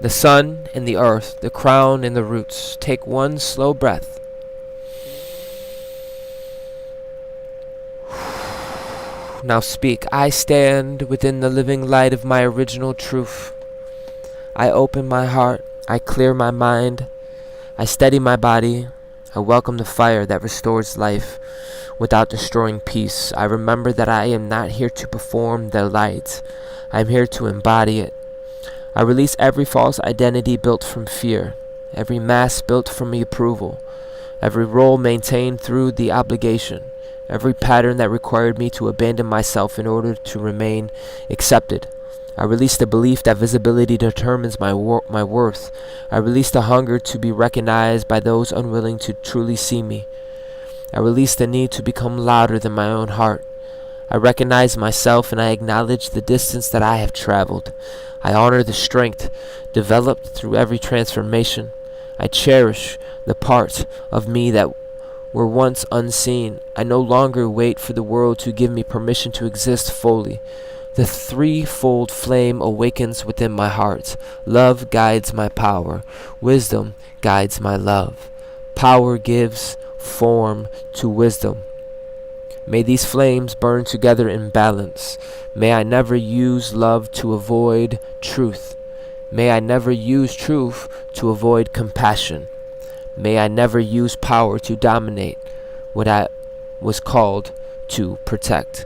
The sun and the earth, the crown and the roots. Take one slow breath. Now speak. I stand within the living light of my original truth. I open my heart. I clear my mind. I steady my body. I welcome the fire that restores life without destroying peace. I remember that I am not here to perform the light. I am here to embody it. I release every false identity built from fear, every mask built from approval, every role maintained through the obligation, every pattern that required me to abandon myself in order to remain accepted. I release the belief that visibility determines my worth. I release the hunger to be recognized by those unwilling to truly see me. I release the need to become louder than my own heart. I recognize myself and I acknowledge the distance that I have traveled. I honor the strength developed through every transformation. I cherish the parts of me that were once unseen. I no longer wait for the world to give me permission to exist fully. The threefold flame awakens within my heart. Love guides my power. Wisdom guides my love. Power gives form to wisdom. May these flames burn together in balance. May I never use love to avoid truth. May I never use truth to avoid compassion. May I never use power to dominate what I was called to protect.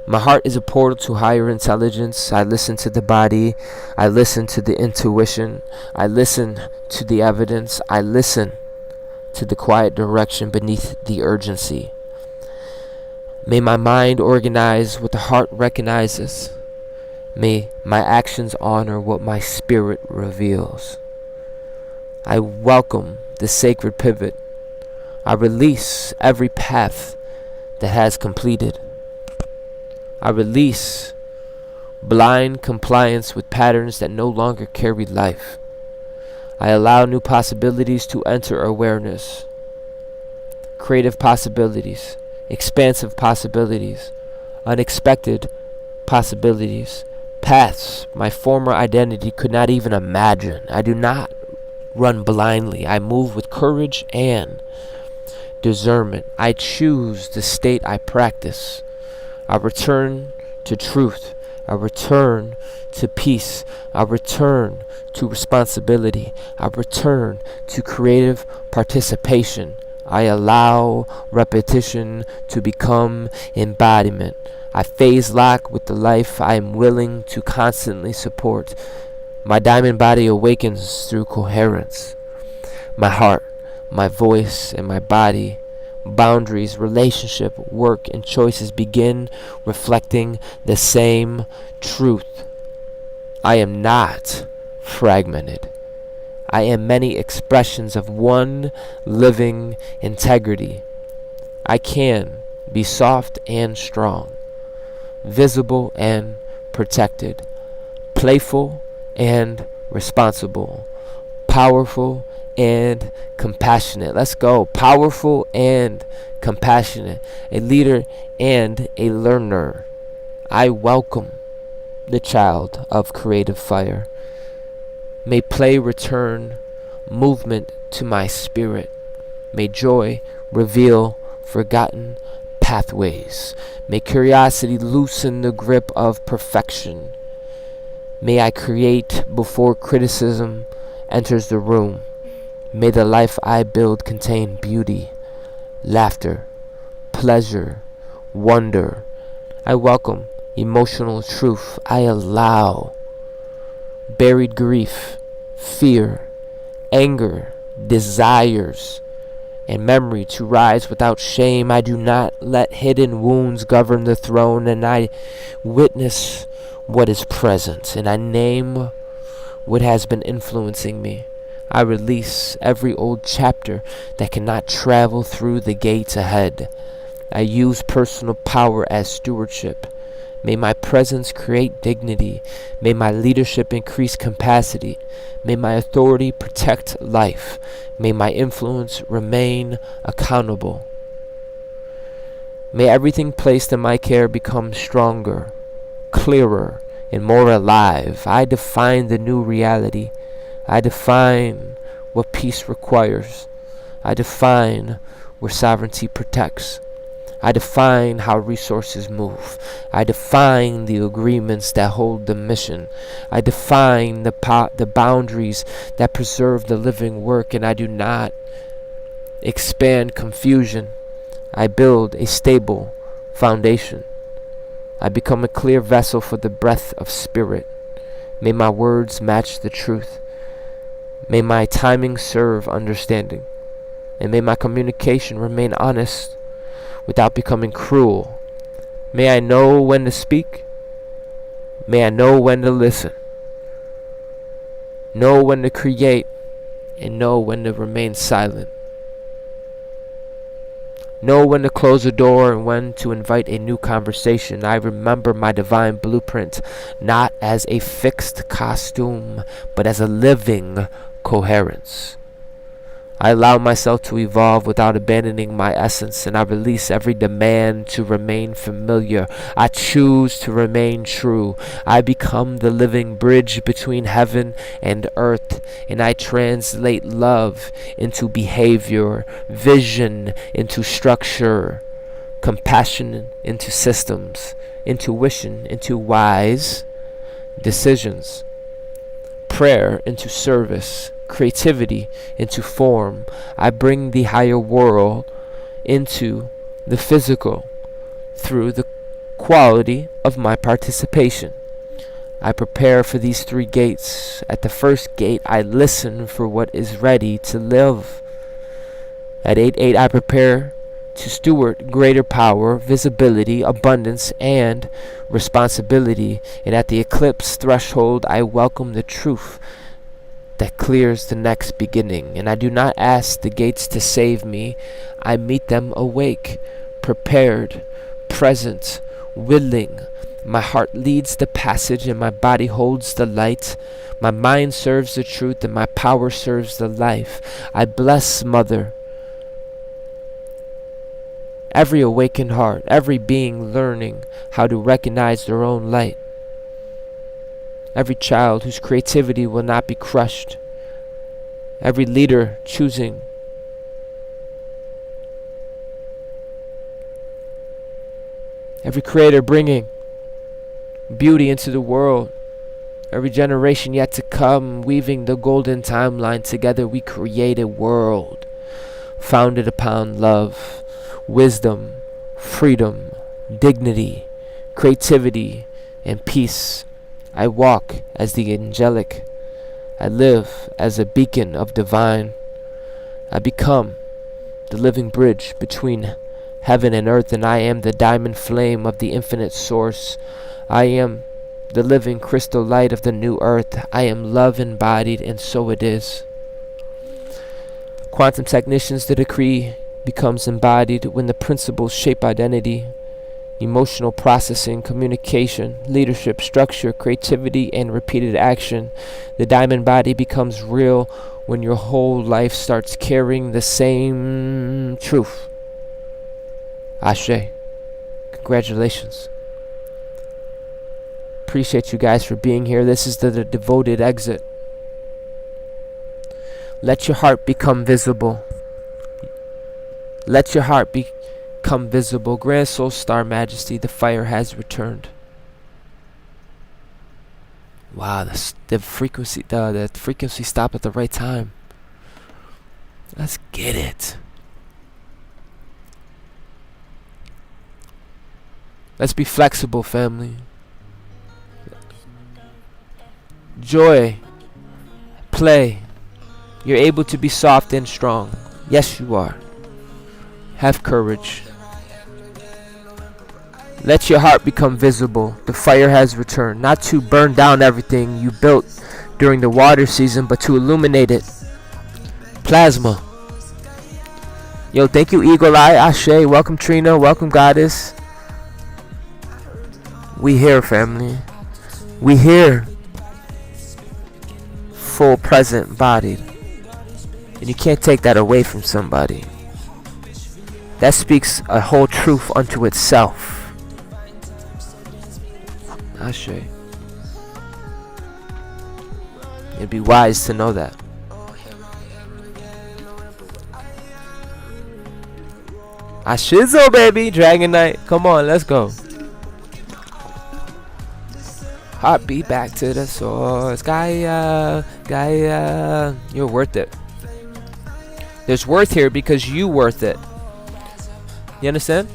My heart is a portal to higher intelligence. I listen to the body. I listen to the intuition. I listen to the evidence. I listen to the quiet direction beneath the urgency. May my mind organize what the heart recognizes. May my actions honor what my spirit reveals. I welcome the sacred pivot. I release every path that has completed. I release blind compliance with patterns that no longer carry life. I allow new possibilities to enter awareness. Creative possibilities, expansive possibilities, unexpected possibilities, paths my former identity could not even imagine. I do not run blindly. I move with courage and discernment. I choose the state I practice. I return to truth. I return to peace. I return to responsibility. I return to creative participation. I allow repetition to become embodiment. I phase lock with the life I am willing to constantly support. My diamond body awakens through coherence. My heart, my voice, and my body, boundaries, relationship, work, and choices begin reflecting the same truth. I am not fragmented. I am many expressions of one living integrity. I can be soft and strong, visible and protected, playful and responsible, powerful and compassionate. Let's go. Powerful and compassionate. A leader and a learner. I welcome the child of creative fire. May play return movement to my spirit. May joy reveal forgotten pathways. May curiosity loosen the grip of perfection. May I create before criticism enters the room. May the life I build contain beauty, laughter, pleasure, wonder. I welcome emotional truth. I allow buried grief, fear, anger, desires, and memory to rise without shame. I do not let hidden wounds govern the throne, and I witness what is present, and I name what has been influencing me. I release every old chapter that cannot travel through the gates ahead. I use personal power as stewardship. May my presence create dignity. May my leadership increase capacity. May my authority protect life. May my influence remain accountable. May everything placed in my care become stronger, clearer, and more alive. I define the new reality. I define what peace requires. I define where sovereignty protects. I define how resources move. I define the agreements that hold the mission. I define the boundaries that preserve the living work, and I do not expand confusion. I build a stable foundation. I become a clear vessel for the breath of spirit. May my words match the truth. May my timing serve understanding. And may my communication remain honest without becoming cruel. May I know when to speak. May I know when to listen. Know when to create and know when to remain silent. Know when to close a door and when to invite a new conversation. I remember my divine blueprint not as a fixed costume, but as a living coherence. I allow myself to evolve without abandoning my essence, and I release every demand to remain familiar. I choose to remain true. I become the living bridge between heaven and earth, and I translate love into behavior, vision into structure, compassion into systems, intuition into wise decisions, prayer into service, creativity into form. I bring the higher world into the physical through the quality of my participation. I prepare for these 3 gates. At the first gate, I listen for what is ready to live. At 8-8, I prepare to steward greater power, visibility, abundance, and responsibility. And at the eclipse threshold, I welcome the truth that clears the next beginning. And I do not ask the gates to save me. I meet them awake, prepared, present, willing. My heart leads the passage and my body holds the light. My mind serves the truth and my power serves the life. I bless Mother, every awakened heart, every being learning how to recognize their own light. Every child whose creativity will not be crushed. Every leader choosing every creator bringing beauty into the world. Every generation yet to come, weaving the golden timeline. Together we create a world founded upon love, wisdom, freedom, dignity, creativity, and peace. I walk as the angelic. I live as a beacon of divine. I become the living bridge between heaven and earth, and I am the diamond flame of the infinite source. I am the living crystal light of the new earth. I am love embodied, and so it is. Quantum technicians, the decree becomes embodied when the principles shape identity. Emotional processing, communication, leadership, structure, creativity, and repeated action. The diamond body becomes real when your whole life starts carrying the same truth. Ashe. Congratulations. Appreciate you guys for being here. This is the devoted exit. Let your heart become visible. Let your heart become visible. Grand Soul Star Majesty, the fire has returned. Wow, the frequency stopped at the right time. Let's get it. Let's be flexible, family. Joy. Play. You're able to be soft and strong. Yes, you are. Have courage. Let your heart become visible. The fire has returned. Not to burn down everything you built during the water season, but to illuminate it. Plasma. Yo, thank you, Eagle Eye. Ashe. Welcome, Trina. Welcome, Goddess. We here, family. We here. Full present bodied. And you can't take that away from somebody. That speaks a whole truth unto itself. Ashe. It'd be wise to know that. Ashizo, baby. Dragon Knight. Come on, let's go. Heartbeat back to the source. Gaia. You're worth it. There's worth here because you worth it. You understand?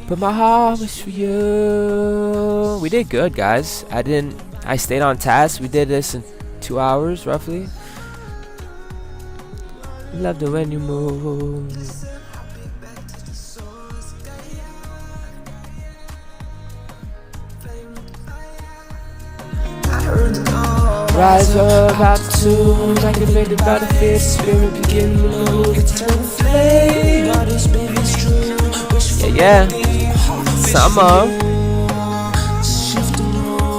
But my heart was for you. We did good, guys. I didn't I stayed on task. We did this in 2 hours roughly. Love the when you move. Rise up out the tomb, I can make the battlefield spirit begin to move. Turn the flame, yeah. Summer.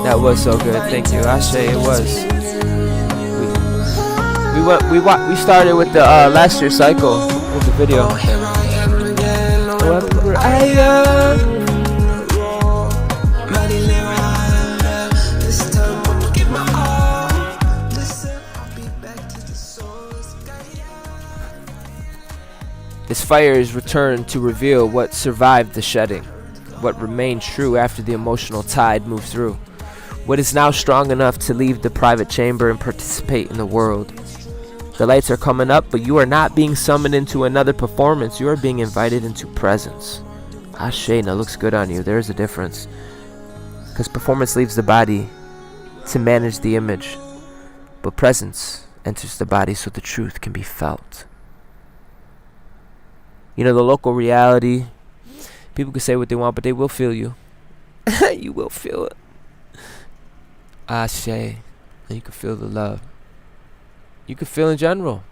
That was so good. Thank you, Ashe. It was. We started with the last year's cycle with the video. This fire is returned to reveal what survived the shedding, what remained true after the emotional tide moved through, what is now strong enough to leave the private chamber and participate in the world. The lights are coming up, but you are not being summoned into another performance. You are being invited into presence. Ashe, that looks good on you. There's a difference. Because performance leaves the body to manage the image, but presence enters the body so the truth can be felt. You know, the local reality, people can say what they want, but they will feel you. You will feel it. Ashe, and you can feel the love. You can feel in general.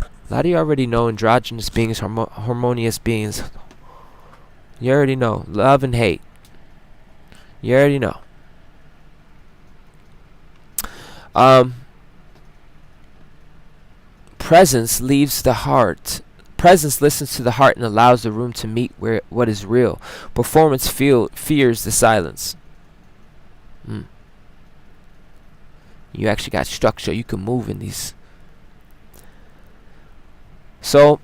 A lot of you already know androgynous beings, harmonious beings. You already know. Love and hate. You already know. Presence leaves the heart. Presence listens to the heart and allows the room to meet where what is real. Performance fears the silence. You actually got structure. You can move in these. So,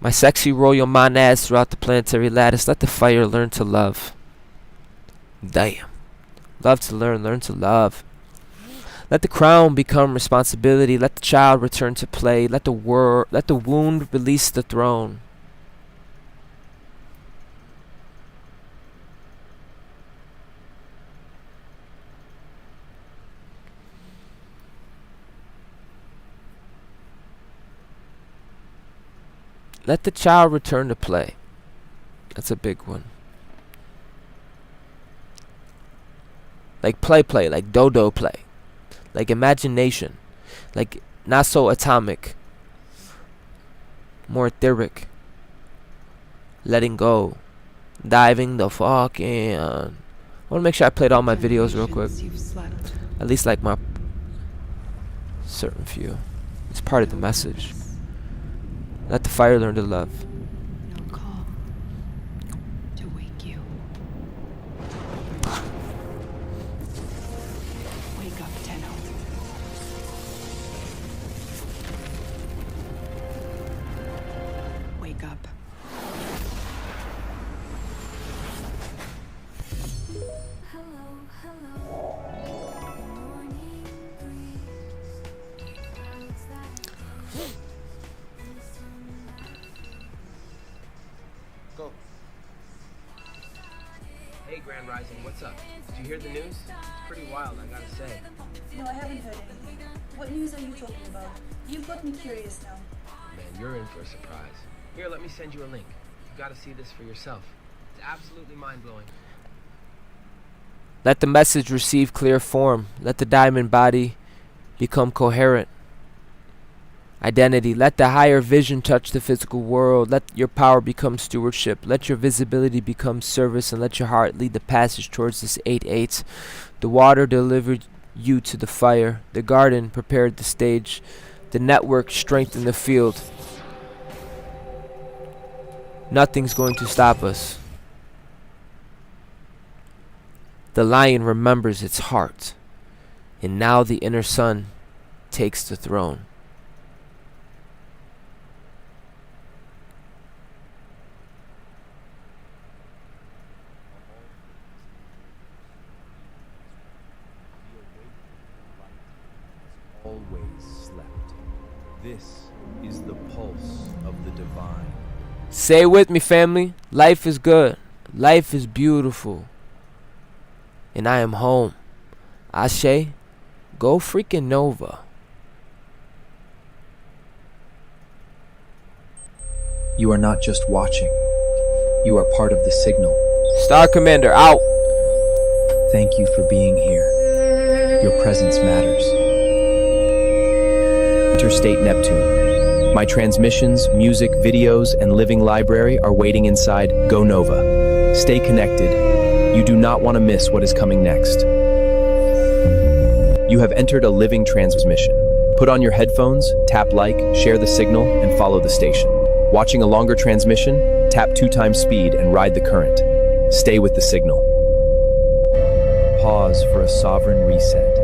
my sexy royal monads throughout the planetary lattice, let the fire learn to love. Damn. Love to learn to love. Let the crown become responsibility. Let the child return to play. Let the wound release the throne. Let the child return to play. That's a big one. Like play, like dodo play. Like imagination. Like not so atomic. More etheric. Letting go. Diving the fuck in. I want to make sure I played all my videos real quick. At least like my certain few. It's part of the message. Let the fire learn to love. No call to wake you. Wake up, Tenno. Wake up. Hey, Grand Rising, what's up? Did you hear the news? It's pretty wild, I gotta say. No, I haven't heard anything. What news are you talking about? You've got me curious now. Man, you're in for a surprise. Here, let me send you a link. You gotta see this for yourself. It's absolutely mind-blowing. Let the message receive clear form. Let the diamond body become coherent. Identity. Let the higher vision touch the physical world. Let your power become stewardship. Let your visibility become service, and let your heart lead the passage towards this 8-8. The water delivered you to the fire. The garden prepared the stage. The network strengthened the field. Nothing's going to stop us. The lion remembers its heart, and now the inner sun takes the throne. Always slept. This is the pulse of the divine. Say it with me, family. Life is good. Life is beautiful. and I am home. Ashe, go freaking Nova. You are not just watching. You are part of the signal. Star Commander out. Thank you for being here. Your presence matters. Interstate Neptune. My transmissions, music, videos, and living library are waiting inside Go Nova. Stay connected. You do not want to miss what is coming next. You have entered a living transmission. Put on your headphones, tap like, share the signal, and follow the station. Watching a longer transmission, tap 2 times speed and ride the current. Stay with the signal. Pause for a sovereign reset.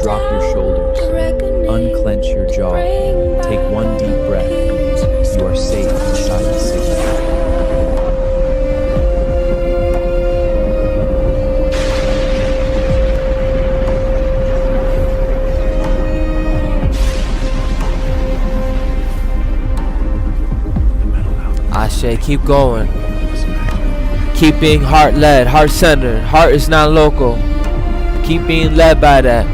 Drop your shoulders. Unclench your jaw. Take 1 deep breath. You are safe inside the signal. Ashe, keep going. Keep being heart-led, heart-centered. Heart is not local. Keep being led by that.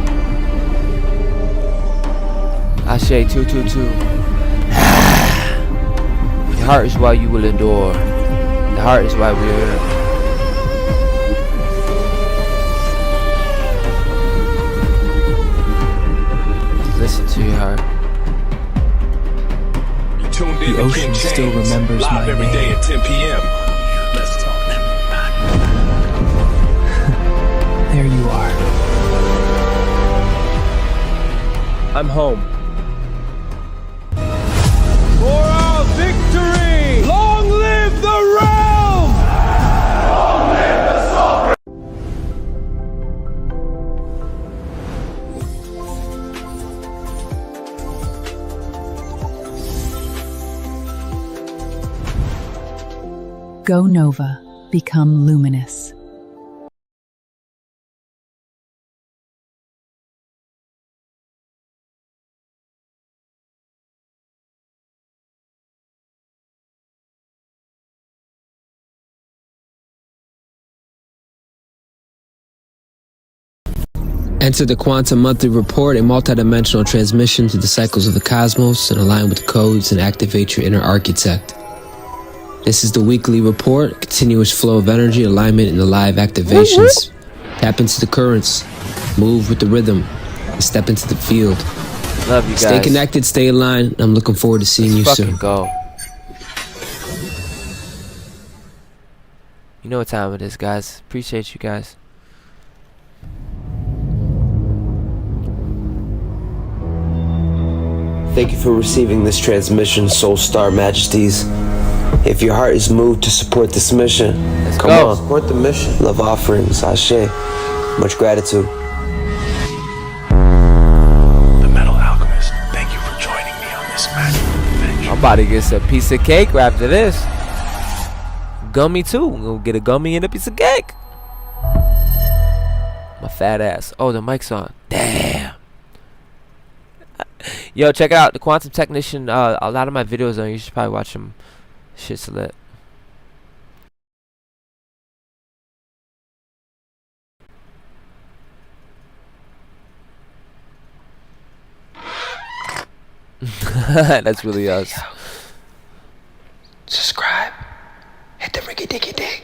Ashe, 222. Your heart is why you will endure. The heart is why we are here. Listen to your heart. The ocean still remembers my every name. day at 10 p.m. Let's talk. There you are. I'm home. For our victory! Long live the realm! Long live the sovereign! Go Nova. Become luminous. Enter the Quantum Monthly Report, a multidimensional transmission to the cycles of the cosmos and align with codes and activate your inner architect. This is the weekly report, continuous flow of energy, alignment, and alive activations. Tap into the currents, move with the rhythm, and step into the field. Love you guys. Stay connected, stay aligned. I'm looking forward to seeing you soon. Go. You know what time it is, guys. Appreciate you guys. Thank you for receiving this transmission, Soul Star Majesties. If your heart is moved to support this mission, come on, support the mission. Love offerings, Ashe. Much gratitude. The Metal Alchemist, thank you for joining me on this magical adventure. I'm about to get a piece of cake after this. Gummy too. I'm gonna get a gummy and a piece of cake. My fat ass. Oh, the mic's on. Damn. Yo, check it out. The Quantum Technician. A lot of my videos on. You should probably watch them. Shit's lit. That's really us. Subscribe. Hit the ringy dingy ding.